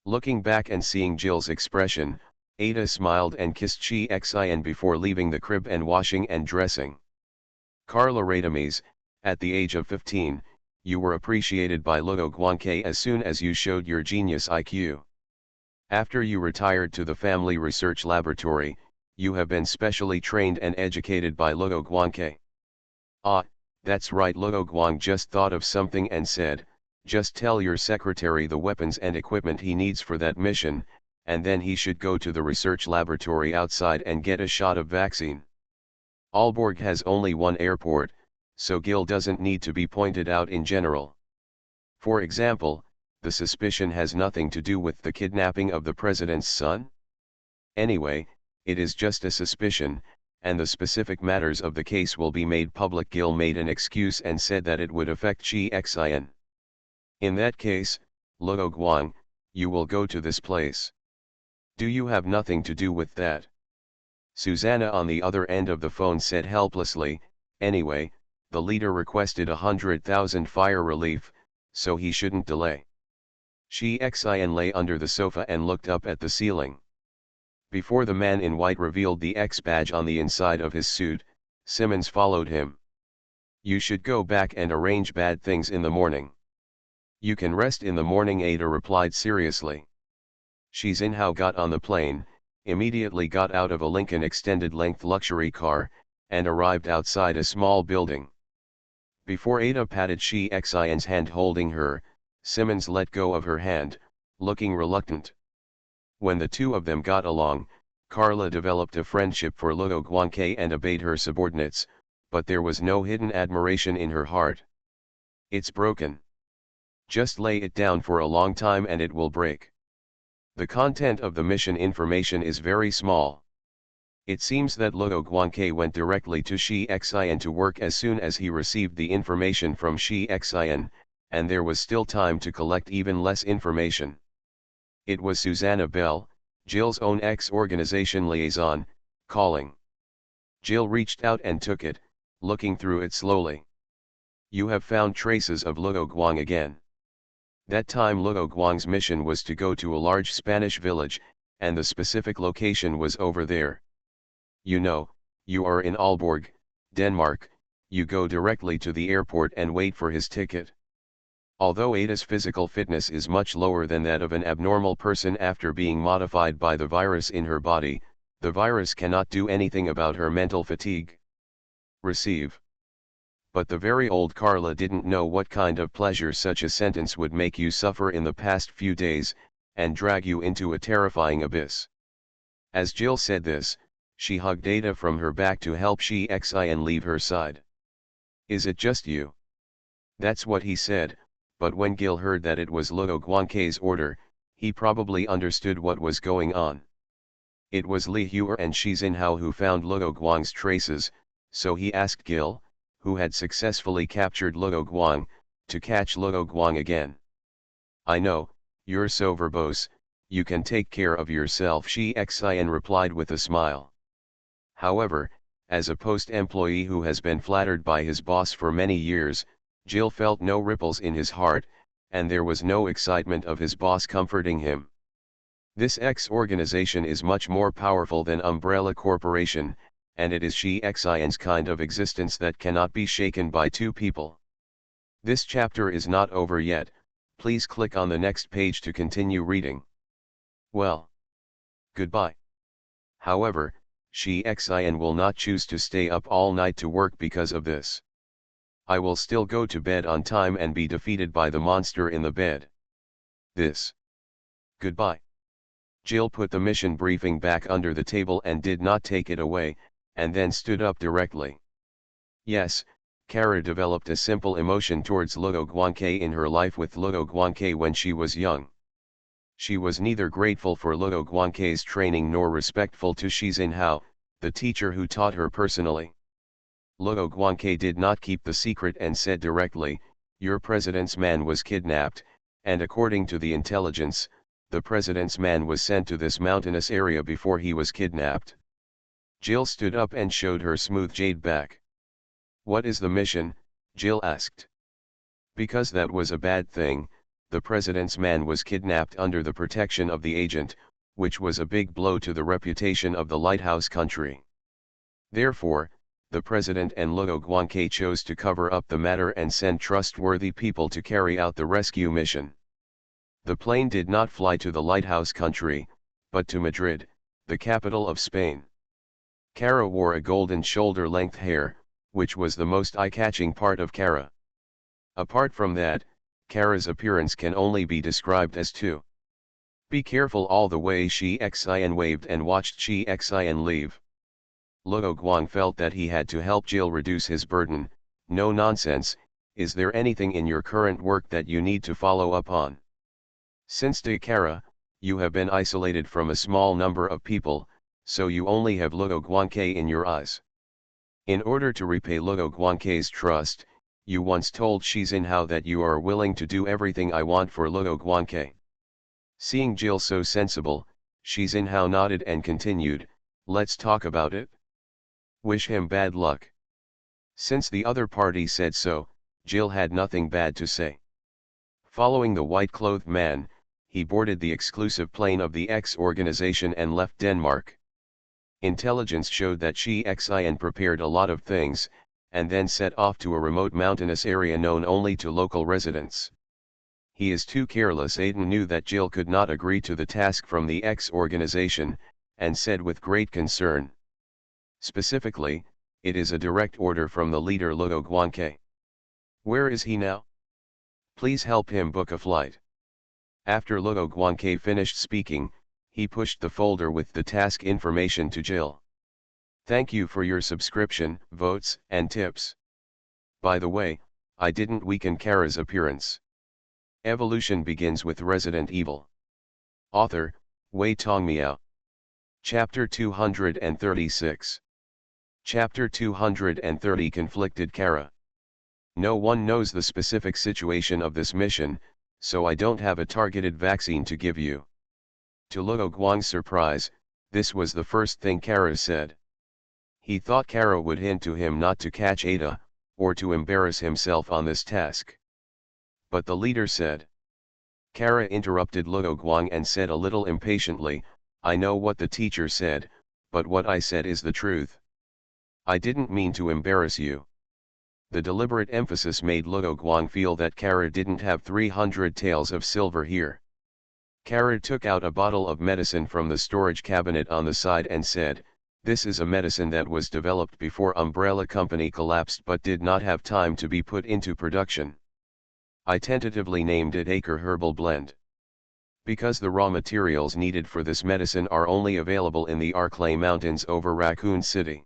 Looking back and seeing Jill's expression, Ada smiled and kissed She Xin before leaving the crib and washing and dressing. Carla Radames, at the age of 15, you were appreciated by Luo Guangke as soon as you showed your genius IQ. After you retired to the family research laboratory, you have been specially trained and educated by Luo Guangke. Ah, that's right. Luo Guang just thought of something and said, "Just tell your secretary the weapons and equipment he needs for that mission, and then he should go to the research laboratory outside and get a shot of vaccine." Aalborg has only one airport, so Gil doesn't need to be pointed out in general. For example, the suspicion has nothing to do with the kidnapping of the president's son. Anyway, it is just a suspicion, and the specific matters of the case will be made public. Gil made an excuse and said that it would affect She Xin. In that case, Luo Guang, you will go to this place. Do you have nothing to do with that? Susanna on the other end of the phone said helplessly, "Anyway, the leader requested 100,000 fire relief, so he shouldn't delay." She Xin lay under the sofa and looked up at the ceiling. Before the man in white revealed the X badge on the inside of his suit, Simmons followed him. "You should go back and arrange bad things in the morning." "You can rest in the morning," Ada replied seriously. Shi Xinhao got on the plane, immediately got out of a Lincoln extended-length luxury car, and arrived outside a small building. Before Ada patted She Xin's hand holding her, Simmons let go of her hand, looking reluctant. When the two of them got along, Carla developed a friendship for Luo Guangke and obeyed her subordinates, but there was no hidden admiration in her heart. "It's broken. Just lay it down for a long time and it will break." The content of the mission information is very small. It seems that Luo Guangke went directly to She Xin to work as soon as he received the information from She Xin, and there was still time to collect even less information. It was Susanna Bell, Jill's own ex-organization liaison, calling. Jill reached out and took it, looking through it slowly. "You have found traces of Luo Guang again. That time Luo Guang's mission was to go to a large Spanish village, and the specific location was over there. You know, you are in Aalborg, Denmark, you go directly to the airport and wait for his ticket. Although Ada's physical fitness is much lower than that of an abnormal person after being modified by the virus in her body, the virus cannot do anything about her mental fatigue. Receive. But the very old Carla didn't know what kind of pleasure such a sentence would make you suffer in the past few days, and drag you into a terrifying abyss. As Jill said this, she hugged Ada from her back to help she and leave her side. Is it just you? That's what he said, but when Gil heard that it was Luo Guangke's order, he probably understood what was going on. It was Li Hua and Shi Xinhao who found Luo Guang's traces, so he asked Gil, who had successfully captured Luo Guang, to catch Luo Guang again. I know, you're so verbose, you can take care of yourself, Shi Xian replied with a smile. However, as a post employee who has been flattered by his boss for many years, Jill felt no ripples in his heart, and there was no excitement of his boss comforting him. This X organization is much more powerful than Umbrella Corporation, and it is Shi Xian's kind of existence that cannot be shaken by two people. This chapter is not over yet, please click on the next page to continue reading. Well, goodbye. However, Shi Xian will not choose to stay up all night to work because of this. I will still go to bed on time and be defeated by the monster in the bed. This. Goodbye. Jill put the mission briefing back under the table and did not take it away, and then stood up directly. Yes, Kara developed a simple emotion towards Luo Guangke in her life with Luo Guangke when she was young. She was neither grateful for Luo Guangke's training nor respectful to Shi Xinhao, the teacher who taught her personally. Luo Guangke did not keep the secret and said directly, "Your president's man was kidnapped, and according to the intelligence, the president's man was sent to this mountainous area before he was kidnapped." Jill stood up and showed her smooth jade back. "What is the mission?" Jill asked. "Because that was a bad thing, the president's man was kidnapped under the protection of the agent, which was a big blow to the reputation of the lighthouse country. Therefore, the president and Luo Guangke chose to cover up the matter and send trustworthy people to carry out the rescue mission. The plane did not fly to the lighthouse country, but to Madrid, the capital of Spain. Kara wore a golden shoulder-length hair, which was the most eye-catching part of Kara. Apart from that, Kara's appearance can only be described as two. Be careful all the way." Shi Xian waved and watched Shi Xian leave. Luo Guang felt that he had to help Jill reduce his burden. "No nonsense, is there anything in your current work that you need to follow up on? Since de Kara, you have been isolated from a small number of people, so you only have Luo Guangke in your eyes. In order to repay Luo Guangke's trust, you once told Shi Xinhao that you are willing to do everything I want for Luo Guangke." Seeing Jill so sensible, Shi Xinhao nodded and continued, "Let's talk about it. Wish him bad luck." Since the other party said so, Jill had nothing bad to say. Following the white-clothed man, he boarded the exclusive plane of the X organization and left Denmark. Intelligence showed that Shi Xian prepared a lot of things, and then set off to a remote mountainous area known only to local residents. He is too careless. Aiden knew that Jill could not agree to the task from the X organization, and said with great concern. Specifically, it is a direct order from the leader Luo Guangke. Where is he now? Please help him book a flight. After Luo Guangke finished speaking, he pushed the folder with the task information to Jill. Thank you for your subscription, votes, and tips. By the way, I didn't weaken Kara's appearance. Evolution begins with Resident Evil. Author, Wei Tongmiao. Chapter 236. Chapter 230 Conflicted Kara. No one knows the specific situation of this mission, so I don't have a targeted vaccine to give you. To Luo Guang's surprise, this was the first thing Kara said. He thought Kara would hint to him not to catch Ada, or to embarrass himself on this task. But the leader said. Kara interrupted Luo Guang and said a little impatiently, "I know what the teacher said, but what I said is the truth. I didn't mean to embarrass you. The deliberate emphasis made Luo Guang feel that Kara didn't have 300 taels of silver here. Kara took out a bottle of medicine from the storage cabinet on the side and said, "This is a medicine that was developed before Umbrella Company collapsed but did not have time to be put into production. I tentatively named it Acre Herbal Blend. Because the raw materials needed for this medicine are only available in the Arklay Mountains over Raccoon City."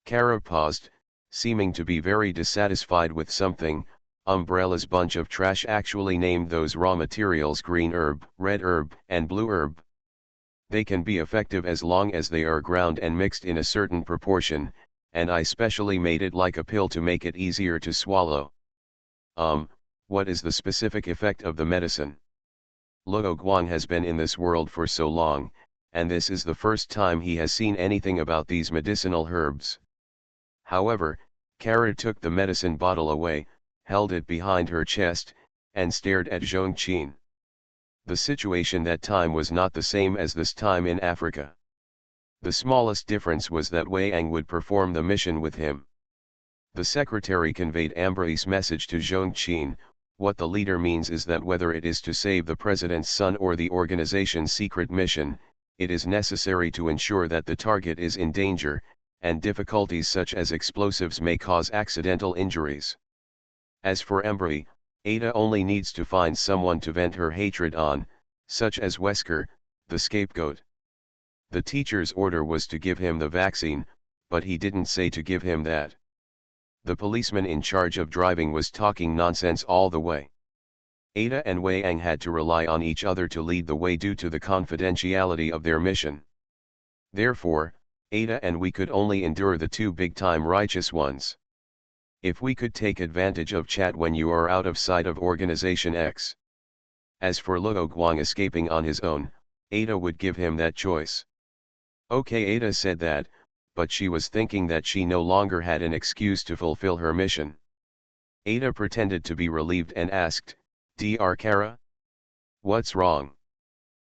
Kara paused, seeming to be very dissatisfied with something. Umbrella's bunch of trash actually named those raw materials green herb, red herb, and blue herb. They can be effective as long as they are ground and mixed in a certain proportion, and I specially made it like a pill to make it easier to swallow. What is the specific effect of the medicine? Luo Guang has been in this world for so long, and this is the first time he has seen anything about these medicinal herbs. However, Kara took the medicine bottle away, held it behind her chest, and stared at Zhong Qin. The situation that time was not the same as this time in Africa. The smallest difference was that Wei Ang would perform the mission with him. The secretary conveyed Ambrose's message to Zhong Qin. What the leader means is that whether it is to save the president's son or the organization's secret mission, it is necessary to ensure that the target is in danger, and difficulties such as explosives may cause accidental injuries. As for Ambrose, Ada only needs to find someone to vent her hatred on, such as Wesker, the scapegoat. The teacher's order was to give him the vaccine, but he didn't say to give him that. The policeman in charge of driving was talking nonsense all the way. Ada and Wei Ang had to rely on each other to lead the way due to the confidentiality of their mission. Therefore, Ada and we could only endure the two big-time righteous ones. If we could take advantage of chat when you are out of sight of Organization X. As for Luo Guang escaping on his own, Ada would give him that choice. Okay, Ada said that, but she was thinking that she no longer had an excuse to fulfill her mission. Ada pretended to be relieved and asked, "Dr. Kara? What's wrong?"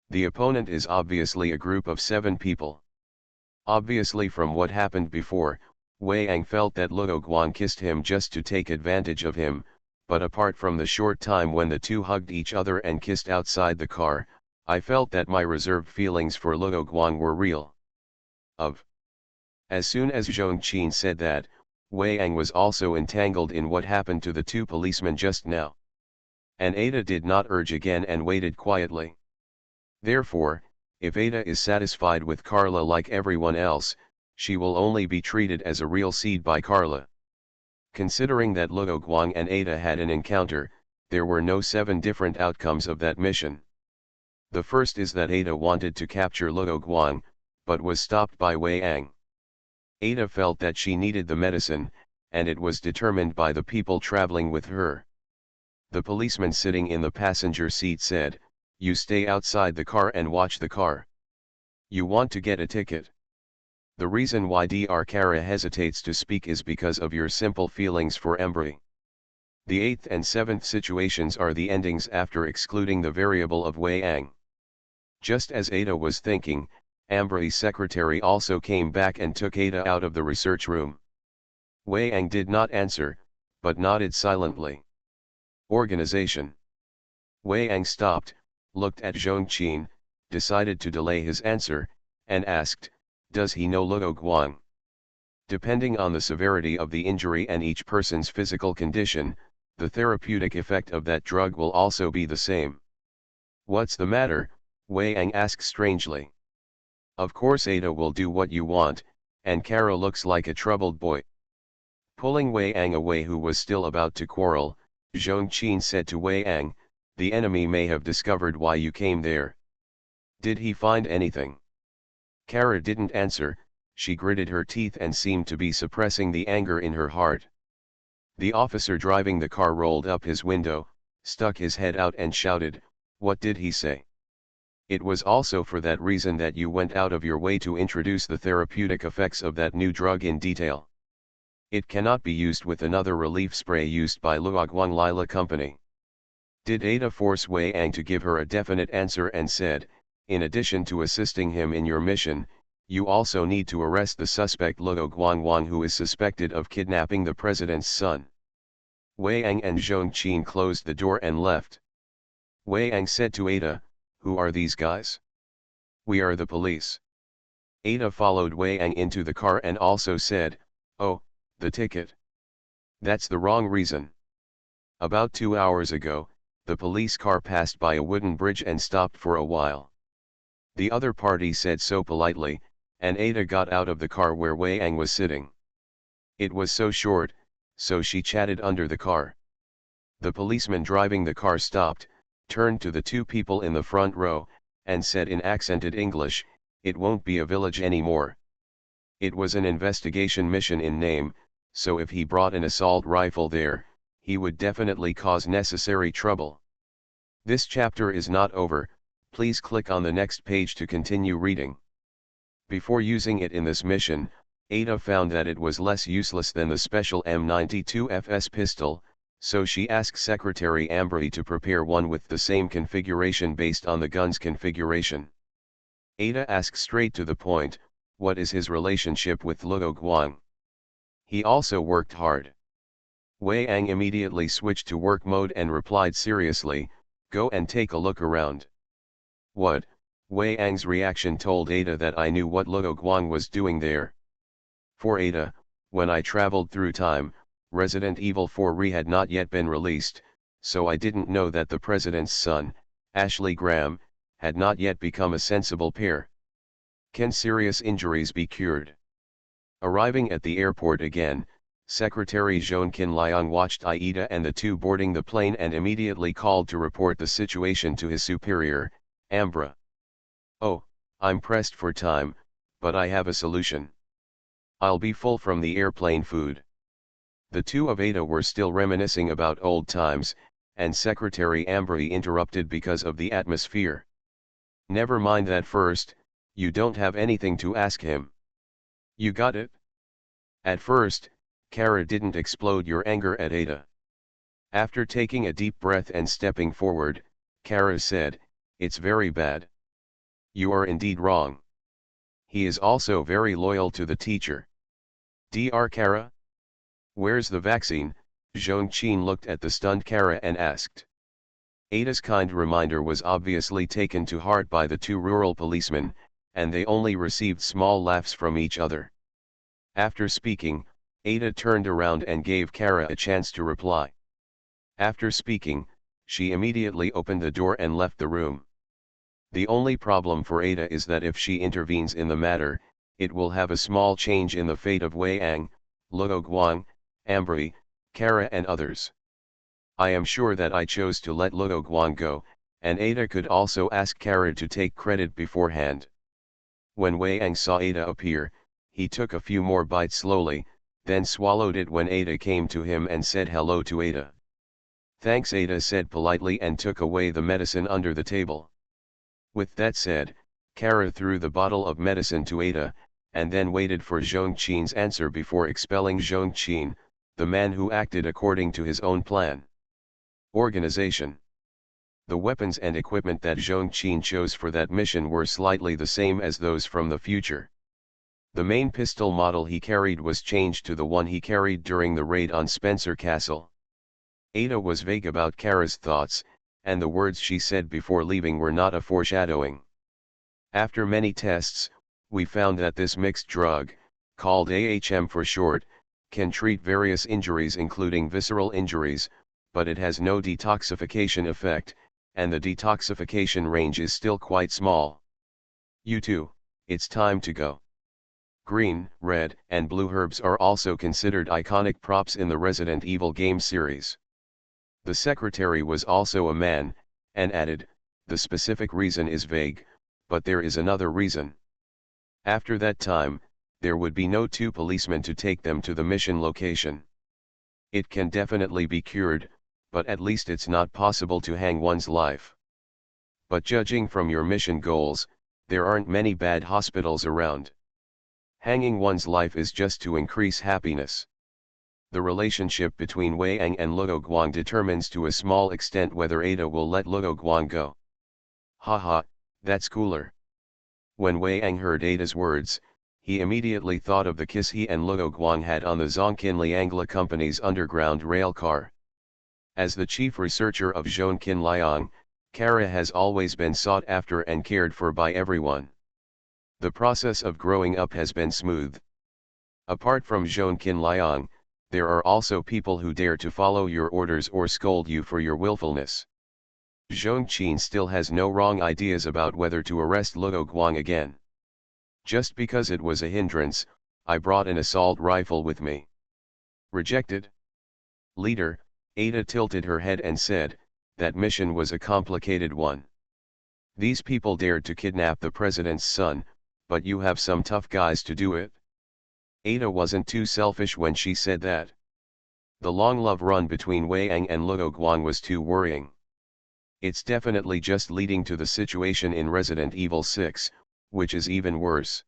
The opponent is obviously a group of 7 people. Obviously from what happened before, Wei Ang felt that Luo Guang kissed him just to take advantage of him, but apart from the short time when the two hugged each other and kissed outside the car, I felt that my reserved feelings for Luo Guang were real. As soon as Zhong Qin said that, Wei Ang was also entangled in what happened to the 2 policemen just now. And Ada did not urge again and waited quietly. Therefore, if Ada is satisfied with Carla like everyone else, she will only be treated as a real seed by Carla. Considering that Luo Guang and Ada had an encounter, there were no 7 different outcomes of that mission. The first is that Ada wanted to capture Luo Guang, but was stopped by Wei Ang. Ada felt that she needed the medicine, and it was determined by the people traveling with her. The policeman sitting in the passenger seat said, "You stay outside the car and watch the car. You want to get a ticket." The reason why Dr. Kara hesitates to speak is because of your simple feelings for Embry. The 8th and 7th situations are the endings after excluding the variable of Wei Ang. Just as Ada was thinking, Ambrose's secretary also came back and took Ada out of the research room. Wei Ang did not answer, but nodded silently. Organization. Wei Ang stopped, looked at Zhong Qin, decided to delay his answer, and asked, "Does he know Luo Guang?" Depending on the severity of the injury and each person's physical condition, the therapeutic effect of that drug will also be the same. "What's the matter?" Wei Ang asked strangely. "Of course Ada will do what you want, and Kara looks like a troubled boy." Pulling Wei Ang away, who was still about to quarrel, Zhong Qin said to Wei Ang, "The enemy may have discovered why you came there. Did he find anything?" Kara didn't answer. She gritted her teeth and seemed to be suppressing the anger in her heart. The officer driving the car rolled up his window, stuck his head out and shouted, "What did he say?" "It was also for that reason that you went out of your way to introduce the therapeutic effects of that new drug in detail. It cannot be used with another relief spray used by Luoguang Lila Company." Did Ada force Wei Ang to give her a definite answer and said, "In addition to assisting him in your mission, You also need to arrest the suspect Luo Guangwang, who is suspected of kidnapping the president's son. Wei Ang and Zhong Qin closed the door and left. Wei Ang said to Ada, "Who are these guys?" "We are the police." Ada followed Wei Ang into the car and also said, "Oh, the ticket. That's the wrong reason. About 2 hours ago, the police car passed by a wooden bridge and stopped for a while." The other party said so politely, and Ada got out of the car where Wei Ang was sitting. It was so short, so she chatted under the car. The policeman driving the car stopped, turned to the two people in the front row, and said in accented English, "It won't be a village anymore." It was an investigation mission in name, so if he brought an assault rifle there, he would definitely cause necessary trouble. This chapter is not over, please click on the next page to continue reading. Before using it in this mission, Ada found that it was less useless than the special M92 pistol, so she asked Secretary Ambry to prepare one with the same configuration based on the gun's configuration. Ada asked straight to the point, what is his relationship with Luo Guang? He also worked hard. Wei Ang immediately switched to work mode and replied seriously, "Go and take a look around." "What?" Wei Ang's reaction told Ada that I knew what Luo Guang was doing there. For Ada, when I traveled through time, Resident Evil 4 had not yet been released, so I didn't know that the president's son, Ashley Graham, had not yet become a sensible pair. Can serious injuries be cured? Arriving at the airport again, Secretary Zhong Qinliang watched Aida and the two boarding the plane and immediately called to report the situation to his superior, Ambra. "Oh, I'm pressed for time, but I have a solution. I'll be full from the airplane food." The two of Ada were still reminiscing about old times, and Secretary Ambry interrupted because of the atmosphere. "Never mind that first, you don't have anything to ask him. You got it?" At first, Kara didn't explode your anger at Ada. After taking a deep breath and stepping forward, Kara said, "It's very bad. You are indeed wrong. He is also very loyal to the teacher." "Dr. Kara? Where's the vaccine?" Zhong Qin looked at the stunned Kara and asked. Ada's kind reminder was obviously taken to heart by the two rural policemen, and they only received small laughs from each other. After speaking, Ada turned around and gave Kara a chance to reply. After speaking, she immediately opened the door and left the room. The only problem for Ada is that if she intervenes in the matter, it will have a small change in the fate of Wei Ang, Luo Guang, Ambry, Kara and others. I am sure that I chose to let Luo Guang go, and Ada could also ask Kara to take credit beforehand. When Wei Ang saw Ada appear, he took a few more bites slowly, then swallowed it when Ada came to him and said hello to Ada. "Thanks," Ada said politely and took away the medicine under the table. With that said, Kara threw the bottle of medicine to Ada, and then waited for Zhong Qin's answer before expelling Zhong Qin, the man who acted according to his own plan. Organization. The weapons and equipment that Zhong Qin chose for that mission were slightly the same as those from the future. The main pistol model he carried was changed to the one he carried during the raid on Spencer Castle. Ada was vague about Kara's thoughts, and the words she said before leaving were not a foreshadowing. After many tests, we found that this mixed drug, called AHM for short, can treat various injuries including visceral injuries, but it has no detoxification effect, and the detoxification range is still quite small. You two, it's time to go. Green, red, and blue herbs are also considered iconic props in the Resident Evil game series. The secretary was also a man, and added, "The specific reason is vague, but there is another reason." After that time, there would be no two policemen to take them to the mission location. It can definitely be cured, but at least it's not possible to hang one's life. But judging from your mission goals, there aren't many bad hospitals around. Hanging one's life is just to increase happiness. The relationship between Wei Ang and Luo Guang determines to a small extent whether Ada will let Luo Guang go. Haha, that's cooler. When Wei Ang heard Ada's words, he immediately thought of the kiss he and Luo Guang had on the Zhongqin Liangla Company's underground rail car. As the chief researcher of Zhongqin Liang, Kara has always been sought after and cared for by everyone. The process of growing up has been smooth. Apart from Zhongqin Liang, there are also people who dare to follow your orders or scold you for your willfulness. Zhongqin still has no wrong ideas about whether to arrest Luo Guang again. Just because it was a hindrance, I brought an assault rifle with me. Rejected? Leader, Ada tilted her head and said, that mission was a complicated one. These people dared to kidnap the president's son, but you have some tough guys to do it. Ada wasn't too selfish when she said that. The long love run between Wei Ang and Luo Guang was too worrying. It's definitely just leading to the situation in Resident Evil 6, which is even worse.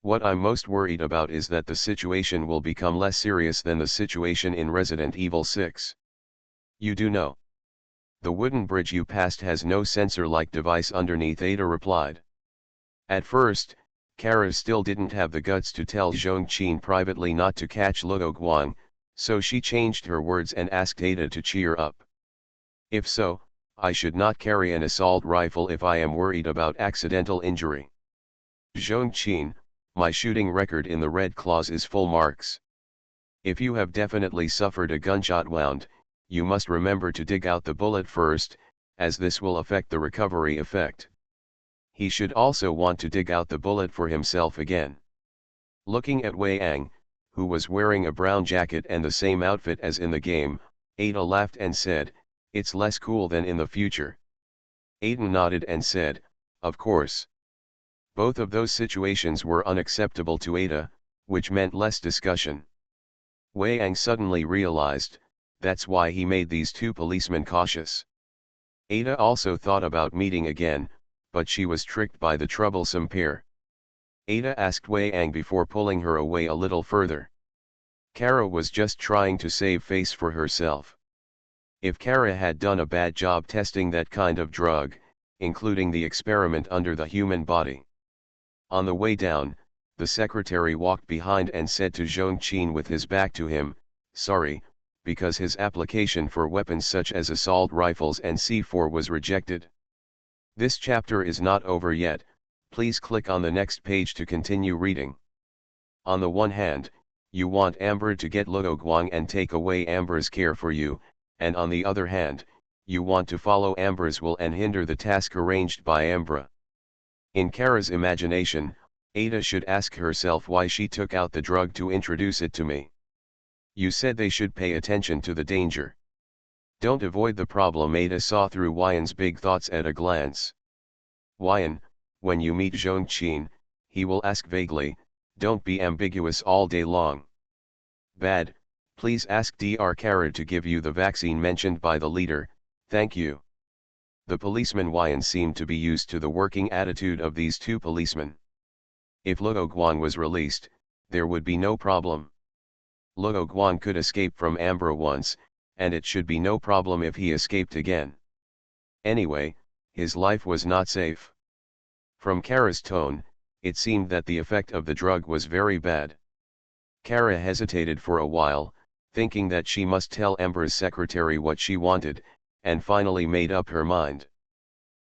What I'm most worried about is that the situation will become less serious than the situation in Resident Evil 6. You do know. The wooden bridge you passed has no sensor-like device underneath, Ada replied. At first, Kara still didn't have the guts to tell Zhongqin privately not to catch Luo Guang, so she changed her words and asked Ada to cheer up. If so, I should not carry an assault rifle if I am worried about accidental injury. Zhongqin, my shooting record in the Red Claws is full marks. If you have definitely suffered a gunshot wound, you must remember to dig out the bullet first, as this will affect the recovery effect. He should also want to dig out the bullet for himself again. Looking at Wei Ang, who was wearing a brown jacket and the same outfit as in the game, Ada laughed and said, it's less cool than in the future. Aiden nodded and said, of course. Both of those situations were unacceptable to Ada, which meant less discussion. Wei Ang suddenly realized, that's why he made these two policemen cautious. Ada also thought about meeting again, but she was tricked by the troublesome pair. Ada asked Wei Ang before pulling her away a little further. Kara was just trying to save face for herself. If Kara had done a bad job testing that kind of drug, including the experiment under the human body. On the way down, the secretary walked behind and said to Zhongqin with his back to him, sorry, because his application for weapons such as assault rifles and C4 was rejected. This chapter is not over yet, please click on the next page to continue reading. On the one hand, you want Amber to get Luo Guang and take away Amber's care for you, and on the other hand, you want to follow Amber's will and hinder the task arranged by Amber. In Kara's imagination, Ada should ask herself why she took out the drug to introduce it to me. You said they should pay attention to the danger. Don't avoid the problem. Ada saw through Wyan's big thoughts at a glance. Wyan, when you meet Zhongqin, he will ask vaguely, don't be ambiguous all day long. Bad, please ask Dr. Kara to give you the vaccine mentioned by the leader, thank you. The policeman Wyan seemed to be used to the working attitude of these two policemen. If Luo Guang was released, there would be no problem. Luo Guang could escape from Amber once, and it should be no problem if he escaped again. Anyway, his life was not safe. From Kara's tone, it seemed that the effect of the drug was very bad. Kara hesitated for a while, thinking that she must tell Amber's secretary what she wanted, and finally made up her mind.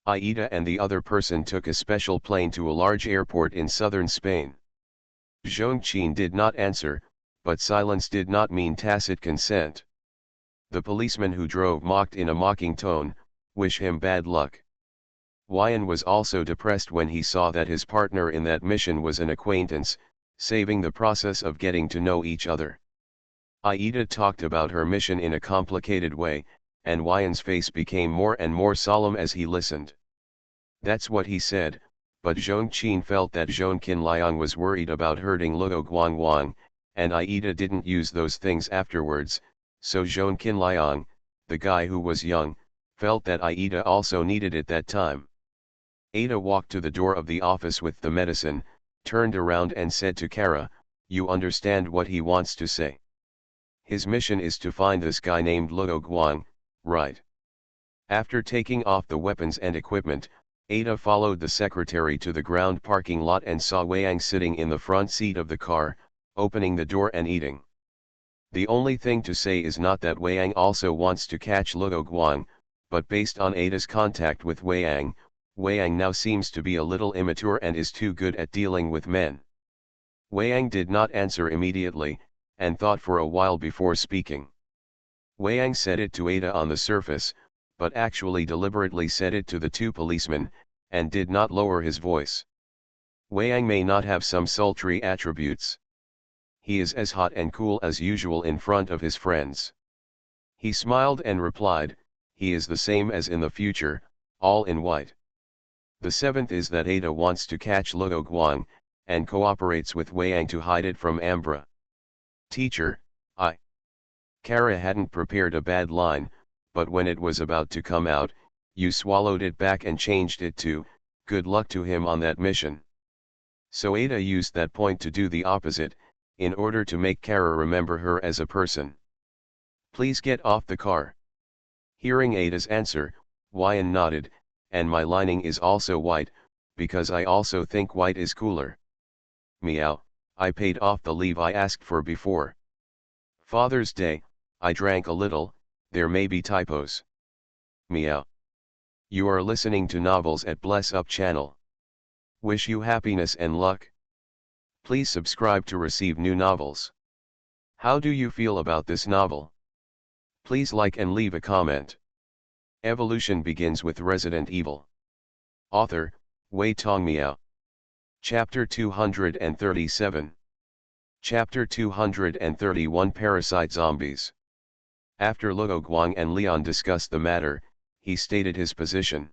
Aida and the other person took a special plane to a large airport in southern Spain. Zhongqin did not answer, but silence did not mean tacit consent. The policeman who drove mocked in a mocking tone, wish him bad luck. Wyan was also depressed when he saw that his partner in that mission was an acquaintance, saving the process of getting to know each other. Aida talked about her mission in a complicated way, and Wyan's face became more and more solemn as he listened. That's what he said, but Zhongqin felt that Zhongqin Liang was worried about hurting Luo Guang, and Aida didn't use those things afterwards, so Zhongqin Liang, the guy who was young, felt that Aida also needed it that time. Ada walked to the door of the office with the medicine, turned around and said to Kara, you understand what he wants to say. His mission is to find this guy named Luo Guang, right? After taking off the weapons and equipment, Ada followed the secretary to the ground parking lot and saw Wang sitting in the front seat of the car, opening the door and eating. The only thing to say is not that Wang also wants to catch Luo Guang, but based on Ada's contact with Wang now seems to be a little immature and is too good at dealing with men. Wang did not answer immediately, and thought for a while before speaking. Wang said it to Ada on the surface, but actually deliberately said it to the two policemen, and did not lower his voice. Wang may not have some sultry attributes. He is as hot and cool as usual in front of his friends. He smiled and replied, he is the same as in the future, all in white. The seventh is that Ada wants to catch Luo Guang, and cooperates with Wang to hide it from Ambra. Teacher, Kara hadn't prepared a bad line, but when it was about to come out, you swallowed it back and changed it to, good luck to him on that mission. So Ada used that point to do the opposite, in order to make Kara remember her as a person. Please get off the car. Hearing Ada's answer, Wyan nodded, and my lining is also white, because I also think white is cooler. Meow, I paid off the leave I asked for before. Father's Day, I drank a little, there may be typos. Meow. You are listening to novels at Bless Up channel. Wish you happiness and luck. Please subscribe to receive new novels. How do you feel about this novel? Please like and leave a comment. Evolution begins with Resident Evil. Author, Wei Tongmiao. Chapter 237. Chapter 231 Parasite Zombies. After Luo Guang and Leon discussed the matter, he stated his position.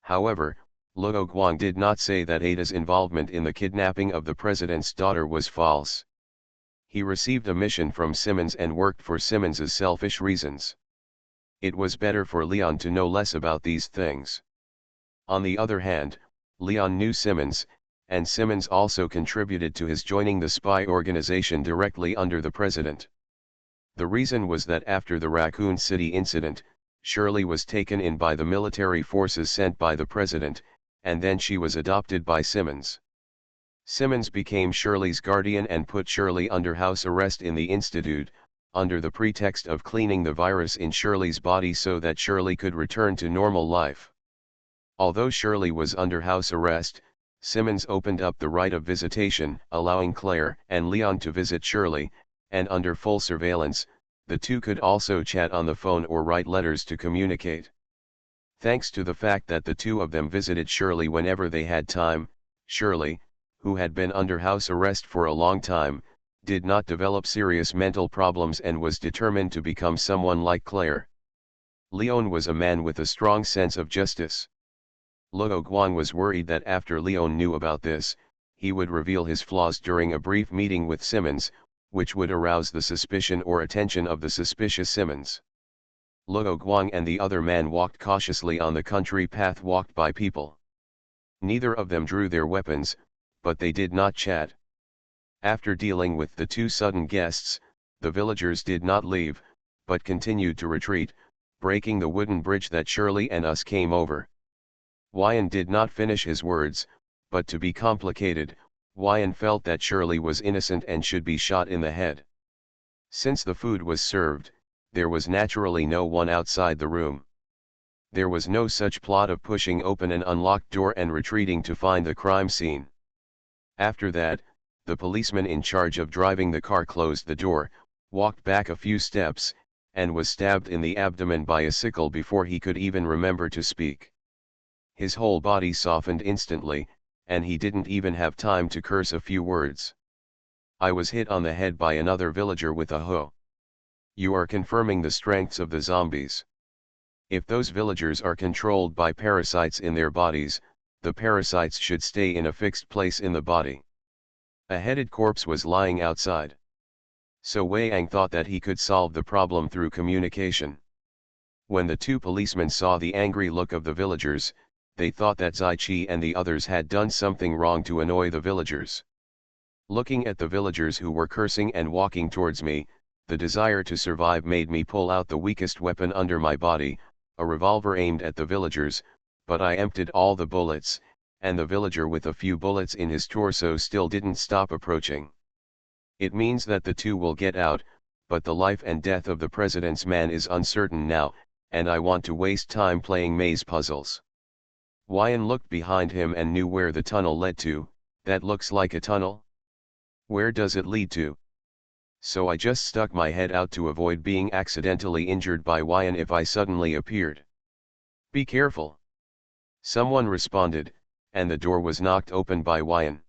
However, Luo Guang did not say that Ada's involvement in the kidnapping of the president's daughter was false. He received a mission from Simmons and worked for Simmons's selfish reasons. It was better for Leon to know less about these things. On the other hand, Leon knew Simmons, and Simmons also contributed to his joining the spy organization directly under the president. The reason was that after the Raccoon City incident, Shirley was taken in by the military forces sent by the president, and then she was adopted by Simmons. Simmons became Shirley's guardian and put Shirley under house arrest in the institute, under the pretext of cleaning the virus in Shirley's body so that Shirley could return to normal life. Although Shirley was under house arrest, Simmons opened up the right of visitation, allowing Claire and Leon to visit Shirley, and under full surveillance, the two could also chat on the phone or write letters to communicate. Thanks to the fact that the two of them visited Shirley whenever they had time, Shirley, who had been under house arrest for a long time, did not develop serious mental problems and was determined to become someone like Claire. Leon was a man with a strong sense of justice. Luo Guang was worried that after Leon knew about this, he would reveal his flaws during a brief meeting with Simmons, which would arouse the suspicion or attention of the suspicious Simmons. Luo Guang and the other man walked cautiously on the country path walked by people. Neither of them drew their weapons, but they did not chat. After dealing with the two sudden guests, the villagers did not leave, but continued to retreat, breaking the wooden bridge that Shirley and us came over. Wyan did not finish his words, but to be complicated, Wyan felt that Shirley was innocent and should be shot in the head. Since the food was served, there was naturally no one outside the room. There was no such plot of pushing open an unlocked door and retreating to find the crime scene. After that, the policeman in charge of driving the car closed the door, walked back a few steps, and was stabbed in the abdomen by a sickle before he could even remember to speak. His whole body softened instantly, and he didn't even have time to curse a few words. I was hit on the head by another villager with a hoe. You are confirming the strengths of the zombies. If those villagers are controlled by parasites in their bodies, the parasites should stay in a fixed place in the body. A headed corpse was lying outside. So Wei Ang thought that he could solve the problem through communication. When the two policemen saw the angry look of the villagers, they thought that Zai Chi and the others had done something wrong to annoy the villagers. Looking at the villagers who were cursing and walking towards me, the desire to survive made me pull out the weakest weapon under my body, a revolver aimed at the villagers, but I emptied all the bullets, and the villager with a few bullets in his torso still didn't stop approaching. It means that the two will get out, but the life and death of the president's man is uncertain now, and I want to waste time playing maze puzzles. Wyan looked behind him and knew where the tunnel led to. That looks like a tunnel? Where does it lead to? So I just stuck my head out to avoid being accidentally injured by Wyan if I suddenly appeared. Be careful. Someone responded, and the door was knocked open by Wyan.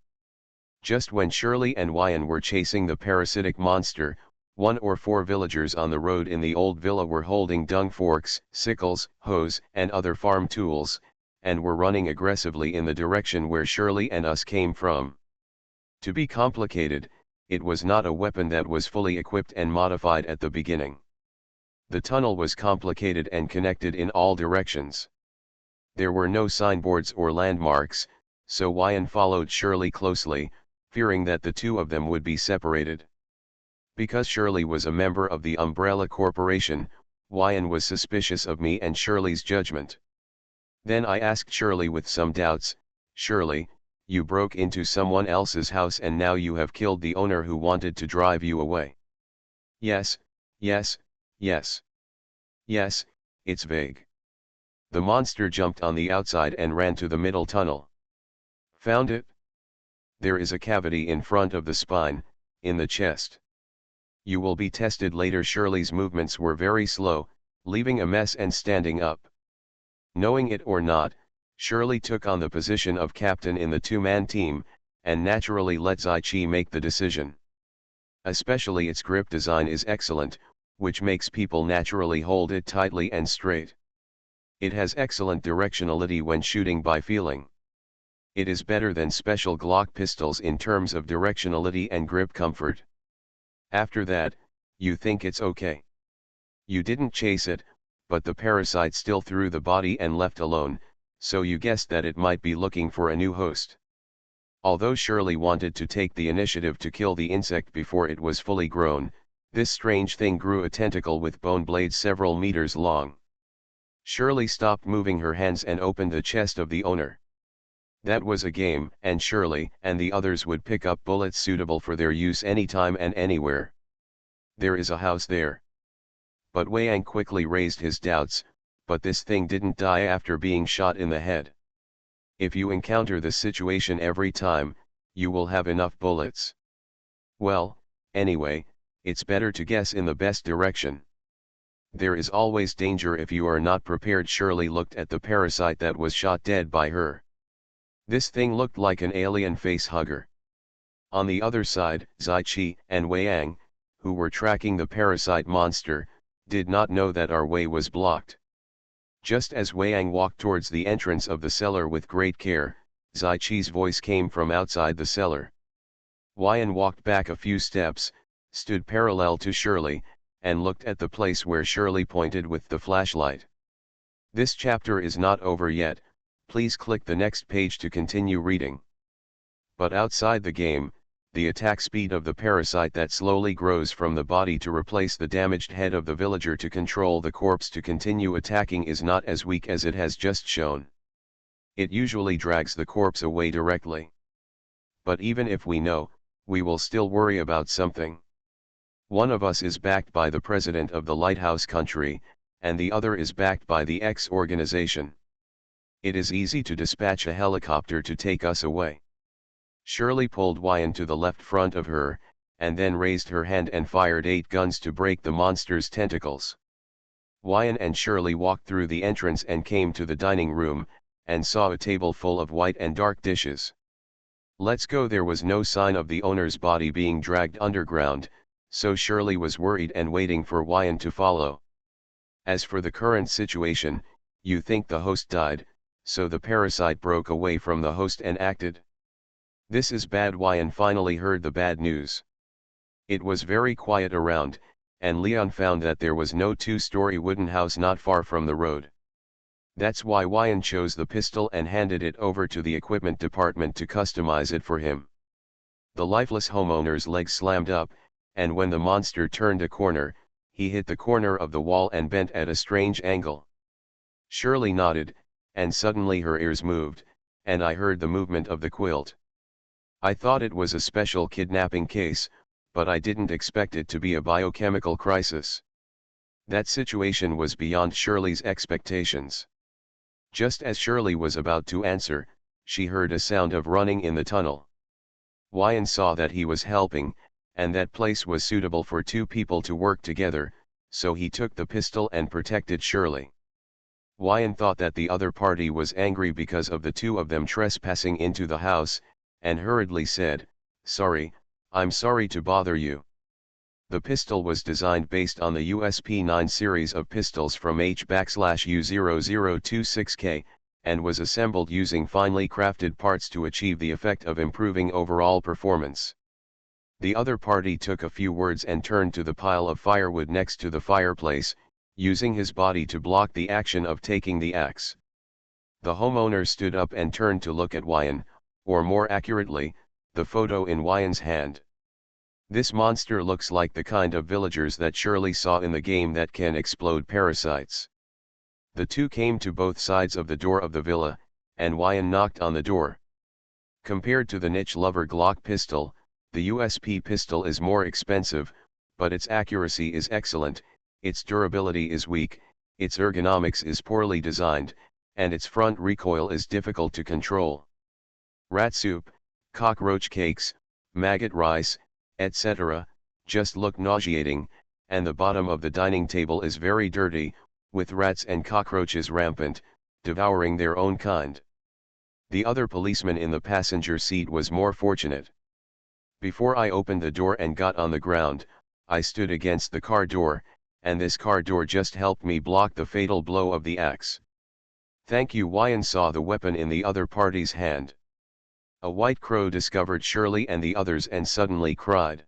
Just when Shirley and Wyan were chasing the parasitic monster, 1 or 4 villagers on the road in the old villa were holding dung forks, sickles, hoes, and other farm tools, and were running aggressively in the direction where Shirley and us came from. To be complicated, it was not a weapon that was fully equipped and modified at the beginning. The tunnel was complicated and connected in all directions. There were no signboards or landmarks, so Wyan followed Shirley closely, fearing that the two of them would be separated. Because Shirley was a member of the Umbrella Corporation, Wyan was suspicious of me and Shirley's judgment. Then I asked Shirley with some doubts, "Shirley, you broke into someone else's house and now you have killed the owner who wanted to drive you away." "Yes, yes, yes. Yes, it's vague." The monster jumped on the outside and ran to the middle tunnel. "Found it? There is a cavity in front of the spine, in the chest. You will be tested later." Shirley's movements were very slow, leaving a mess and standing up. Knowing it or not, Shirley took on the position of captain in the two-man team, and naturally let Zai-Chi make the decision. Especially its grip design is excellent, which makes people naturally hold it tightly and straight. It has excellent directionality when shooting by feeling. It is better than special Glock pistols in terms of directionality and grip comfort. After that, you think it's okay. You didn't chase it, but the parasite still threw the body and left alone, so you guessed that it might be looking for a new host. Although Shirley wanted to take the initiative to kill the insect before it was fully grown, this strange thing grew a tentacle with bone blades several meters long. Shirley stopped moving her hands and opened the chest of the owner. That was a game, and Shirley and the others would pick up bullets suitable for their use anytime and anywhere. There is a house there. But Wei-Yang quickly raised his doubts, but this thing didn't die after being shot in the head. If you encounter this situation every time, you will have enough bullets. Well, anyway, it's better to guess in the best direction. There is always danger if you are not prepared. Shirley looked at the parasite that was shot dead by her. This thing looked like an alien face hugger. On the other side, Zai-Chi and Wei-Yang, who were tracking the parasite monster, did not know that our way was blocked. Just as Wei-Yang walked towards the entrance of the cellar with great care, Zai-Chi's voice came from outside the cellar. Wei-Yang walked back a few steps, stood parallel to Shirley, and looked at the place where Shirley pointed with the flashlight. This chapter is not over yet, please click the next page to continue reading. But outside the game, the attack speed of the parasite that slowly grows from the body to replace the damaged head of the villager to control the corpse to continue attacking is not as weak as it has just shown. It usually drags the corpse away directly. But even if we know, we will still worry about something. One of us is backed by the president of the lighthouse country, and the other is backed by the X organization. It is easy to dispatch a helicopter to take us away. Shirley pulled Wyan to the left front of her, and then raised her hand and fired 8 guns to break the monster's tentacles. Wyan and Shirley walked through the entrance and came to the dining room, and saw a table full of white and dark dishes. "Let's go." There was no sign of the owner's body being dragged underground, so Shirley was worried and waiting for Wyan to follow. As for the current situation, you think the host died, so the parasite broke away from the host and acted. This is bad. Wyan finally heard the bad news. It was very quiet around, and Leon found that there was no 2-story wooden house not far from the road. That's why Wyan chose the pistol and handed it over to the equipment department to customize it for him. The lifeless homeowner's leg slammed up, and when the monster turned a corner, he hit the corner of the wall and bent at a strange angle. Shirley nodded, and suddenly her ears moved, and I heard the movement of the quilt. I thought it was a special kidnapping case, but I didn't expect it to be a biochemical crisis. That situation was beyond Shirley's expectations. Just as Shirley was about to answer, she heard a sound of running in the tunnel. Wyan saw that he was helping, and that place was suitable for two people to work together, so he took the pistol and protected Shirley. Wyan thought that the other party was angry because of the two of them trespassing into the house, and hurriedly said, "Sorry, I'm sorry to bother you." The pistol was designed based on the USP-9 series of pistols from H-U0026K, and was assembled using finely crafted parts to achieve the effect of improving overall performance. The other party took a few words and turned to the pile of firewood next to the fireplace, using his body to block the action of taking the axe. The homeowner stood up and turned to look at Wyan, or more accurately, the photo in Wyan's hand. This monster looks like the kind of villagers that Shirley saw in the game that can explode parasites. The two came to both sides of the door of the villa, and Wyan knocked on the door. Compared to the niche lover Glock pistol, the USP pistol is more expensive, but its accuracy is excellent, its durability is weak, its ergonomics is poorly designed, and its front recoil is difficult to control. Rat soup, cockroach cakes, maggot rice, etc., just look nauseating, and the bottom of the dining table is very dirty, with rats and cockroaches rampant, devouring their own kind. The other policeman in the passenger seat was more fortunate. Before I opened the door and got on the ground, I stood against the car door, and this car door just helped me block the fatal blow of the axe. Thank you. Wyan saw the weapon in the other party's hand. A white crow discovered Shirley and the others and suddenly cried.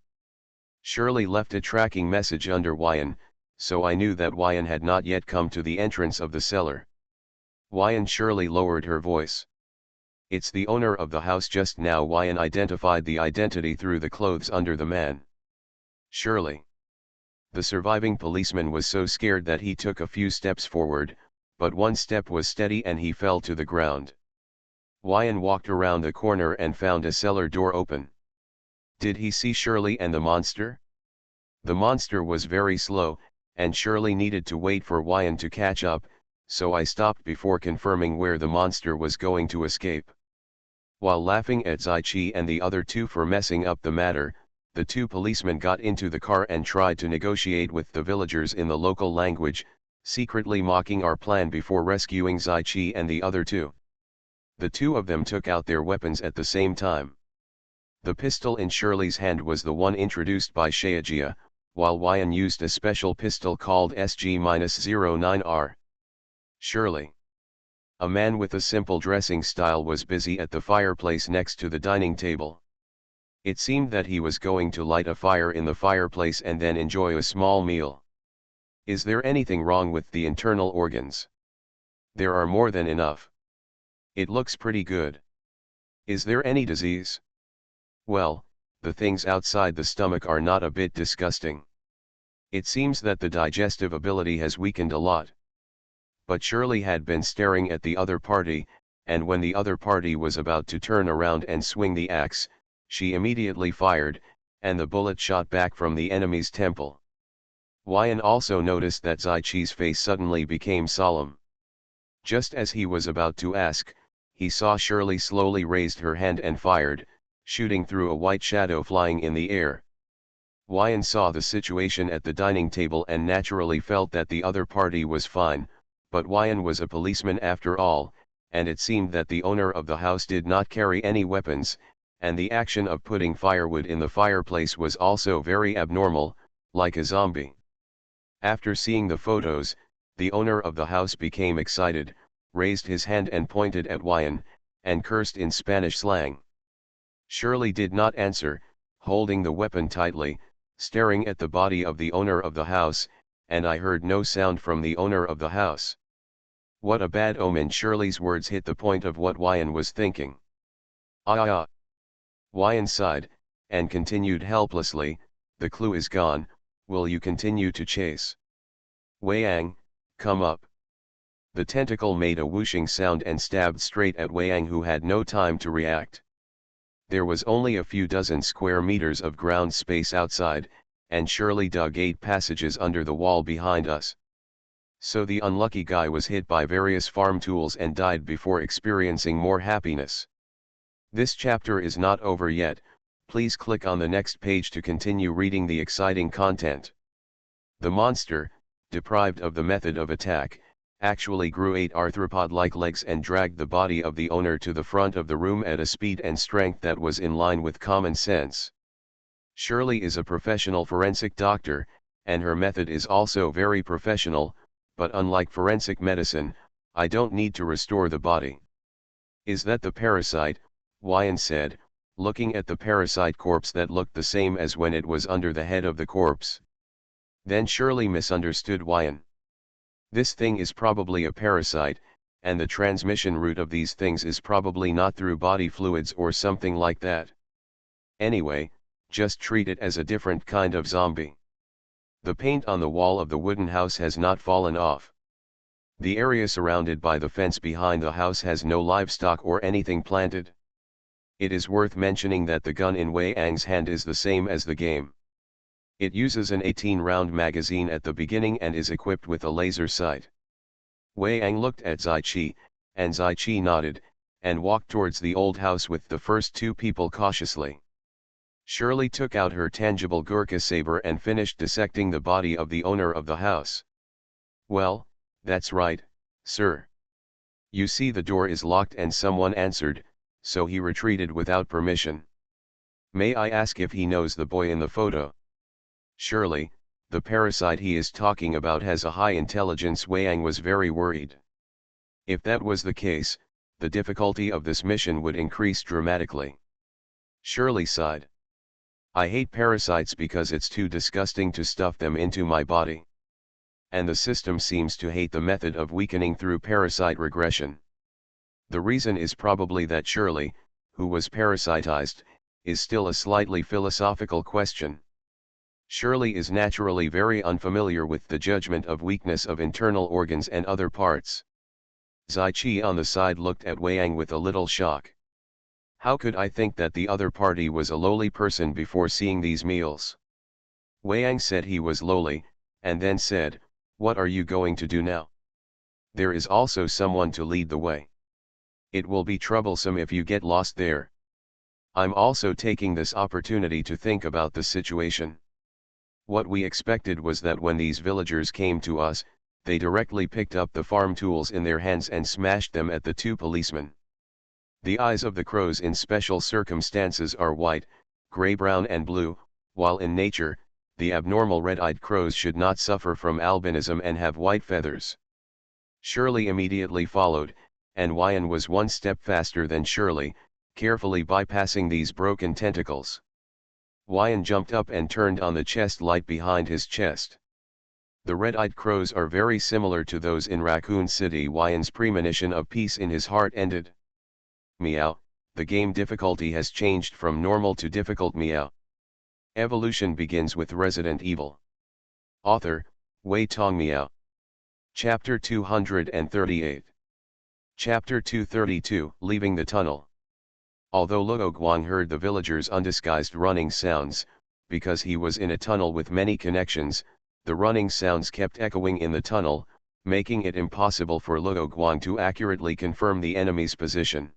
Shirley left a tracking message under Wyan, so I knew that Wyan had not yet come to the entrance of the cellar. Wyan. Shirley lowered her voice. It's the owner of the house just now. Wyan identified the identity through the clothes under the man. Shirley. The surviving policeman was so scared that he took a few steps forward, but one step was steady and he fell to the ground. Wyan walked around the corner and found a cellar door open. Did he see Shirley and the monster? The monster was very slow, and Shirley needed to wait for Wyan to catch up, so I stopped before confirming where the monster was going to escape. While laughing at Zaichi and the other two for messing up the matter, the two policemen got into the car and tried to negotiate with the villagers in the local language, secretly mocking our plan before rescuing Zaichi and the other two. The two of them took out their weapons at the same time. The pistol in Shirley's hand was the one introduced by Sheijia, while Wyan used a special pistol called SG-09R. Shirley. A man with a simple dressing style was busy at the fireplace next to the dining table. It seemed that he was going to light a fire in the fireplace and then enjoy a small meal. Is there anything wrong with the internal organs? There are more than enough. It looks pretty good. Is there any disease? Well, the things outside the stomach are not a bit disgusting. It seems that the digestive ability has weakened a lot. But Shirley had been staring at the other party, and when the other party was about to turn around and swing the axe, she immediately fired, and the bullet shot back from the enemy's temple. Wyan also noticed that Zaichi's face suddenly became solemn. Just as he was about to ask, he saw Shirley slowly raised her hand and fired, shooting through a white shadow flying in the air. Wyan saw the situation at the dining table and naturally felt that the other party was fine, but Wyan was a policeman after all, and it seemed that the owner of the house did not carry any weapons, and the action of putting firewood in the fireplace was also very abnormal, like a zombie. After seeing the photos, the owner of the house became excited, raised his hand and pointed at Wyan, and cursed in Spanish slang. Shirley did not answer, holding the weapon tightly, staring at the body of the owner of the house, and I heard no sound from the owner of the house. What a bad omen. Shirley's words hit the point of what Wyan was thinking. Ah. Wyan sighed, and continued helplessly, the clue is gone, will you continue to chase? Wei Yang, come up. The tentacle made a whooshing sound and stabbed straight at Wang, who had no time to react. There was only a few dozen square meters of ground space outside, and Shirley dug 8 passages under the wall behind us. So the unlucky guy was hit by various farm tools and died before experiencing more happiness. This chapter is not over yet. Please click on the next page to continue reading the exciting content. The monster, deprived of the method of attack, actually grew 8 arthropod-like legs and dragged the body of the owner to the front of the room at a speed and strength that was in line with common sense. Shirley is a professional forensic doctor, and her method is also very professional, but unlike forensic medicine, I don't need to restore the body. Is that the parasite? Wyan said, looking at the parasite corpse that looked the same as when it was under the head of the corpse. Then Shirley misunderstood Wyan. This thing is probably a parasite, and the transmission route of these things is probably not through body fluids or something like that. Anyway, just treat it as a different kind of zombie. The paint on the wall of the wooden house has not fallen off. The area surrounded by the fence behind the house has no livestock or anything planted. It is worth mentioning that the gun in Wei Ang's hand is the same as the game. It uses an 18-round magazine at the beginning and is equipped with a laser sight. Wei Ang looked at Zai Qi, and Zai Qi nodded, and walked towards the old house with the first 2 people cautiously. Shirley took out her tangible Gurkha saber and finished dissecting the body of the owner of the house. "Well, that's right, sir. You see the door is locked," and someone answered, so he retreated without permission. "May I ask if he knows the boy in the photo?" "Surely, the parasite he is talking about has a high intelligence." Wang was very worried. If that was the case, the difficulty of this mission would increase dramatically. Shirley sighed. "I hate parasites because it's too disgusting to stuff them into my body. And the system seems to hate the method of weakening through parasite regression. The reason is probably that Shirley, who was parasitized, is still a slightly philosophical question. Shirley is naturally very unfamiliar with the judgment of weakness of internal organs and other parts." Zai Qi on the side looked at Wang with a little shock. "How could I think that the other party was a lowly person before seeing these meals?" Wang said he was lowly, and then said, "What are you going to do now? There is also someone to lead the way. It will be troublesome if you get lost there. I'm also taking this opportunity to think about the situation. What we expected was that when these villagers came to us, they directly picked up the farm tools in their hands and smashed them at the 2 policemen. The eyes of the crows in special circumstances are white, gray-brown and blue, while in nature, the abnormal red-eyed crows should not suffer from albinism and have white feathers." Shirley immediately followed, and Wyan was 1 step faster than Shirley, carefully bypassing these broken tentacles. Wyan jumped up and turned on the chest light behind his chest. The red-eyed crows are very similar to those in Raccoon City. Wyan's premonition of peace in his heart ended. Meow, the game difficulty has changed from normal to difficult. Meow. Evolution begins with Resident Evil. Author, Wei Tong. Meow. Chapter 238. Chapter 232, Leaving the Tunnel. Although Luo Guang heard the villagers' undisguised running sounds, because he was in a tunnel with many connections, the running sounds kept echoing in the tunnel, making it impossible for Luo Guang to accurately confirm the enemy's position.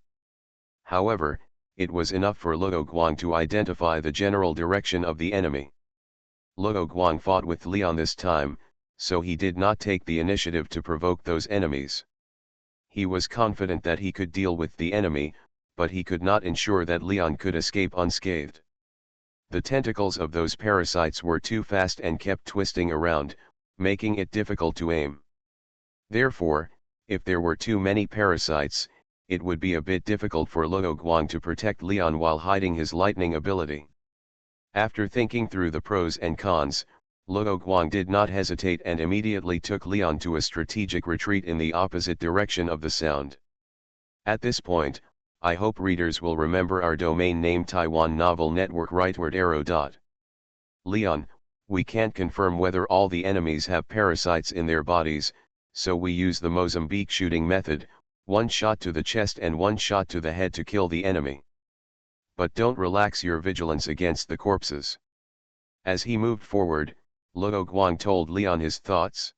However, it was enough for Luo Guang to identify the general direction of the enemy. Luo Guang fought with Leon this time, so he did not take the initiative to provoke those enemies. He was confident that he could deal with the enemy, but he could not ensure that Leon could escape unscathed. The tentacles of those parasites were too fast and kept twisting around, making it difficult to aim. Therefore, if there were too many parasites, it would be a bit difficult for Luo Guang to protect Leon while hiding his lightning ability. After thinking through the pros and cons, Luo Guang did not hesitate and immediately took Leon to a strategic retreat in the opposite direction of the sound. At this point, I hope readers will remember our domain name Taiwan Novel Network rightward arrow. Leon, we can't confirm whether all the enemies have parasites in their bodies, so we use the Mozambique shooting method, one shot to the chest and one shot to the head to kill the enemy. But don't relax your vigilance against the corpses. As he moved forward, Luo Guang told Leon his thoughts.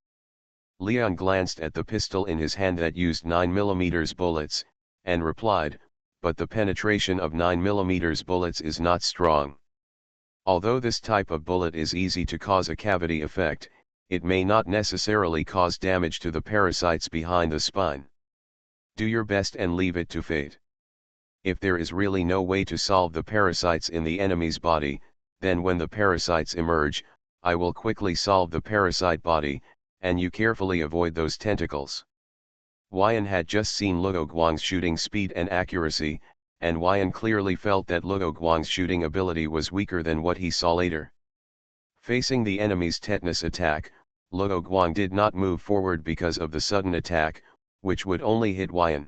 Leon glanced at the pistol in his hand that used 9mm bullets, and replied, but the penetration of 9mm bullets is not strong. Although this type of bullet is easy to cause a cavity effect, it may not necessarily cause damage to the parasites behind the spine. Do your best and leave it to fate. If there is really no way to solve the parasites in the enemy's body, then when the parasites emerge, I will quickly solve the parasite body, and you carefully avoid those tentacles. Wyan had just seen Luo Guang's shooting speed and accuracy, and Wyan clearly felt that Luo Guang's shooting ability was weaker than what he saw later. Facing the enemy's tetanus attack, Luo Guang did not move forward because of the sudden attack, which would only hit Wyan.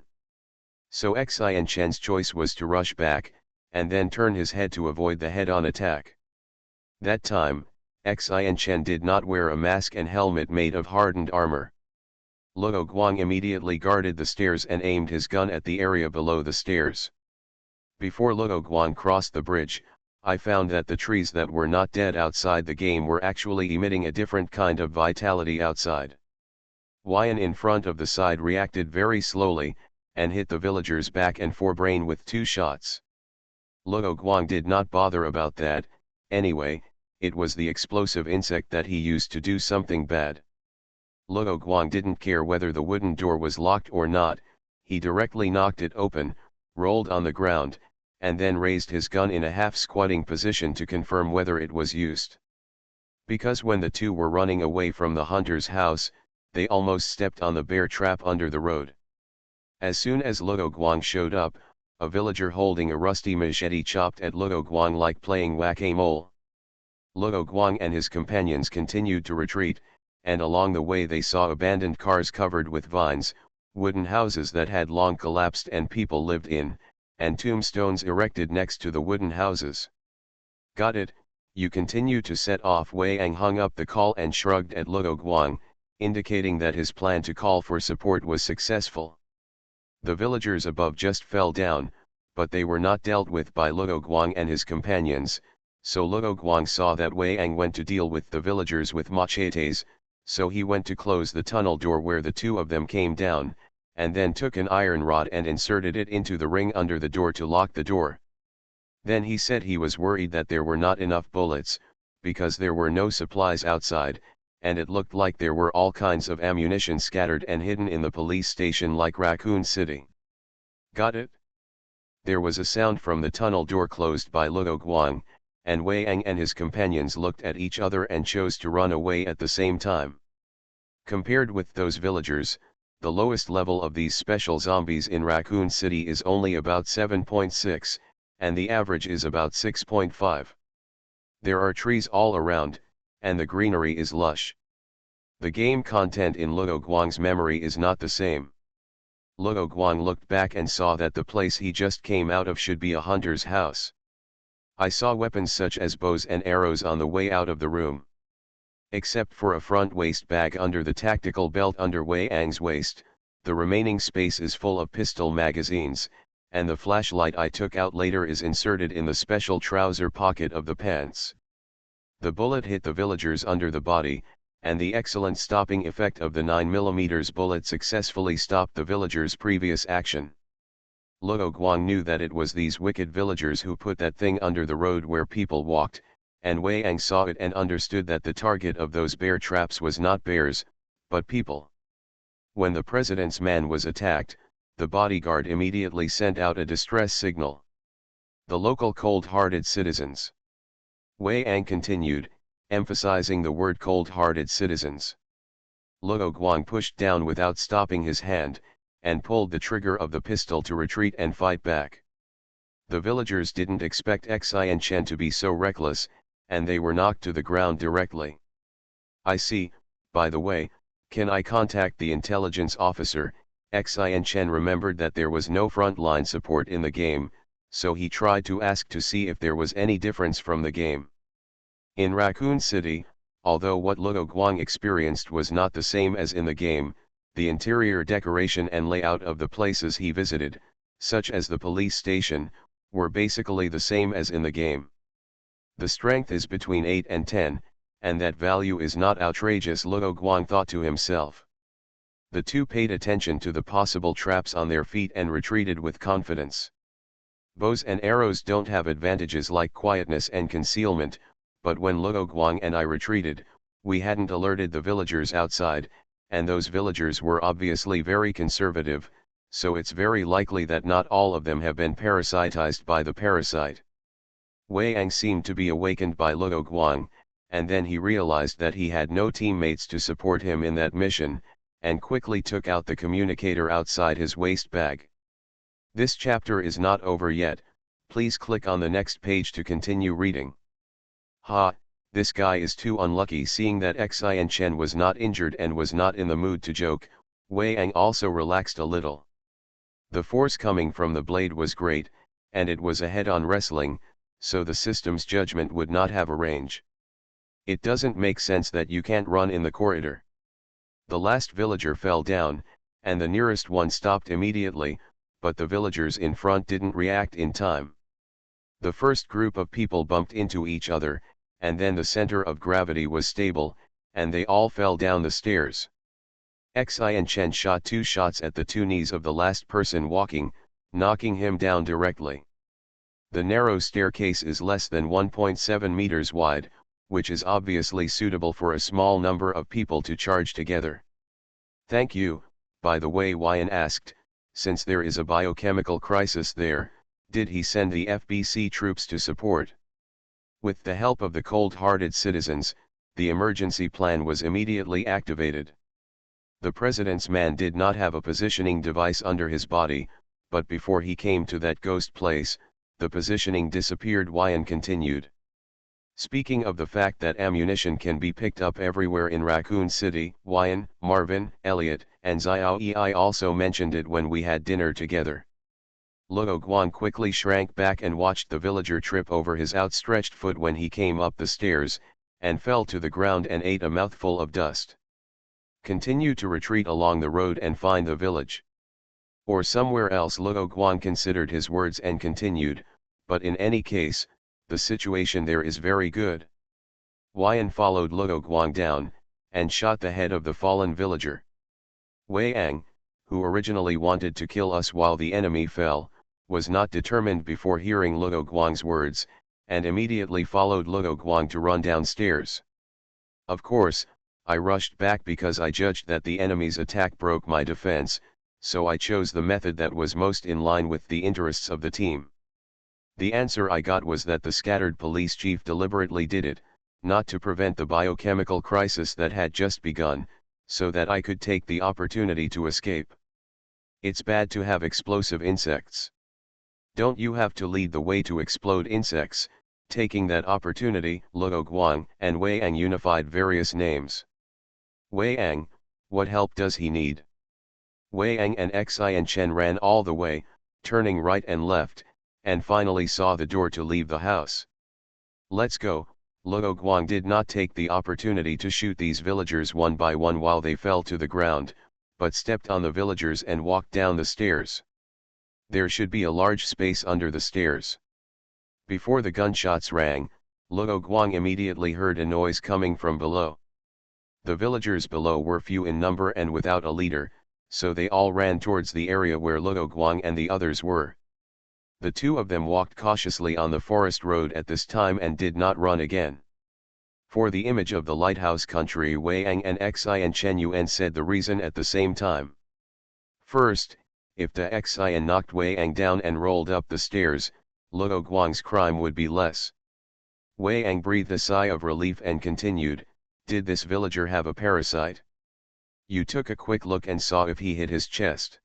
So Xian Chen's choice was to rush back, and then turn his head to avoid the head-on attack. That time, Xian Chen did not wear a mask and helmet made of hardened armor. Luo Guang immediately guarded the stairs and aimed his gun at the area below the stairs. Before Luo Guang crossed the bridge, I found that the trees that were not dead outside the game were actually emitting a different kind of vitality outside. Wyan in front of the side reacted very slowly, and hit the villagers back and forebrain with 2 shots. Luo Guang did not bother about that, anyway, it was the explosive insect that he used to do something bad. Luo Guang didn't care whether the wooden door was locked or not, he directly knocked it open, rolled on the ground, and then raised his gun in a half-squatting position to confirm whether it was used. Because when the two were running away from the hunter's house, they almost stepped on the bear trap under the road. As soon as Luo Guang showed up, a villager holding a rusty machete chopped at Luo Guang like playing whack-a-mole. Luo Guang and his companions continued to retreat, and along the way they saw abandoned cars covered with vines, wooden houses that had long collapsed and people lived in, and tombstones erected next to the wooden houses. Got it, you continue to set off. Wei Ang hung up the call and shrugged at Luo Guang, indicating that his plan to call for support was successful. The villagers above just fell down, but they were not dealt with by Luo Guang and his companions, so Luo Guang saw that Wei Ang went to deal with the villagers with machetes, so he went to close the tunnel door where the two of them came down, and then took an iron rod and inserted it into the ring under the door to lock the door. Then he said he was worried that there were not enough bullets, because there were no supplies outside, and it looked like there were all kinds of ammunition scattered and hidden in the police station like Raccoon City. Got it? There was a sound from the tunnel door closed by Luo Guang, and Wei Ang and his companions looked at each other and chose to run away at the same time. Compared with those villagers, the lowest level of these special zombies in Raccoon City is only about 7.6, and the average is about 6.5. There are trees all around, and the greenery is lush. The game content in Luo Guang's memory is not the same. Luo Guang looked back and saw that the place he just came out of should be a hunter's house. I saw weapons such as bows and arrows on the way out of the room. Except for a front waist bag under the tactical belt under Wei Ang's waist, the remaining space is full of pistol magazines, and the flashlight I took out later is inserted in the special trouser pocket of the pants. The bullet hit the villagers under the body, and the excellent stopping effect of the 9mm bullet successfully stopped the villagers' previous action. Luo Guang knew that it was these wicked villagers who put that thing under the road where people walked, and Wei Ang saw it and understood that the target of those bear traps was not bears, but people. When the president's man was attacked, the bodyguard immediately sent out a distress signal. The local cold-hearted citizens. Wei Ang continued, emphasizing the word cold-hearted citizens. Luo Guang pushed down without stopping his hand, and pulled the trigger of the pistol to retreat and fight back. The villagers didn't expect Xian Chen to be so reckless, and they were knocked to the ground directly. I see, by the way, can I contact the intelligence officer? Xian Chen remembered that there was no frontline support in the game, so he tried to ask to see if there was any difference from the game. In Raccoon City, although what Luo Guang experienced was not the same as in the game, The interior decoration and layout of the places he visited, such as the police station, were basically the same as in the game. The strength is between 8 and 10, and that value is not outrageous, Luo Guang thought to himself. The two paid attention to the possible traps on their feet and retreated with confidence. Bows and arrows don't have advantages like quietness and concealment, but when Luo Guang and I retreated, we hadn't alerted the villagers outside, and those villagers were obviously very conservative, so it's very likely that not all of them have been parasitized by the parasite. Wei Ang seemed to be awakened by Luo Guang, and then he realized that he had no teammates to support him in that mission, and quickly took out the communicator outside his waist bag. This chapter is not over yet, please click on the next page to continue reading. Ha, this guy is too unlucky. Seeing that Xian Chen was not injured and was not in the mood to joke, Wei Ang also relaxed a little. The force coming from the blade was great, and it was a head-on wrestling, so the system's judgment would not have a range. It doesn't make sense that you can't run in the corridor. The last villager fell down, and the nearest one stopped immediately, but the villagers in front didn't react in time. The first group of people bumped into each other, and then the center of gravity was stable, and they all fell down the stairs. Xian Chen shot 2 shots at the 2 knees of the last person walking, knocking him down directly. The narrow staircase is less than 1.7 meters wide, which is obviously suitable for a small number of people to charge together. Thank you, by the way, Yan asked, since there is a biochemical crisis there, did he send the FBC troops to support? With the help of the cold-hearted citizens, the emergency plan was immediately activated. The president's man did not have a positioning device under his body, but before he came to that ghost place, the positioning disappeared. Yan continued. Speaking of the fact that ammunition can be picked up everywhere in Raccoon City, Yan, Marvin, Elliot, and Xiao Ei also mentioned it when we had dinner together. Luo Guang quickly shrank back and watched the villager trip over his outstretched foot when he came up the stairs, and fell to the ground and ate a mouthful of dust. Continue to retreat along the road and find the village. Or somewhere else. Luo Guang considered his words and continued, but in any case, the situation there is very good. Yan followed Luo Guang down, and shot the head of the fallen villager. Wei Ang, who originally wanted to kill us while the enemy fell, was not determined before hearing Luo Guang's words, and immediately followed Luo Guang to run downstairs. Of course, I rushed back because I judged that the enemy's attack broke my defense, so I chose the method that was most in line with the interests of the team. The answer I got was that the scattered police chief deliberately did it, not to prevent the biochemical crisis that had just begun, so that I could take the opportunity to escape. It's bad to have explosive insects. Don't you have to lead the way to explode insects? Taking that opportunity, Luo Guang and Wei Ang unified various names. Wei Ang, what help does he need? Wei Ang and Xian Chen ran all the way, turning right and left, and finally saw the door to leave the house. Let's go. Luo Guang did not take the opportunity to shoot these villagers one by one while they fell to the ground, but stepped on the villagers and walked down the stairs. There should be a large space under the stairs. Before the gunshots rang, Luo Guang immediately heard a noise coming from below. The villagers below were few in number and without a leader, so they all ran towards the area where Luo Guang and the others were. The two of them walked cautiously on the forest road at this time and did not run again. For the image of the lighthouse country, Wei Ang and Xian Chen Yuan said the reason at the same time. First, if the Xian knocked Wei Ang down and rolled up the stairs, Luo Guang's crime would be less. Wei Ang breathed a sigh of relief and continued, did this villager have a parasite? You took a quick look and saw if he hit his chest.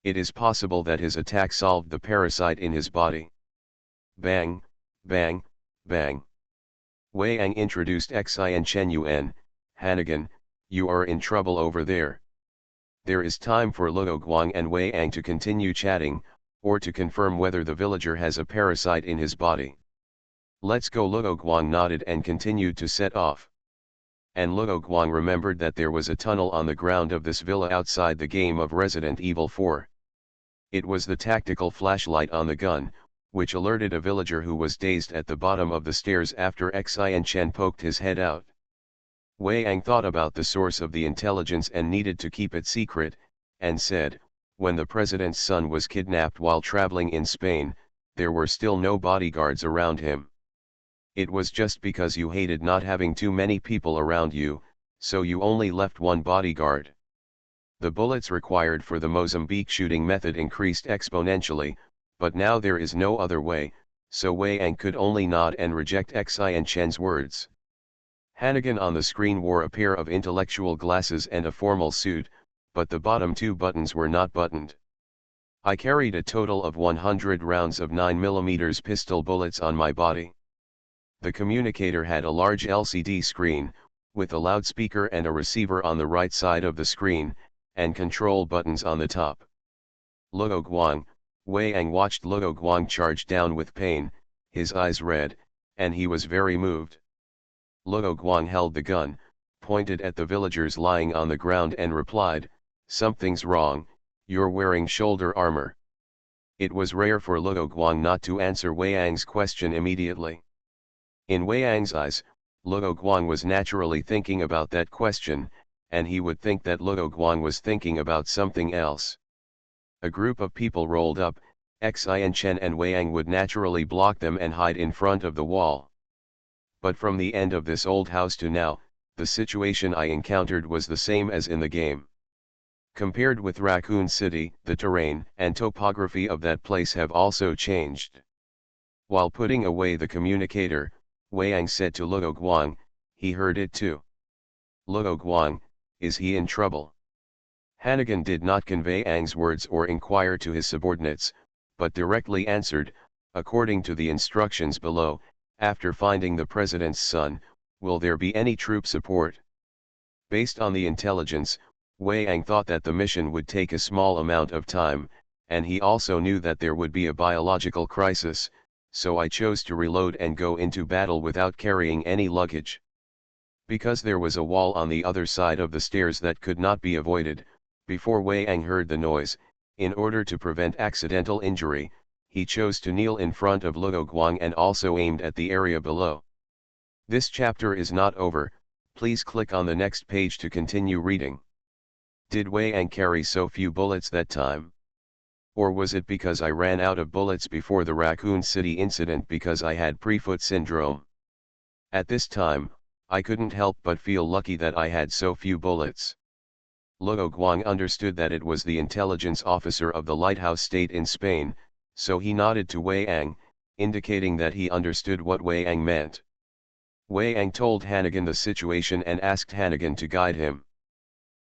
It is possible that his attack solved the parasite in his body. Bang, bang, bang. Wei Ang introduced Xian Chen Yuan. Hannigan, you are in trouble over there. There is time for Luo Guang and Wei Ang to continue chatting, or to confirm whether the villager has a parasite in his body. Let's go. Luo Guang nodded and continued to set off. and Luo Guang remembered that there was a tunnel on the ground of this villa outside the game of Resident Evil 4. It was the tactical flashlight on the gun, which alerted a villager who was dazed at the bottom of the stairs after Xian Chen poked his head out. Wei Ang thought about the source of the intelligence and needed to keep it secret, and said, when the president's son was kidnapped while traveling in Spain, there were still no bodyguards around him. It was just because you hated not having too many people around you, so you only left one bodyguard. The bullets required for the Mozambique shooting method increased exponentially, but now there is no other way, so Wei Ang could only nod and reject Xian Chen's words. Hannigan on the screen wore a pair of intellectual glasses and a formal suit, but the bottom two buttons were not buttoned. I carried a total of 100 rounds of 9mm pistol bullets on my body. The communicator had a large LCD screen, with a loudspeaker and a receiver on the right side of the screen, and control buttons on the top. Luo Guang, Wei Ang watched Luo Guang charge down with pain, his eyes red, and he was very moved. Luo Guang held the gun, pointed at the villagers lying on the ground and replied, "Something's wrong, you're wearing shoulder armor." It was rare for Luo Guang not to answer Wei Ang's question immediately. In Wei Ang's eyes, Luo Guang was naturally thinking about that question, and he would think that Luo Guang was thinking about something else. A group of people rolled up, Xian Chen and Wei Ang would naturally block them and hide in front of the wall. But from the end of this old house to now, the situation I encountered was the same as in the game. Compared with Raccoon City, the terrain and topography of that place have also changed. While putting away the communicator, Wei Ang said to Luo Guang, he heard it too. "Luo Guang, is he in trouble?" Hannigan did not convey Ang's words or inquire to his subordinates, but directly answered, according to the instructions below, after finding the president's son, will there be any troop support? Based on the intelligence, Wei Ang thought that the mission would take a small amount of time, and he also knew that there would be a biological crisis, so I chose to reload and go into battle without carrying any luggage. Because there was a wall on the other side of the stairs that could not be avoided, before Wei Ang heard the noise, in order to prevent accidental injury, he chose to kneel in front of Luo Guang and also aimed at the area below. This chapter is not over, please click on the next page to continue reading. Did Wei Ang carry so few bullets that time? Or was it because I ran out of bullets before the Raccoon City incident because I had pre-foot syndrome? At this time, I couldn't help but feel lucky that I had so few bullets. Luo Guang understood that it was the intelligence officer of the lighthouse state in Spain, so he nodded to Wei Ang, indicating that he understood what Wei Ang meant. Wei Ang told Hannigan the situation and asked Hannigan to guide him.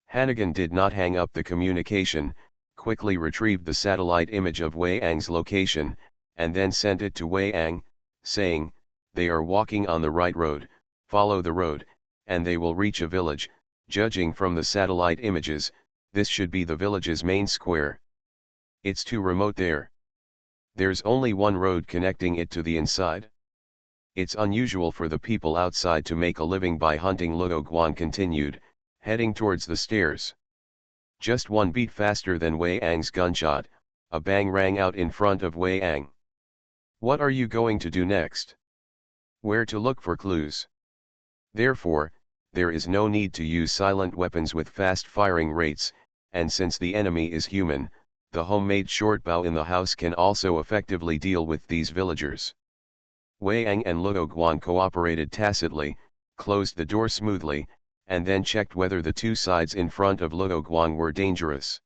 Hannigan did not hang up the communication, quickly retrieved the satellite image of Wei Ang's location, and then sent it to Wei Ang, saying, "They are walking on the right road, follow the road, and they will reach a village. Judging from the satellite images, this should be the village's main square. It's too remote there. There's only one road connecting it to the inside. It's unusual for the people outside to make a living by hunting," Luo Guang continued, heading towards the stairs. Just one beat faster than Wei Ang's gunshot, a bang rang out in front of Wei Ang. "What are you going to do next? Where to look for clues? Therefore, there is no need to use silent weapons with fast firing rates, and since the enemy is human, the homemade shortbow in the house can also effectively deal with these villagers." Wei Ang and Luo Guang cooperated tacitly, closed the door smoothly, and then checked whether the two sides in front of Luo Guang were dangerous.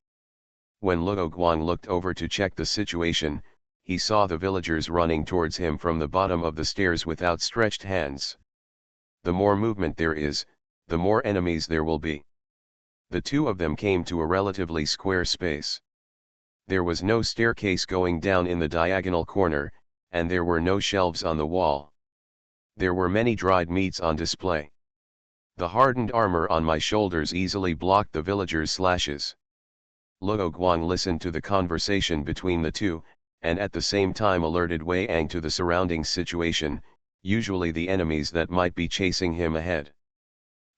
When Luo Guang looked over to check the situation, he saw the villagers running towards him from the bottom of the stairs with outstretched hands. The more movement there is, the more enemies there will be. The two of them came to a relatively square space. There was no staircase going down in the diagonal corner, and there were no shelves on the wall. There were many dried meats on display. The hardened armor on my shoulders easily blocked the villagers' slashes. Luo Guang listened to the conversation between the two, and at the same time alerted Wei Ang to the surrounding situation, usually the enemies that might be chasing him ahead.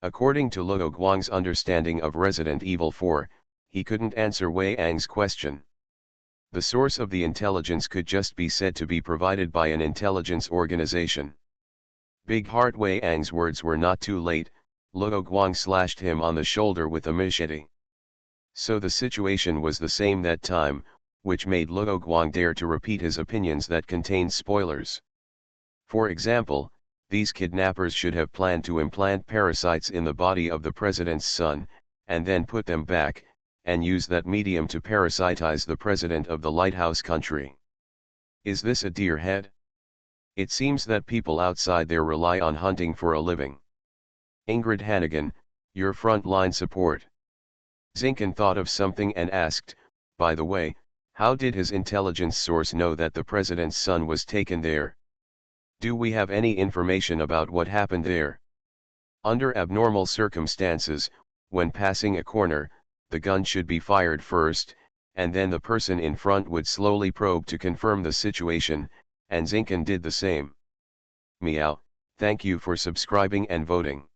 According to Luo Guang's understanding of Resident Evil 4, he couldn't answer Wei Ang's question. The source of the intelligence could just be said to be provided by an intelligence organization. Big Heart Wei Ang's words were not too late. Luo Guang slashed him on the shoulder with a machete. So the situation was the same that time, which made Luo Guang dare to repeat his opinions that contained spoilers. For example, these kidnappers should have planned to implant parasites in the body of the president's son, and then put them back, and use that medium to parasitize the president of the lighthouse country. Is this a deer head? It seems that people outside there rely on hunting for a living. Ingrid Hannigan, your frontline support. Zinkin thought of something and asked, by the way, how did his intelligence source know that the president's son was taken there? Do we have any information about what happened there? Under abnormal circumstances, when passing a corner, the gun should be fired first, and then the person in front would slowly probe to confirm the situation, and Zinkin did the same. Meow, thank you for subscribing and voting.